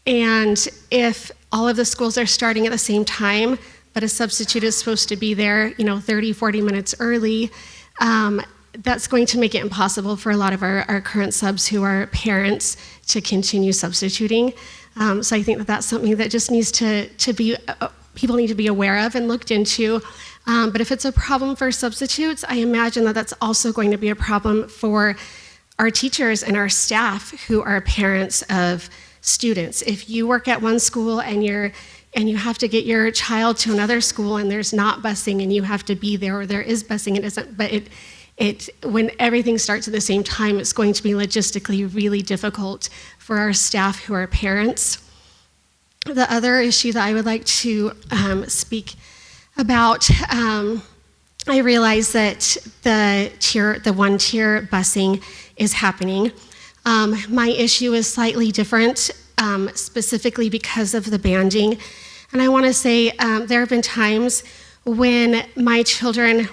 and if all of the schools are starting at the same time, but a substitute is supposed to be there, 30, 40 minutes early, that's going to make it impossible for a lot of our current subs who are parents to continue substituting. So I think that that's something that just needs to be, people need to be aware of and looked into. But if it's a problem for substitutes, I imagine that that's also going to be a problem for our teachers and our staff who are parents of students. If you work at one school and you have to get your child to another school and there's not busing and you have to be there, or there is busing, when everything starts at the same time, it's going to be logistically really difficult for our staff who are parents. The other issue that I would like to speak about, I realize that the one-tier busing is happening. My issue is slightly different, specifically because of the banding. And I want to say there have been times when my children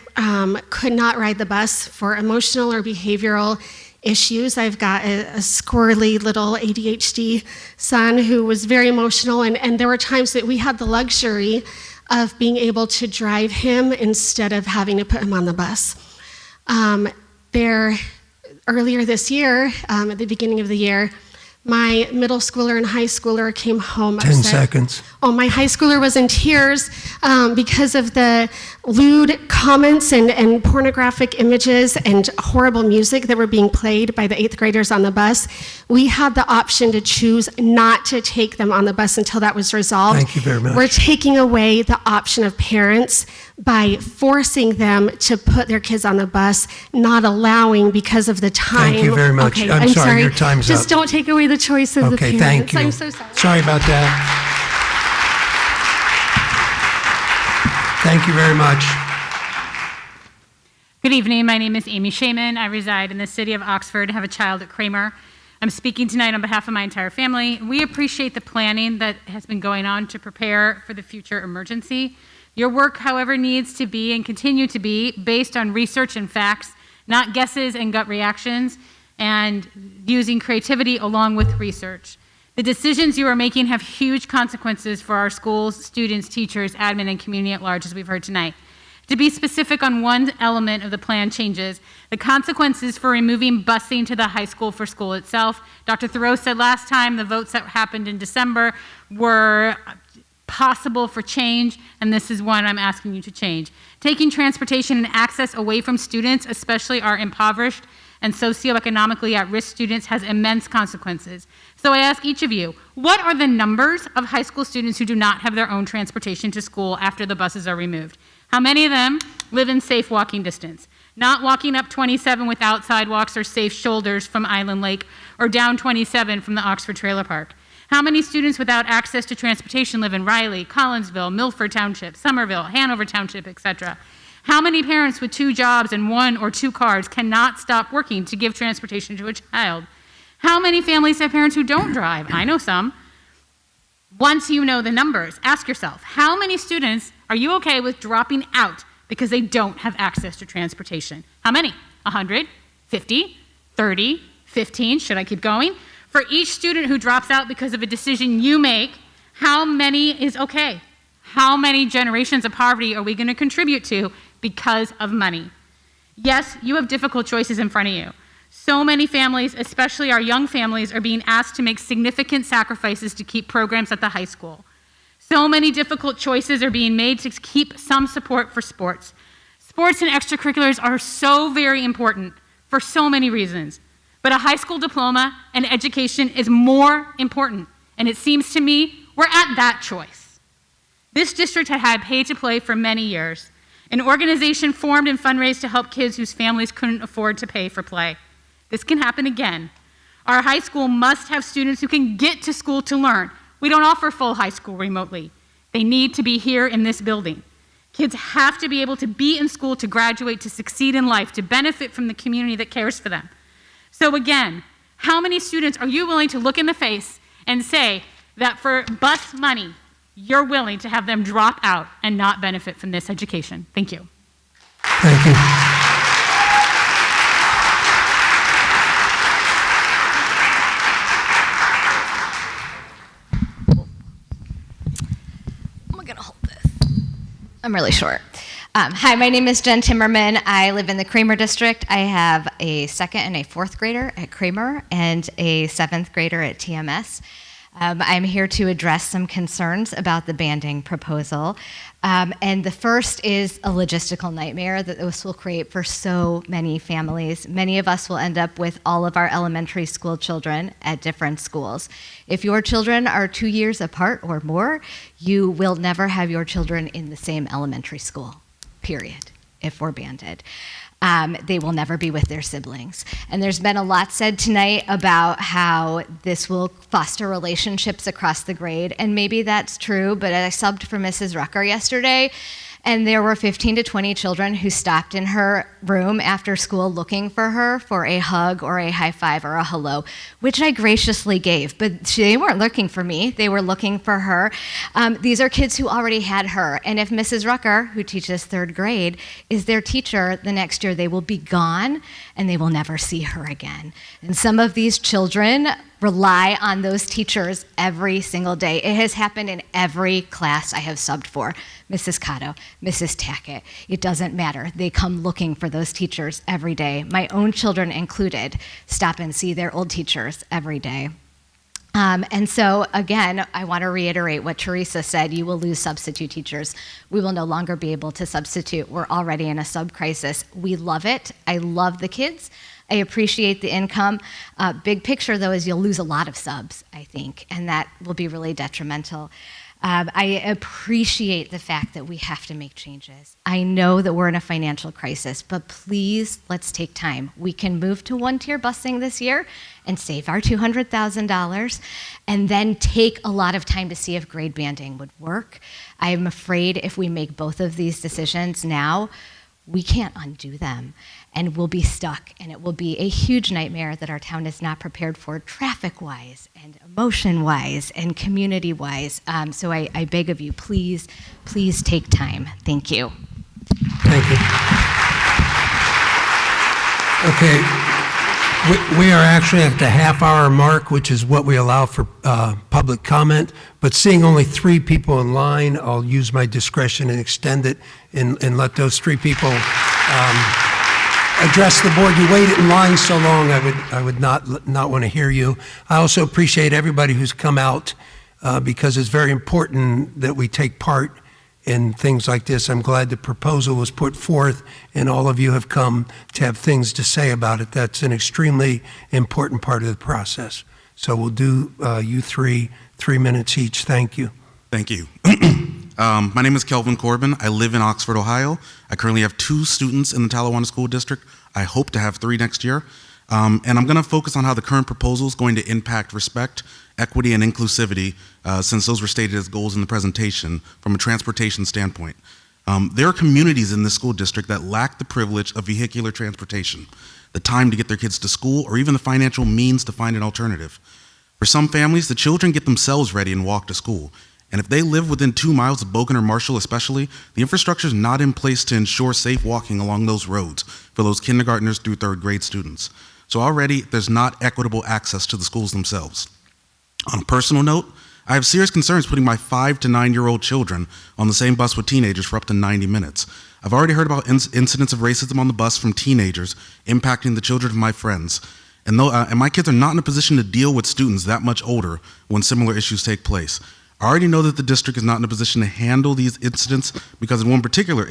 could not ride the bus for emotional or behavioral issues. I've got a squirrely little ADHD son who was very emotional, and there were times that we had the luxury of being able to drive him instead of having to put him on the bus. Earlier this year, at the beginning of the year, my middle schooler and high schooler came home 10 upset. seconds. Oh, my high schooler was in tears because of the lewd comments and pornographic images and horrible music that were being played by the 8th graders on the bus. We had the option to choose not to take them on the bus until that was resolved. Thank you very much. We're taking away the option of parents by forcing them to put their kids on the bus, not allowing because of the time. Thank you very much. Okay, I'm sorry, your time's Just up. don't take away the choice of the Okay, parents. thank you. I'm so sorry. Sorry about that. Thank you very much. Good evening. My name is Amy Shaman. I reside in the city of Oxford and have a child at Kramer. I'm speaking tonight on behalf of my entire family. We appreciate the planning that has been going on to prepare for the future emergency. Your work, however, needs to be and continue to be based on research and facts, not guesses and gut reactions, and using creativity along with research. The decisions you are making have huge consequences for our schools, students, teachers, admin, and community at large, as we've heard tonight. To be specific on one element of the plan changes, the consequences for removing busing to the high school for school itself. Dr. Thoreau said last time the votes that happened in December were possible for change, and this is one I'm asking you to change. Taking transportation and access away from students, especially our impoverished and socioeconomically at-risk students, has immense consequences. So I ask each of you, what are the numbers of high school students who do not have their own transportation to school after the buses are removed? How many of them live in safe walking distance? not walking up 27 without sidewalks or safe shoulders from Island Lake, or down 27 from the Oxford Trailer Park? How many students without access to transportation live in Riley, Collinsville, Milford Township, Somerville, Hanover Township, etc.? How many parents with 2 jobs and 1 or 2 cars cannot stop working to give transportation to a child? How many families have parents who don't drive? I know some. Once you know the numbers, ask yourself, how many students are you okay with dropping out because they don't have access to transportation? How many? 100? 50? 30? 15? Should I keep going? For each student who drops out because of a decision you make, how many is okay? How many generations of poverty are we going to contribute to because of money? Yes, you have difficult choices in front of you. So many families, especially our young families, are being asked to make significant sacrifices to keep programs at the high school. So many difficult choices are being made to keep some support for sports. Sports and extracurriculars are so very important for so many reasons. But a high school diploma and education is more important. And it seems to me we're at that choice. This district had had pay to play for many years, an organization formed and fundraised to help kids whose families couldn't afford to pay for play. This can happen again. Our high school must have students who can get to school to learn. We don't offer full high school remotely. They need to be here in this building. Kids have to be able to be in school to graduate, to succeed in life, to benefit from the community that cares for them. So again, how many students are you willing to look in the face and say that for bus money, you're willing to have them drop out and not benefit from this education? Thank you. Thank you. I'm going to hold this. I'm really short. Hi, my name is Jen Timmerman. I live in the Kramer district. I have a 2nd and a 4th grader at Kramer and a 7th grader at TMS. I'm here to address some concerns about the banding proposal. And the first is a logistical nightmare that this will create for so many families. Many of us will end up with all of our elementary school children at different schools. If your children are 2 years apart or more, you will never have your children in the same elementary school, period, if we're banded. They will never be with their siblings. And there's been a lot said tonight about how this will foster relationships across the grade, and maybe that's true, but I subbed for Mrs. Rucker yesterday, and there were 15 to 20 children who stopped in her room after school looking for her for a hug or a high five or a hello, which I graciously gave. But they weren't looking for me. They were looking for her. These are kids who already had her. And if Mrs. Rucker, who teaches 3rd grade, is their teacher the next year, they will be gone and they will never see her again. And some of these children rely on those teachers every single day. It has happened in every class I have subbed for. Mrs. Cotto, Mrs. Tackett, it doesn't matter. They come looking for those teachers every day. My own children included stop and see their old teachers every day. And so, again, I want to reiterate what Teresa said. You will lose substitute teachers. We will no longer be able to substitute. We're already in a sub-crisis. We love it. I love the kids. I appreciate the income. Big picture, though, is you'll lose a lot of subs, I think, and that will be really detrimental. I appreciate the fact that we have to make changes. I know that we're in a financial crisis, but please, let's take time. We can move to 1-tier busing this year and save our $200,000, and then take a lot of time to see if grade banding would work. I'm afraid if we make both of these decisions now, we can't undo them, and we'll be stuck, and it will be a huge nightmare that our town is not prepared for traffic-wise and emotion-wise and community-wise. So I beg of you, please, please take time. Thank you. Thank you. Okay, we are actually at the half-hour mark, which is what we allow for public comment, but seeing only 3 people in line, I'll use my discretion and extend it and let those 3 people address the board. You waited in line so long, I would not want to hear you. I also appreciate everybody who's come out because it's very important that we take part in things like this. I'm glad the proposal was put forth and all of you have come to have things to say about it. That's an extremely important part of the process. So we'll do you 3 minutes each. Thank you. Thank you. My name is Kelvin Corbin. I live in Oxford, Ohio. I currently have 2 students in the Talawanda School District. I hope to have 3 next year. And I'm going to focus on how the current proposal is going to impact respect, equity, and inclusivity, since those were stated as goals in the presentation from a transportation standpoint. There are communities in this school district that lack the privilege of vehicular transportation, the time to get their kids to school, or even the financial means to find an alternative. For some families, the children get themselves ready and walk to school. And if they live within 2 miles of Bogan or Marshall especially, the infrastructure is not in place to ensure safe walking along those roads for those kindergartners through 3rd grade students. So already, there's not equitable access to the schools themselves. On a personal note, I have serious concerns putting my 5 to 9-year-old children on the same bus with teenagers for up to 90 minutes. I've already heard about incidents of racism on the bus from teenagers impacting the children of my friends. And my kids are not in a position to deal with students that much older when similar issues take place. I already know that the district is not in a position to handle these incidents because in one particular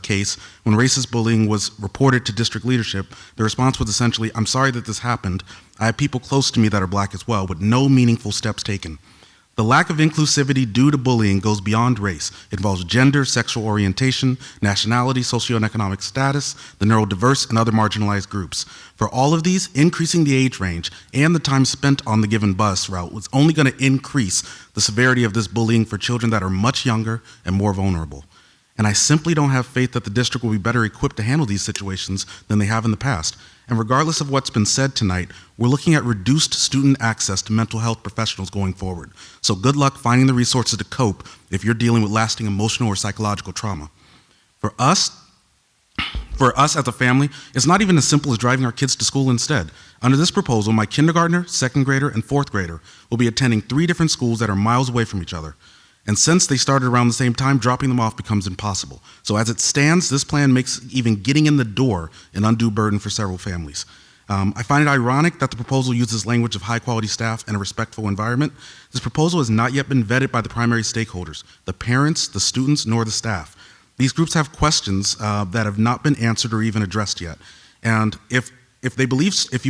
case, when racist bullying was reported to district leadership, the response was essentially, "I'm sorry that this happened. I have people close to me that are black as well," with no meaningful steps taken. The lack of inclusivity due to bullying goes beyond race. It involves gender, sexual orientation, nationality, socioeconomic status, the neurodiverse, and other marginalized groups. For all of these, increasing the age range and the time spent on the given bus route was only going to increase the severity of this bullying for children that are much younger and more vulnerable. And I simply don't have faith that the district will be better equipped to handle these situations than they have in the past. And regardless of what's been said tonight, we're looking at reduced student access to mental health professionals going forward. So good luck finding the resources to cope if you're dealing with lasting emotional or psychological trauma. For us as a family, it's not even as simple as driving our kids to school instead. Under this proposal, my kindergartner, 2nd grader, and 4th grader will be attending 3 different schools that are miles away from each other. And since they started around the same time, dropping them off becomes impossible. So as it stands, this plan makes even getting in the door an undue burden for several families. I find it ironic that the proposal uses language of high-quality staff and a respectful environment. This proposal has not yet been vetted by the primary stakeholders, the parents, the students, nor the staff. These groups have questions that have not been answered or even addressed yet. And if you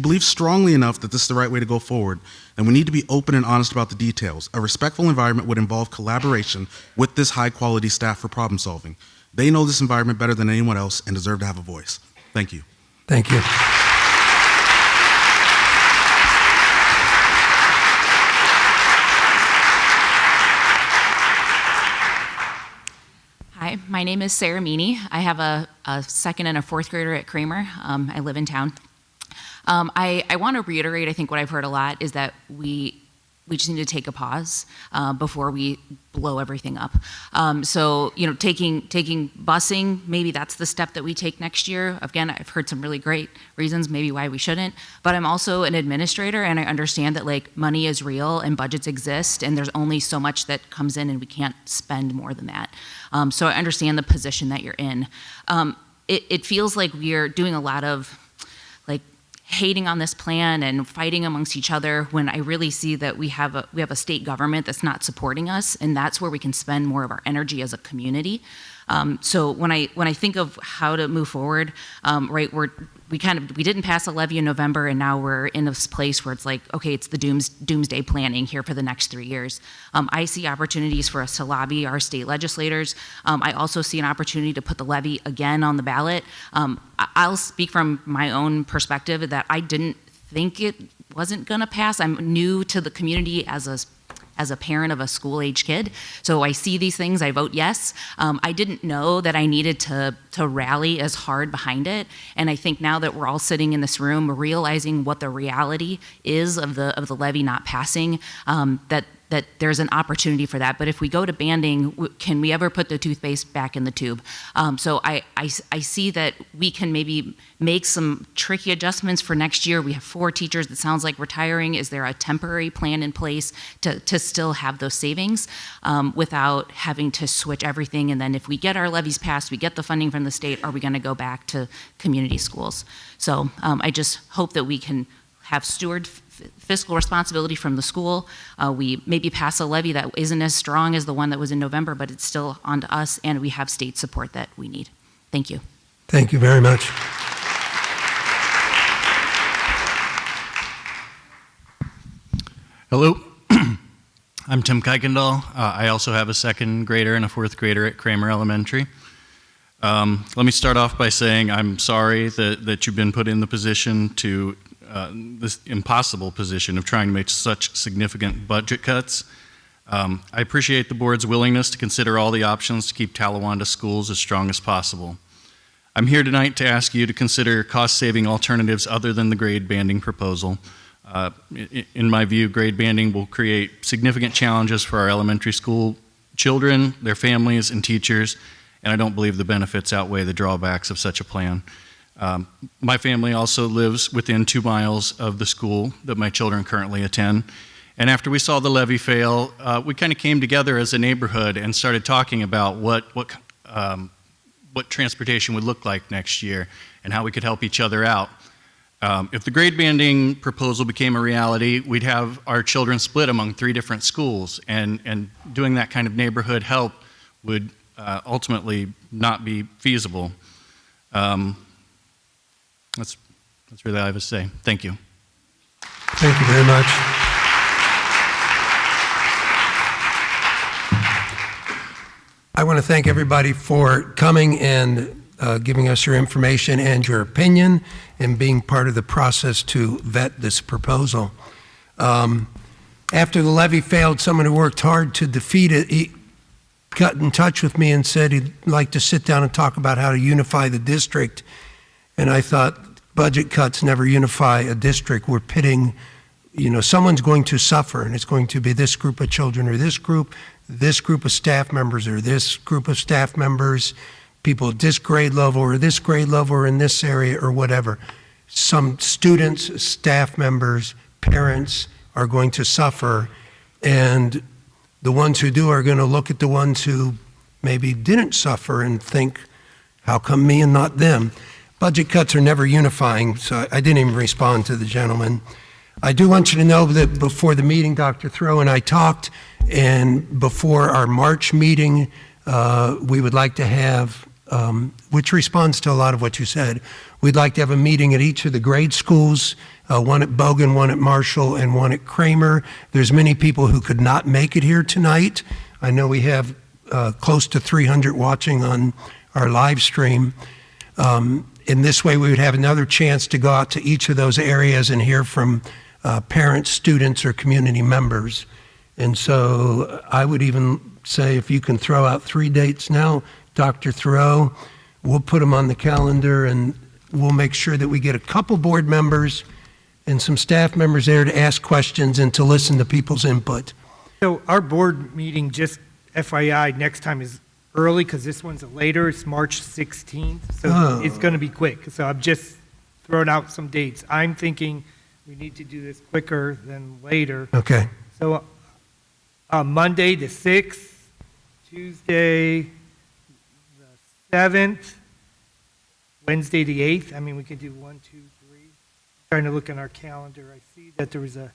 believe strongly enough that this is the right way to go forward, then we need to be open and honest about the details. A respectful environment would involve collaboration with this high-quality staff for problem solving. They know this environment better than anyone else and deserve to have a voice. Thank you. Thank you. Hi, my name is Sarah Meany. I have a 2nd and a 4th grader at Kramer. I live in town. I want to reiterate, I think what I've heard a lot is that we just need to take a pause before we blow everything up. So, taking busing, maybe that's the step that we take next year. Again, I've heard some really great reasons maybe why we shouldn't, but I'm also an administrator and I understand that money is real and budgets exist and there's only so much that comes in and we can't spend more than that. So I understand the position that you're in. It feels like we're doing a lot of hating on this plan and fighting amongst each other when I really see that we have a state government that's not supporting us, and that's where we can spend more of our energy as a community. So when I think of how to move forward, we didn't pass a levy in November, and now we're in this place where it's okay, it's the doomsday planning here for the next 3 years. I see opportunities for us to lobby our state legislators. I also see an opportunity to put the levy again on the ballot. I'll speak from my own perspective that I didn't think it wasn't gonna pass. I'm new to the community as a parent of a school-age kid. So I see these things, I vote yes. I didn't know that I needed to rally as hard behind it. And I think now that we're all sitting in this room, realizing what the reality is of the levy not passing, that there's an opportunity for that. But if we go to banding, can we ever put the toothpaste back in the tube? So I see that we can maybe make some tricky adjustments for next year. We have 4 teachers that sounds like retiring. Is there a temporary plan in place to still have those savings without having to switch everything? And then if we get our levies passed, we get the funding from the state, are we gonna go back to community schools? So I just hope that we can have fiscal responsibility from the school. We maybe pass a levy that isn't as strong as the one that was in November, but it's still on to us, and we have state support that we need. Thank you. Thank you very much. Hello. I'm Tim Kuykendall. I also have a second grader and a fourth grader at Kramer Elementary. Let me start off by saying I'm sorry that you've been put in the position to, this impossible position of trying to make such significant budget cuts. I appreciate the board's willingness to consider all the options to keep Talawanda schools as strong as possible. I'm here tonight to ask you to consider cost-saving alternatives other than the grade banding proposal. In my view, grade banding will create significant challenges for our elementary school children, their families, and teachers, and I don't believe the benefits outweigh the drawbacks of such a plan. My family also lives within 2 miles of the school that my children currently attend, and after we saw the levy fail, we kind of came together as a neighborhood and started talking about what transportation would look like next year and how we could help each other out. If the grade banding proposal became a reality, we'd have our children split among 3 different schools, and doing that kind of neighborhood help would ultimately not be feasible. That's really all I have to say. Thank you. Thank you very much. I want to thank everybody for coming and giving us your information and your opinion and being part of the process to vet this proposal. After the levy failed, someone who worked hard to defeat it, he got in touch with me and said he'd like to sit down and talk about how to unify the district. And I thought, budget cuts never unify a district. We're pitting, someone's going to suffer, and it's going to be this group of children or this group of staff members or this group of staff members, people at this grade level or this grade level or in this area or whatever. Some students, staff members, parents are going to suffer, and the ones who do are going to look at the ones who maybe didn't suffer and think, how come me and not them? Budget cuts are never unifying, so I didn't even respond to the gentleman. I do want you to know that before the meeting, Dr. Throw and I talked, and before our March meeting, we would like to have, which responds to a lot of what you said, we'd like to have a meeting at each of the grade schools, one at Bogan, one at Marshall, and one at Kramer. There's many people who could not make it here tonight. I know we have close to 300 watching on our live stream. In this way, we would have another chance to go out to each of those areas and hear from parents, students, or community members. And so I would even say if you can throw out 3 dates now, Dr. Thoreau, we'll put them on the calendar and we'll make sure that we get a couple board members and some staff members there to ask questions and to listen to people's input. So our board meeting, just FYI, next time is early because this one's later. It's March 16th, so it's going to be quick. So I'm just throwing out some dates. I'm thinking we need to do this quicker than later. Okay. So Monday the 6th, Tuesday the 7th, Wednesday the 8th. I mean, we could do 1, 2, 3. Trying to look in our calendar. I see that there was a...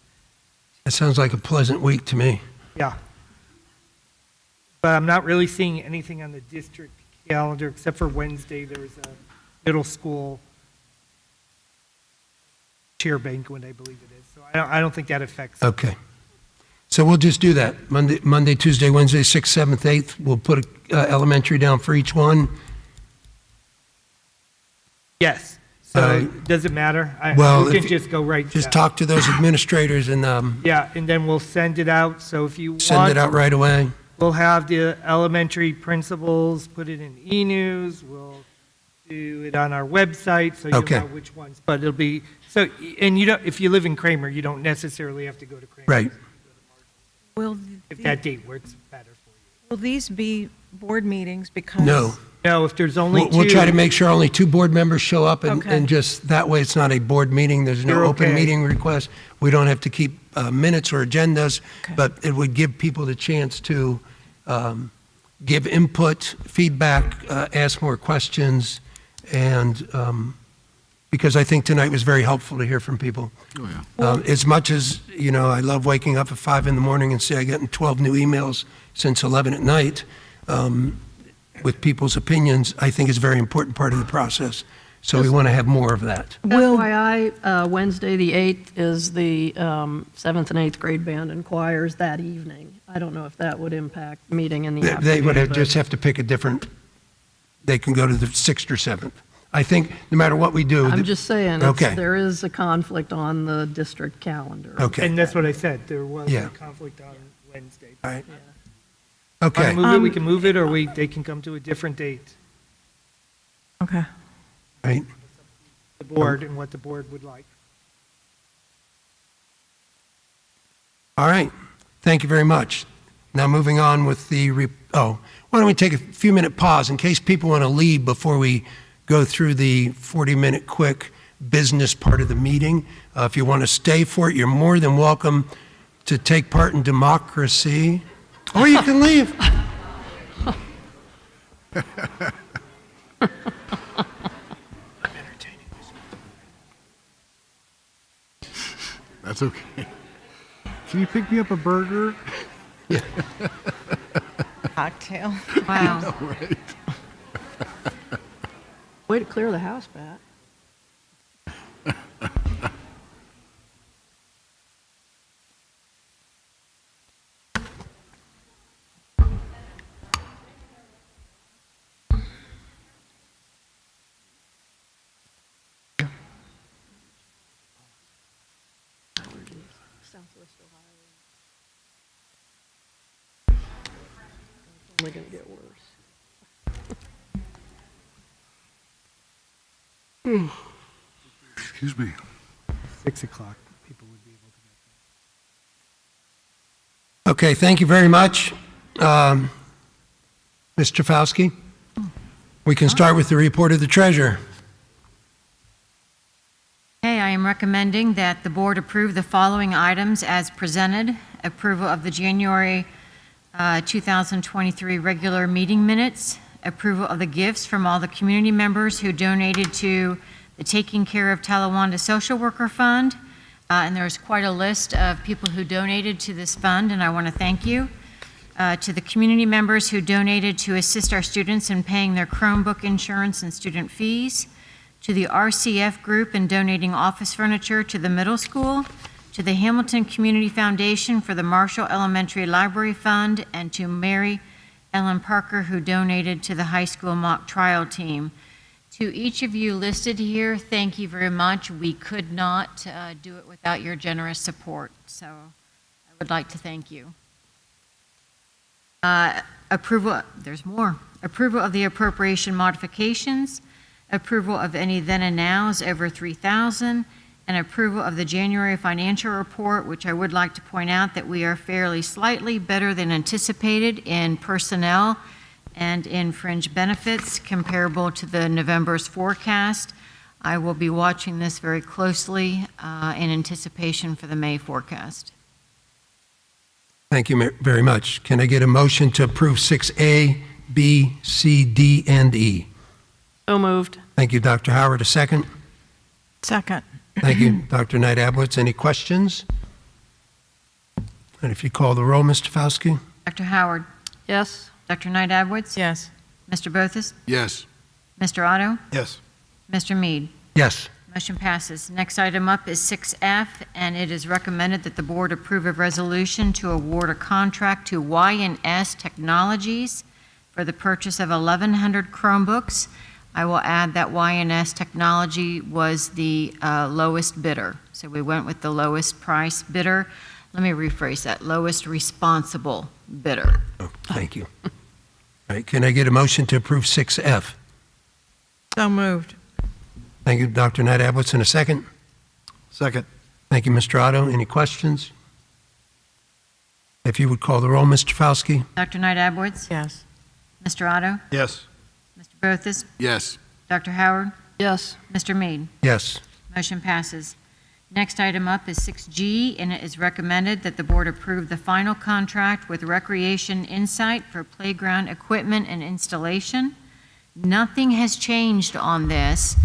That sounds like a pleasant week to me. Yeah. But I'm not really seeing anything on the district calendar except for Wednesday. There was a middle school cheer banquet, I believe it is. So I don't think that affects. Okay. So we'll just do that. Monday, Tuesday, Wednesday, 6th, 7th, 8th. We'll put elementary down for each one. Yes. So does it matter? Well, we can just go right. Just talk to those administrators and yeah, and then we'll send it out. So if you send it out right away. We'll have the elementary principals put it in e-news. We'll do it on our website so you'll know which ones. But it'll be so. And you don't. If you live in Kramer, you don't necessarily have to go to Kramer. Right. If that date works better for you. Will these be board meetings? Because no. If there's only two, we'll try to make sure only 2 board members show up, and just that way it's not a board meeting. There's no open meeting request. We don't have to keep minutes or agendas, but it would give people the chance to give input, feedback, ask more questions, and because I think tonight was very helpful to hear from people. Oh, yeah. As much as, I love waking up at 5 in the morning and say I got 12 new emails since 11 at night with people's opinions, I think is a very important part of the process. So we want to have more of that. FYI, Wednesday, the 8th, is the 7th and 8th grade band and choirs that evening. I don't know if that would impact meeting in the afternoon. They would but- just have to pick a different, they can go to the 6th or 7th. I think no matter what we do. I'm just saying, Okay. there is a conflict on the district calendar. Okay. And that's what I said, there was Yeah. a conflict on Wednesday. All right. Yeah. Okay. We can move it, or they can come to a different date, Okay. Right. the board, and what the board would like. All right. Thank you very much. Now moving on with the, why don't we take a few minute pause in case people want to leave before we go through the 40-minute quick business part of the meeting. If you want to stay for it, you're more than welcome to take part in democracy, or you can leave. That's okay. Can you pick me up a burger? Cocktail. Wow. Right. Way to clear the house, Pat. Southwest Ohio. It's only going to get worse. Excuse me. 6 o'clock, people would be able to. Okay, thank you very much. Ms. Trafalski, we can start with the report of the treasurer. Okay, I am recommending that the board approve the following items as presented. Approval of the January 2023 regular meeting minutes. Approval of the gifts from all the community members who donated to the Taking Care of Talawanda Social Worker Fund. And there's quite a list of people who donated to this fund, and I want to thank you. To the community members who donated to assist our students in paying their Chromebook insurance and student fees. To the RCF group in donating office furniture to the middle school. To the Hamilton Community Foundation for the Marshall Elementary Library Fund, and to Mary Ellen Parker, who donated to the high school mock trial team. To each of you listed here, thank you very much. We could not do it without your generous support, so I would like to thank you. Approval, there's more. Approval of the appropriation modifications, approval of any then and nows over 3,000, and approval of the January financial report, which I would like to point out that we are fairly slightly better than anticipated in personnel and in fringe benefits comparable to the November's forecast. I will be watching this very closely in anticipation for the May forecast. Thank you very much. Can I get a motion to approve 6A, B, C, D, and E? So moved. Thank you, Dr. Howard. A second? Second. Thank you, Dr. Knight Abwitz. Any questions? And if you call the roll, Mr. Fauski? Dr. Howard? Yes. Dr. Knight Abwitz? Yes. Mr. Bothus? Yes. Mr. Otto? Yes. Mr. Mead? Yes. Motion passes. Next item up is 6F, and it is recommended that the board approve a resolution to award a contract to Y&S Technologies for the purchase of 1,100 Chromebooks. I will add that Y&S Technology was the lowest bidder. So we went with the lowest price bidder. Let me rephrase that, lowest responsible bidder. Oh, thank you. All right, can I get a motion to approve 6F? So moved. Thank you, Dr. Knight Abwitz. In a second? Second. Thank you, Mr. Otto. Any questions? If you would call the roll, Mr. Fauski? Dr. Knight Abwitz? Yes. Mr. Otto? Yes. Mr. Bothus? Yes. Dr. Howard? Yes. Mr. Mead? Yes. Motion passes. Next item up is 6G, and it is recommended that the board approve the final contract with Recreation Insight for playground equipment and installation. Nothing has changed on this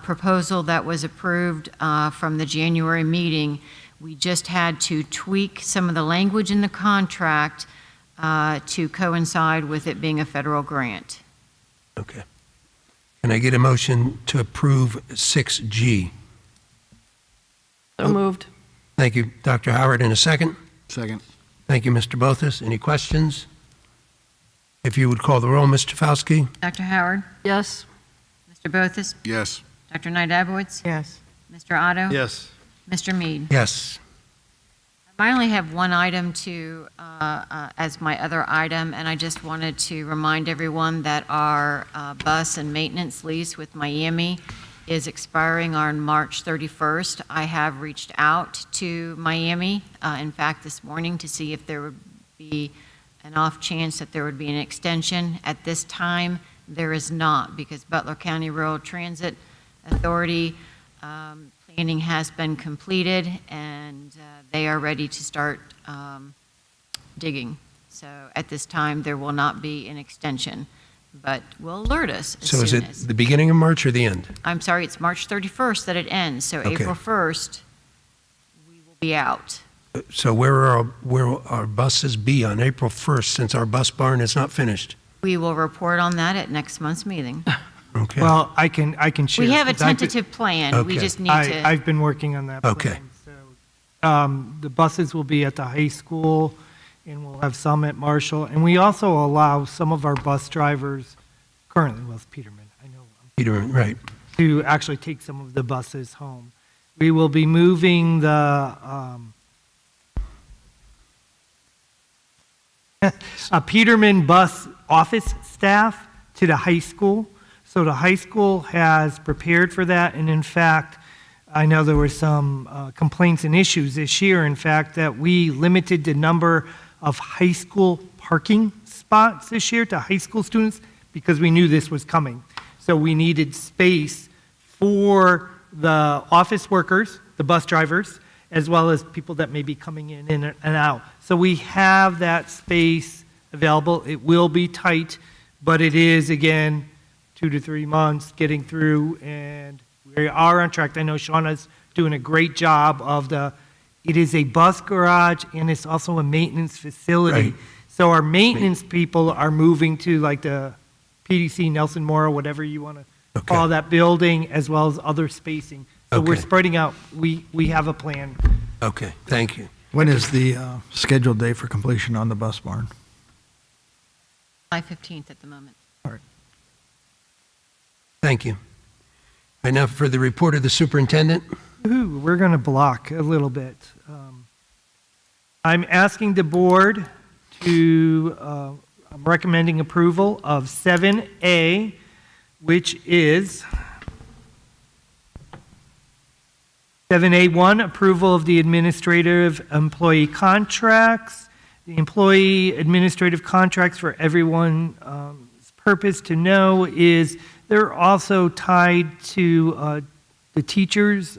proposal that was approved from the January meeting. We just had to tweak some of the language in the contract to coincide with it being a federal grant. Okay. Can I get a motion to approve 6G? So moved. Thank you, Dr. Howard. In a second? Second. Thank you, Mr. Bothus. Any questions? If you would call the roll, Ms. Tchaikovsky? Dr. Howard? Yes. Mr. Bothus? Yes. Dr. Knight Abowitz? Yes. Mr. Otto? Yes. Mr. Mead? Yes. I only have one item to, as my other item, and I just wanted to remind everyone that our bus and maintenance lease with Miami is expiring on March 31st. I have reached out to Miami, in fact, this morning to see if there would be an off chance that there would be an extension. At this time, there is not, because Butler County Rural Transit Authority planning has been completed, and they are ready to start digging. So at this time, there will not be an extension, but will alert us as So is soon it as. the beginning of March or the end? I'm sorry, it's March 31st that it ends, so Okay. April 1st, we will be out. So where will our buses be on April 1st, since our bus barn is not finished? We will report on that at next month's meeting. Okay. Well, I can share. We have a 'cause I've been- tentative plan, we Okay. just need to. I've been working on that plan. Okay. The buses will be at the high school, and we'll have some at Marshall. And we also allow some of our bus drivers, currently, well, it's Peterman, I know, Peter, right. to actually take some of the buses home. We will be moving the Peterman bus office staff to the high school. So the high school has prepared for that, and in fact, I know there were some complaints and issues this year, in fact, that we limited the number of high school parking spots this year to high school students because we knew this was coming. So we needed space for the office workers, the bus drivers, as well as people that may be coming in and out. So we have that space available. It will be tight, but it is, again, 2 to 3 months getting through, and we are on track. I know Shauna's doing a great job it is a bus garage, and it's also a maintenance facility. Right. So our maintenance people are moving to like the PDC, Nelson Mora, whatever you want to call that building, as well as other spacing. So we're Okay. spreading out. We have a plan. Okay, thank you. When is the scheduled date for completion on the bus barn? July 15th at the moment. Thank you. Enough for the report of the superintendent. Ooh, we're going to block a little bit. I'm asking the board to, I'm recommending approval of 7A, which is 7A1, approval of the administrative employee contracts. The employee administrative contracts, for everyone's purpose to know, is they're also tied to the teachers'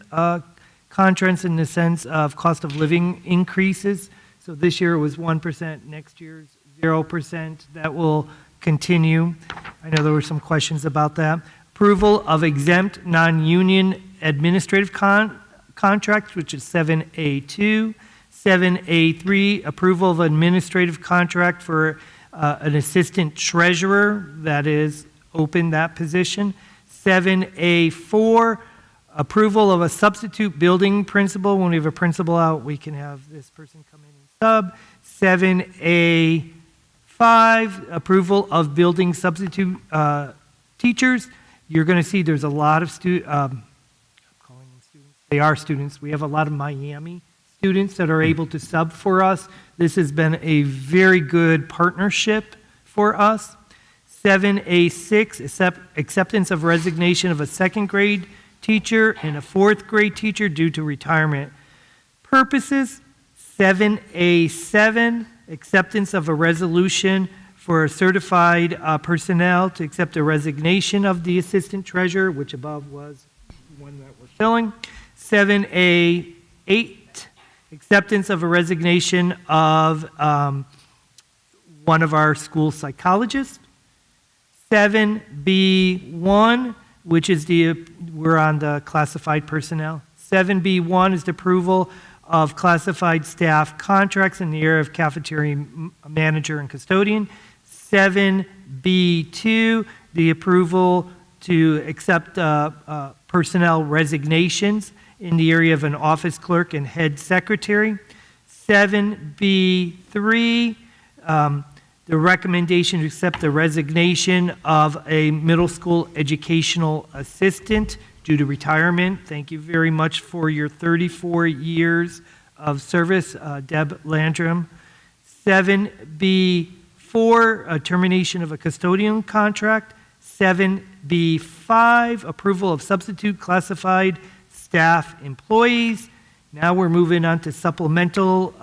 contracts in the sense of cost of living increases. So this year it was 1%, next year's 0%. That will continue. I know there were some questions about that. Approval of exempt non-union administrative contracts, which is 7A2. 7A3, approval of administrative contract for an assistant treasurer, that is open, that position. 7A4, approval of a substitute building principal. When we have a principal out, we can have this person come in and sub. 7A5, approval of building substitute teachers. You're going to see there's a lot of they are students. We have a lot of Miami students that are able to sub for us. This has been a very good partnership for us. 7A6, acceptance of resignation of a second grade teacher and a fourth grade teacher due to retirement purposes. 7A7, acceptance of a resolution for certified personnel to accept a resignation of the assistant treasurer, which above was one that we're filling. 7A8, acceptance of a resignation of one of our school psychologists. 7B1, which is we're on the classified personnel. 7B1 is the approval of classified staff contracts in the area of cafeteria manager and custodian. 7B2, the approval to accept personnel resignations in the area of an office clerk and head secretary. 7B3, the recommendation to accept the resignation of a middle school educational assistant due to retirement. Thank you very much for your 34 years of service, Deb Landrum. 7B4, a termination of a custodian contract. 7B5, approval of substitute classified staff employees. Now we're moving on to supplemental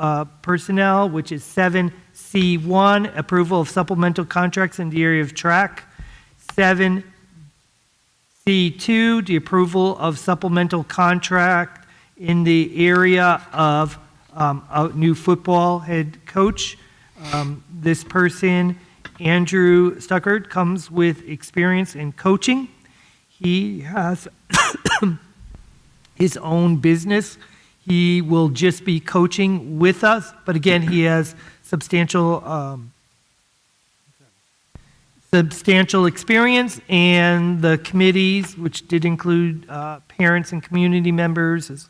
personnel, which is 7C1, approval of supplemental contracts in the area of track. 7C2, the approval of supplemental contract in the area of a new football head coach. This person, Andrew Stuckert, comes with experience in coaching. He has his own business. He will just be coaching with us, but again, he has substantial experience, and the committees, which did include parents and community members,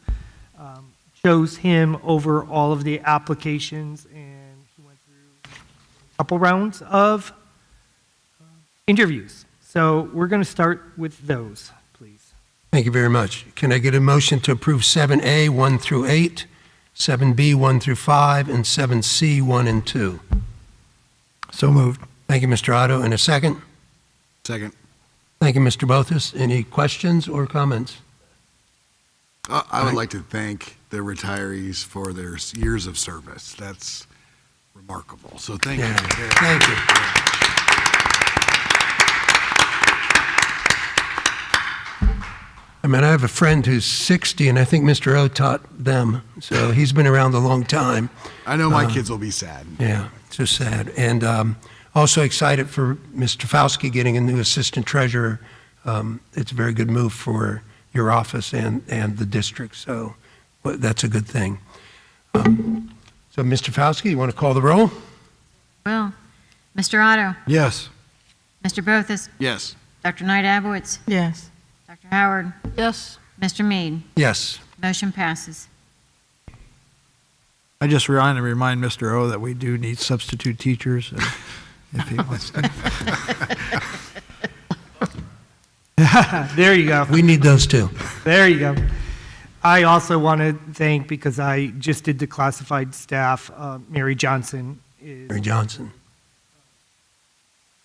chose him over all of the applications, and he went through a couple rounds of interviews. So we're going to start with those, please. Thank you very much. Can I get a motion to approve 7A, 1 through 8, 7B, 1 through 5, and 7C, 1 and 2? So moved. Thank you, Mr. Otto. And a second? Second. Thank you, Mr. Bothus. Any questions or comments? I would like to thank the retirees for their years of service. That's remarkable. So thank you. Thank you. I mean, I have a friend who's 60, and I think Mr. O taught them, so he's been around a long time. I know my kids will be sad. Yeah, it's just sad. And also excited for Mr. Fauski getting a new assistant treasurer. It's a very good move for your office and the district, so that's a good thing. So, Mr. Fauski, you want to call the roll? Well, Mr. Otto, Yes. Mr. Bothus, Yes. Dr. Knight Abowitz, Yes. Dr. Howard, Yes. Mr. Mead. Yes. Motion passes. I just want to remind Mr. O that we do need substitute teachers if he wants to. There you go. We need those too. There you go. I also want to thank, because I just did the classified staff, Mary Johnson is Mary Johnson.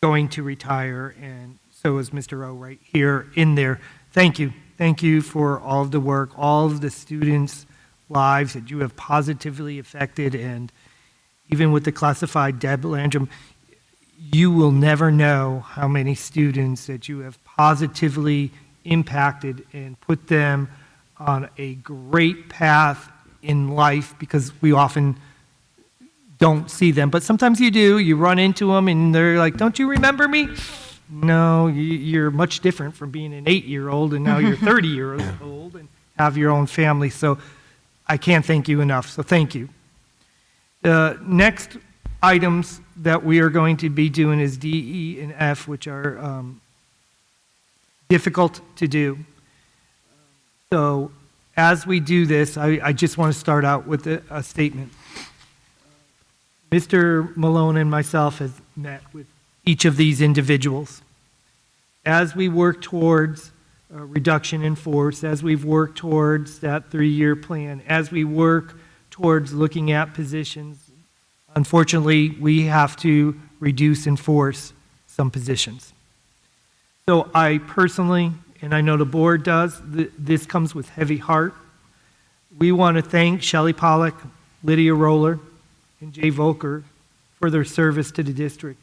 going to retire, and so is Mr. O right here in there. Thank you. Thank you for all of the work, all of the students' lives that you have positively affected, and even with the classified Deb Landrum, you will never know how many students that you have positively impacted and put them on a great path in life, because we often don't see them, but sometimes you do. You run into them and they're like, "Don't you remember me?" No, you're much different from being an 8-year-old, and now you're 30 years old and have your own family. So I can't thank you enough, so thank you. The next items that we are going to be doing is D, E, and F, which are difficult to do. So as we do this, I just want to start out with a statement. Mr. Malone and myself have met with each of these individuals. As we work towards a reduction in force, as we've worked towards that 3-year plan, as we work towards looking at positions, unfortunately, we have to reduce in force some positions. So I personally, and I know the board does, this comes with heavy heart. We want to thank Shelley Pollack, Lydia Roller, and Jay Volker for their service to the district.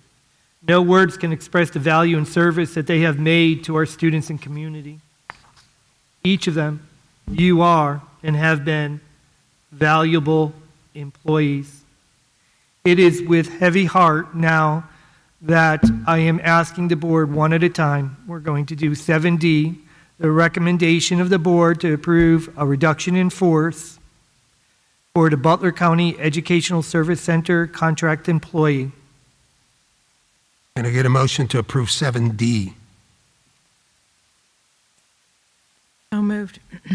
No words can express the value and service that they have made to our students and community. Each of them, you are and have been valuable employees. It is with heavy heart now that I am asking the board one at a time. We're going to do 7D, the recommendation of the board to approve a reduction in force for the Butler County Educational Service Center contract employee. Can I get a motion to approve 7D?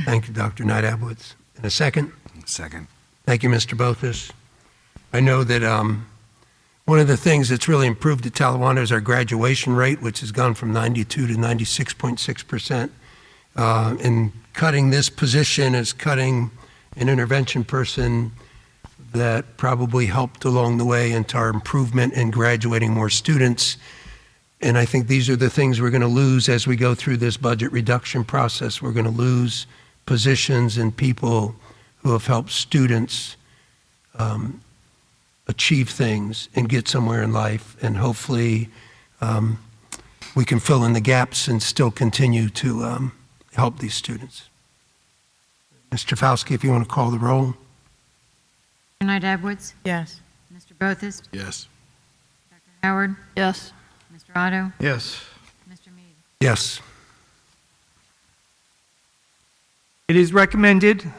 Thank you, Dr. Knight Abwitz. And a second? Second. Thank you, Mr. Bothus. I know that one of the things that's really improved at Talawanda is our graduation rate, which has gone from 92 to 96.6%. And cutting this position is cutting an intervention person that probably helped along the way into our improvement in graduating more students. And I think these are the things we're going to lose as we go through this budget reduction process. We're going to lose positions and people who have helped students achieve things and get somewhere in life. And hopefully we can fill in the gaps and still continue to help these students. Mr. Fauski, if you want to call the roll. Dr. Knight Abwitz? Yes. Mr. Bothus? Yes. Dr. Howard? Yes. Mr. Otto? Yes. Mr. Mead? Yes. It is recommended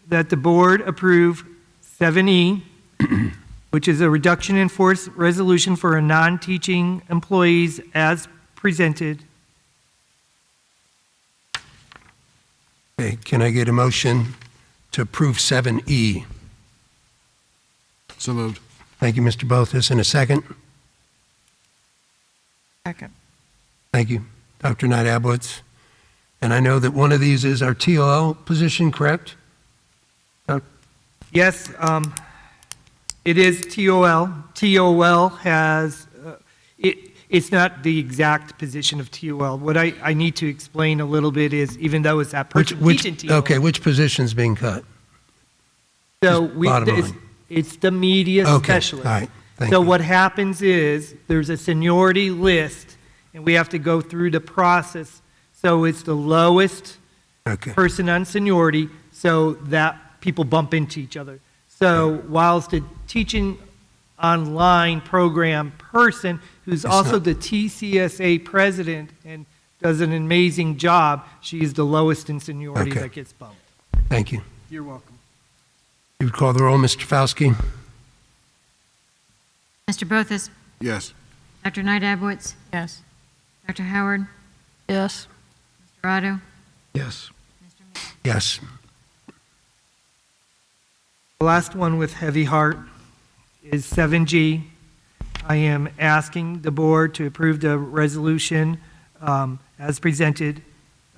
that the board approve 7E, which is a reduction in force resolution for a non-teaching employees as presented. Okay, can I get a motion to approve 7E? So moved. Thank you, Mr. Bothus. And a second? Second. Thank you, Dr. Knight Abwitz. And I know that one of these is our TOL position, correct? Yes, it is TOL. TOL has, it's not the exact position of TOL. What I need to explain a little bit is, even though it's that person teaching TOL. Okay, which position's being cut? So Just bottom line. it's the media Okay, specialist. all right, thank So you. what happens is, there's a seniority list, and we have to go through the process. So it's the lowest Okay. person on seniority, so that people bump into each other. So whilst the teaching online program person, who's also the TCSA president and does an amazing job, she is the lowest in seniority Okay. that gets bumped. Thank you. You're welcome. You would call the roll, Mr. Fauski? Mr. Bothus? Yes. Dr. Knight Abwitz? Yes. Dr. Howard? Yes. Mr. Otto? Yes. Yes. The last one with heavy heart is 7G. I am asking the board to approve the resolution as presented.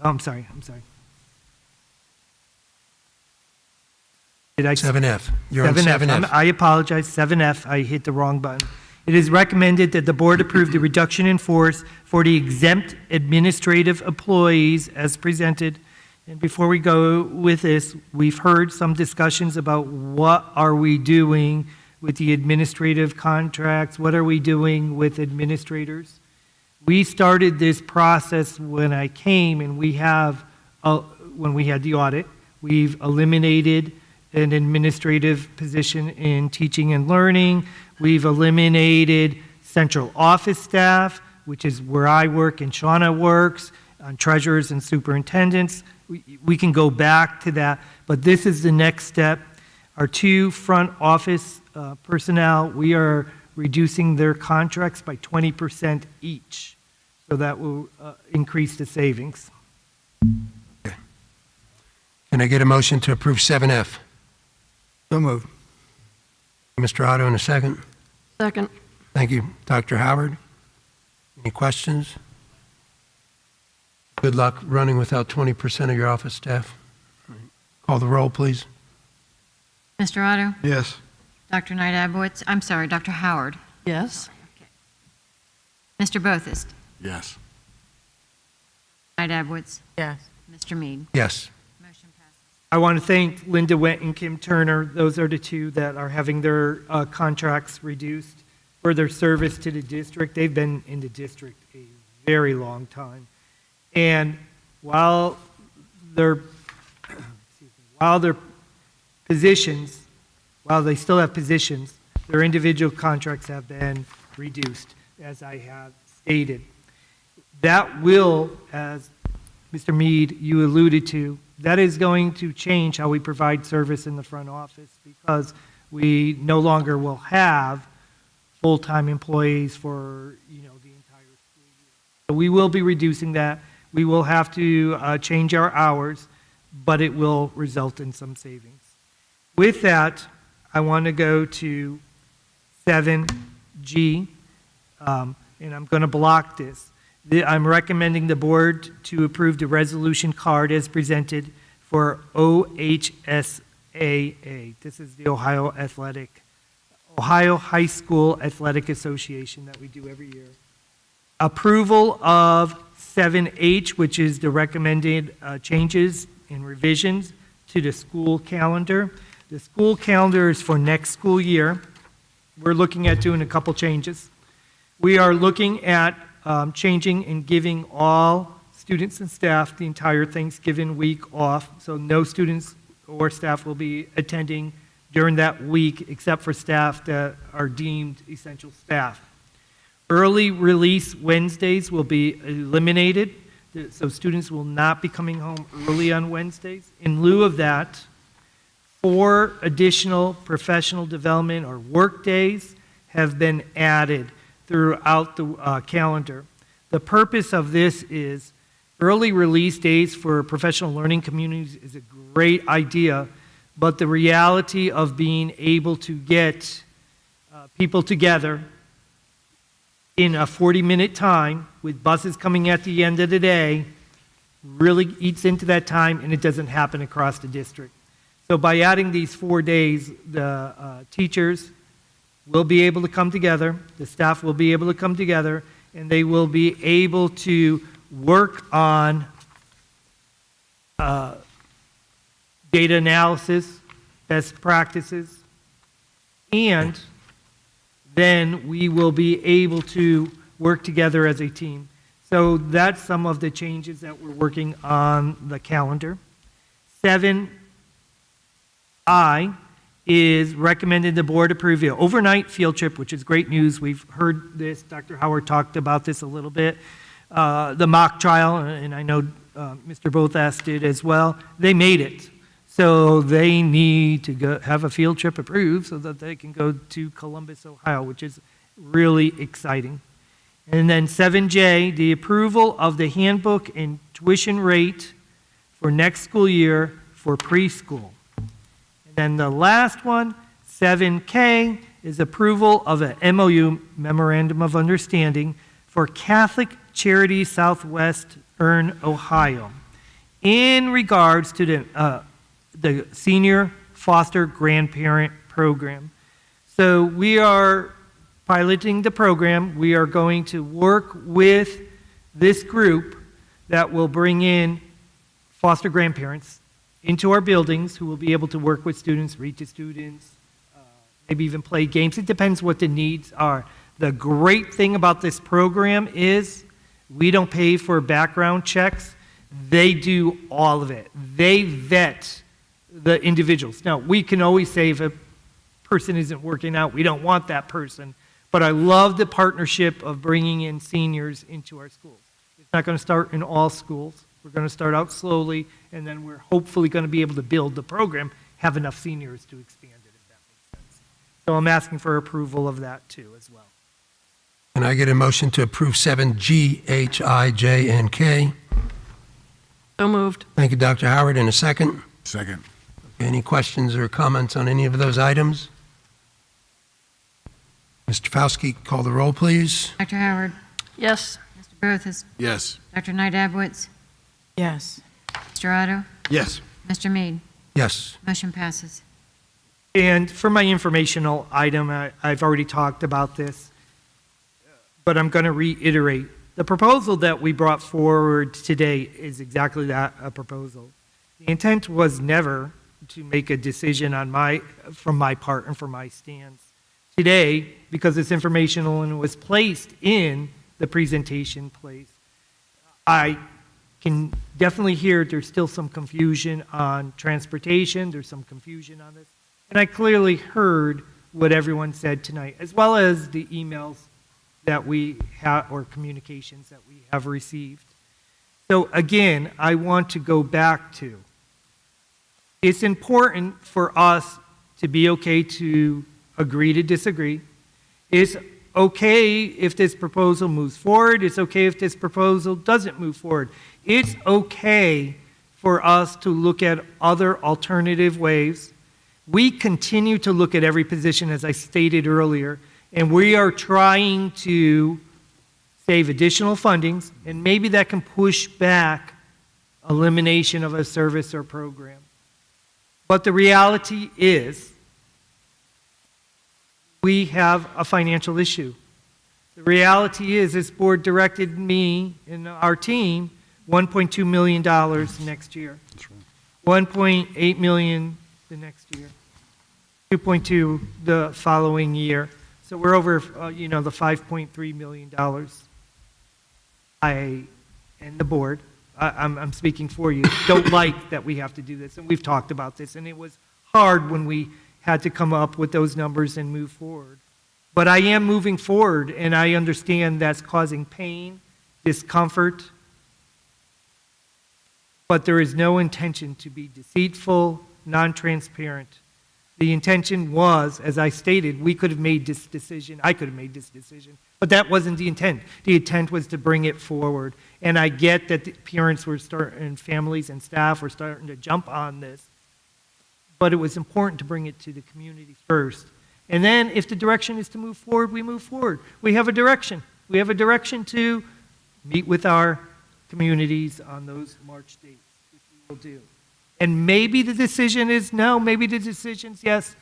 Oh, I'm sorry. Did I? 7F. You're on 7F. 7F. I apologize, 7F, I hit the wrong button. It is recommended that the board approve the reduction in force for the exempt administrative employees as presented. And before we go with this, we've heard some discussions about what are we doing with the administrative contracts? What are we doing with administrators? We started this process when I came, and we have, when we had the audit, we've eliminated an administrative position in teaching and learning. We've eliminated central office staff, which is where I work and Shauna works, on treasurers and superintendents. We can go back to that, but this is the next step. Our two front office personnel, we are reducing their contracts by 20% each. So that will increase the savings. Can I get a motion to approve 7F? So moved. Mr. Otto, in a second. Second. Thank you. Dr. Howard, any questions? Good luck running without 20% of your office staff. Call the roll, please. Mr. Otto? Yes. Dr. Knight Abwitz? I'm sorry, Dr. Howard? Yes. Mr. Bothus? Yes. Knight Abwitz? Yes. Mr. Mead? Yes. Motion passes. I want to thank Linda Went and Kim Turner. Those are the two that are having their contracts reduced for their service to the district. They've been in the district a very long time. And while their positions, while they still have positions, their individual contracts have been reduced, as I have stated. That will, as Mr. Mead, you alluded to, that is going to change how we provide service in the front office, because we no longer will have full-time employees for, the entire school year. So we will be reducing that. We will have to change our hours. but it will result in some savings. With that, I want to go to 7G, and I'm going to block this. I'm recommending the board to approve the resolution card as presented for OHSAA. This is the Ohio High School Athletic Association that we do every year. Approval of 7H, which is the recommended changes and revisions to the school calendar. The school calendar is for next school year. We're looking at doing a couple changes. We are looking at changing and giving all students and staff the entire Thanksgiving week off, so no students or staff will be attending during that week except for staff that are deemed essential staff. Early release Wednesdays will be eliminated, so students will not be coming home early on Wednesdays. In lieu of that, 4 additional professional development or work days have been added throughout the calendar. The purpose of this is early release days for professional learning communities is a great idea, but the reality of being able to get people together in a 40-minute time with buses coming at the end of the day really eats into that time, and it doesn't happen across the district. So by adding these 4 days, the teachers will be able to come together, the staff will be able to come together, and they will be able to work on data analysis, best practices, and then we will be able to work together as a team. So that's some of the changes that we're working on the calendar. 7I is recommended the board approve the overnight field trip, which is great news. We've heard this. Dr. Howard talked about this a little bit. The mock trial, and I know Mr. Bothas did as well, they made it. So they need to go have a field trip approved so that they can go to Columbus, Ohio, which is really exciting. And then 7J, the approval of the handbook and tuition rate for next school year for preschool. And then the last one, 7K, is approval of a MOU, Memorandum of Understanding, for Catholic Charities Southwestern Ohio in regards to the Senior Foster Grandparent Program. So we are piloting the program. We are going to work with this group that will bring in foster grandparents into our buildings who will be able to work with students, read to students, maybe even play games. It depends what the needs are. The great thing about this program is we don't pay for background checks. They do all of it. They vet the individuals. Now, we can always say if a person isn't working out, we don't want that person. But I love the partnership of bringing in seniors into our schools. It's not going to start in all schools. We're going to start out slowly, and then we're hopefully going to be able to build the program, have enough seniors to expand it, if that makes sense. So I'm asking for approval of that too as well. Can I get a motion to approve 7G, H, I, J, and K? So moved. Thank you, Dr. Howard. In a second? Second. Any questions or comments on any of those items? Mr. Fauski, call the roll, please. Dr. Howard. Yes. Mr. Bothas. Yes. Dr. Knight Abwitz. Yes. Mr. Otto. Yes. Mr. Mead. Yes. Motion passes. And for my informational item, I've already talked about this, but I'm going to reiterate. The proposal that we brought forward today is exactly that, a proposal. The intent was never to make a decision from my part and from my stance. Today, because it's informational and it was placed in the presentation place, I can definitely hear there's still some confusion on transportation, there's some confusion on this, and I clearly heard what everyone said tonight, as well as the emails that we have, or communications that we have received. So again, I want to go back to, it's important for us to be okay to agree to disagree. It's okay if this proposal moves forward. It's okay if this proposal doesn't move forward. It's okay for us to look at other alternative ways. We continue to look at every position, as I stated earlier, and we are trying to save additional fundings, and maybe that can push back elimination of a service or program. But the reality is, we have a financial issue. The reality is, this board directed me and our team $1.2 million next year. That's right. 1.8 million the next year. 2.2 the following year. So we're over, the $5.3 million. I and the board, I'm speaking for you, don't like that we have to do this. And we've talked about this. And it was hard when we had to come up with those numbers and move forward. But I am moving forward, and I understand that's causing pain, discomfort. But there is no intention to be deceitful, non-transparent. The intention was, as I stated, we could have made this decision, I could have made this decision, but that wasn't the intent. The intent was to bring it forward. And I get that the parents were starting, families and staff were starting to jump on this, but it was important to bring it to the community first. And then if the direction is to move forward, we move forward. We have a direction. We have a direction to meet with our communities on those March dates, which we will do. And maybe the decision is no, maybe the decision's yes.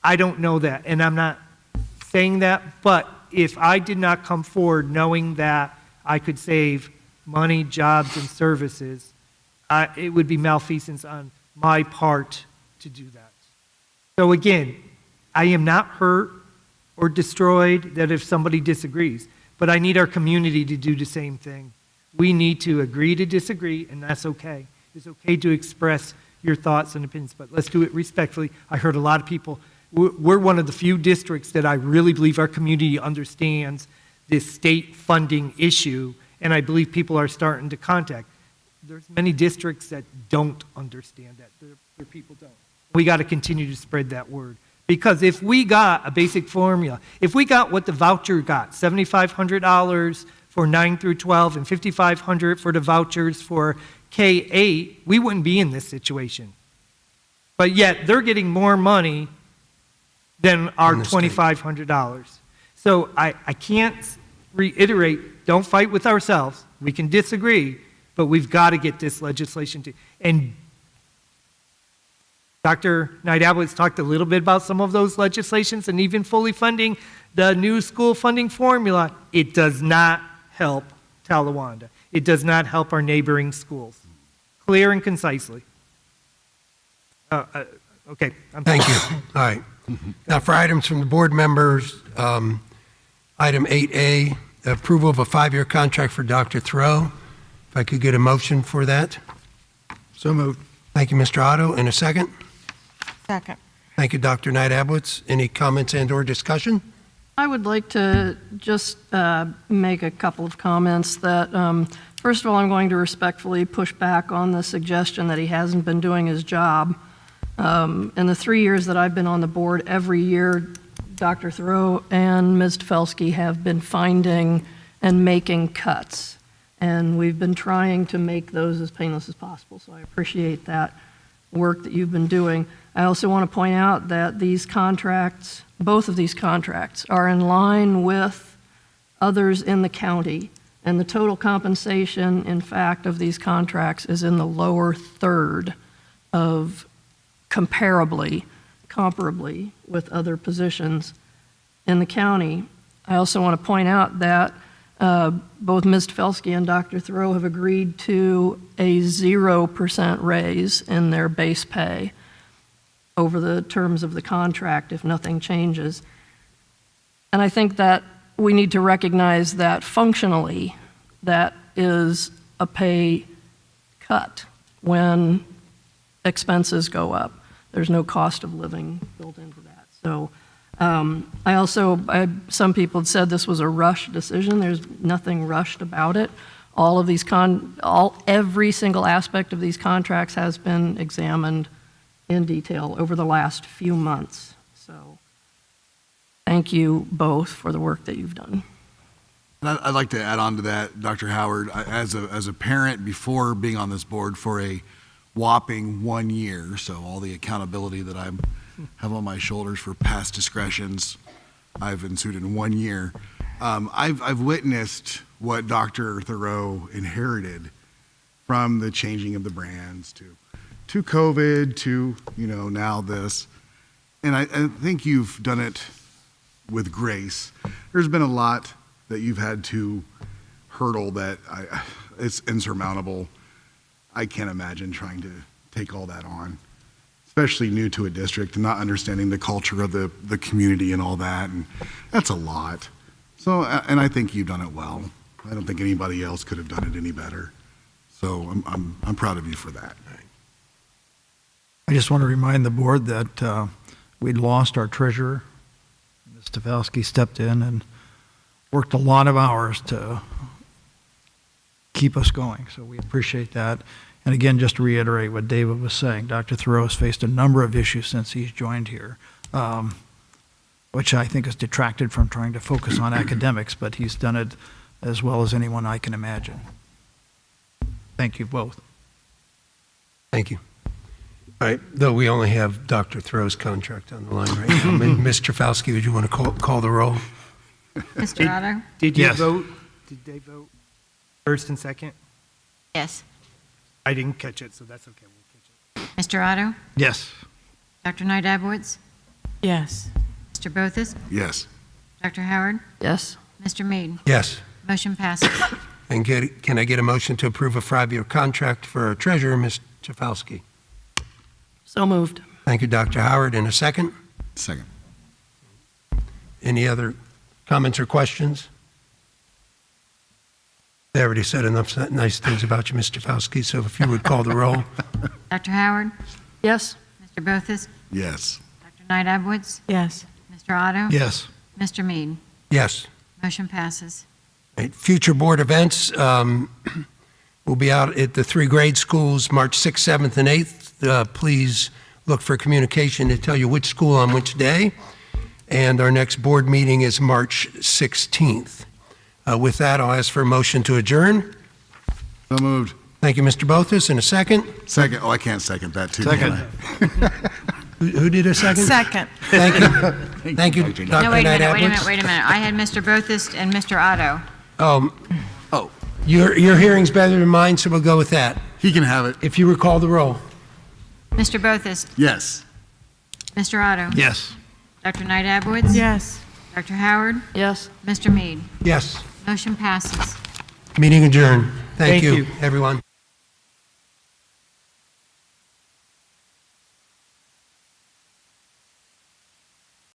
I don't know that, and I'm not saying that, but if I did not come forward knowing that I could save money, jobs, and services, it would be malfeasance on my part to do that. So again, I am not hurt or destroyed that if somebody disagrees, but I need our community to do the same thing. We need to agree to disagree, and that's okay. It's okay to express your thoughts and opinions, but let's do it respectfully. I heard a lot of people, we're one of the few districts that I really believe our community understands this state funding issue, and I believe people are starting to contact. There's many districts that don't understand that. Their people don't. We got to continue to spread that word. Because if we got a basic formula, if we got what the voucher got, $7,500 for 9 through 12 and $5,500 for the vouchers for K-8, we wouldn't be in this situation. But yet, they're getting more money than our $2,500. So I can't reiterate, don't fight with ourselves. We can disagree, but we've got to get this legislation to. And Dr. Knight-Ablett's talked a little bit about some of those legislations and even fully funding the new school funding formula. It does not help Talawanda. It does not help our neighboring schools. Clear and concisely. Okay. Thank you. All right. Now for items from the board members, item 8A, approval of a 5-year contract for Dr. Thoreau. If I could get a motion for that. So moved. Thank you, Mr. Otto. And a second? Second. Thank you, Dr. Knight-Ablett. Any comments and/or discussion? I would like to just make a couple of comments that, first of all, I'm going to respectfully push back on the suggestion that he hasn't been doing his job. In the 3 years that I've been on the board, every year, Dr. Thoreau and Ms. Tefelsky have been finding and making cuts. And we've been trying to make those as painless as possible. So I appreciate that work that you've been doing. I also want to point out that these contracts, both of these contracts, are in line with others in the county. And the total compensation, in fact, of these contracts is in the lower third of comparably with other positions in the county. I also want to point out that both Ms. Tefelsky and Dr. Thoreau have agreed to a 0% raise in their base pay over the terms of the contract if nothing changes. And I think that we need to recognize that functionally that is a pay cut when expenses go up. There's no cost of living built into that. So some people had said this was a rush decision. There's nothing rushed about it. All of these every single aspect of these contracts has been examined in detail over the last few months. So thank you both for the work that you've done. And I'd like to add on to that, Dr. Howard, as a parent before being on this board for a whopping 1 year. So all the accountability that I have on my shoulders for past discretions, I've ensued in 1 year. I've witnessed what Dr. Thoreau inherited from the changing of the brands to COVID to, now this. And I think you've done it with grace. There's been a lot that you've had to hurdle that it's insurmountable. I can't imagine trying to take all that on, especially new to a district and not understanding the culture of the community and all that. And that's a lot. So, and I think you've done it well. I don't think anybody else could have done it any better. So I'm proud of you for that. I just want to remind the board that we'd lost our treasurer. Ms. Stafalski stepped in and worked a lot of hours to keep us going, so we appreciate that. And again, just to reiterate what David was saying, Dr. Thoreau has faced a number of issues since he's joined here, which I think has detracted from trying to focus on academics, but he's done it as well as anyone I can imagine. Thank you both. Thank you. All right, though we only have Dr. Thoreau's contract on the line right now. Ms. Trafalski, would you want to call the roll? Mr. Otto? Did you Yes. vote? Did they vote first and second? Yes. I didn't catch it, so that's okay. We'll catch it. Mr. Otto? Yes. Dr. Knight Abowitz? Yes. Mr. Bothus? Yes. Dr. Howard? Yes. Mr. Mead? Yes. Motion passes. And can I get a motion to approve a 5-year contract for our treasurer, Ms. Trafalski? So moved. Thank you, Dr. Howard. And a second? Second. Any other comments or questions? They already said enough nice things about you, Ms. Trafalski, so if you would call the roll. Dr. Howard? Yes. Mr. Bothus? Yes. Dr. Knight Abowitz? Yes. Mr. Otto? Yes. Mr. Mead? Yes. Motion passes. Right. Future board events will be out at the 3 grade schools March 6th, 7th, and 8th. Please look for communication to tell you which school on which day. And our next board meeting is March 16th. With that, I'll ask for a motion to adjourn. So moved. Thank you, Mr. Bothus. And a second? Second. Oh, I can't second that too. Second. Can I? Who did a second? Second. Thank you. Thank you, Dr. No, wait a Knight minute, wait a Abowitz. minute, wait a minute. I had Mr. Bothus and Mr. Otto. Oh, your hearing's better than mine, so we'll go with that. He can have it. If you recall the roll. Mr. Bothus? Yes. Mr. Otto? Yes. Dr. Knight Abowitz? Yes. Dr. Howard? Yes. Mr. Mead? Yes. Motion passes. Meeting adjourned. Thank Thank you, you. everyone.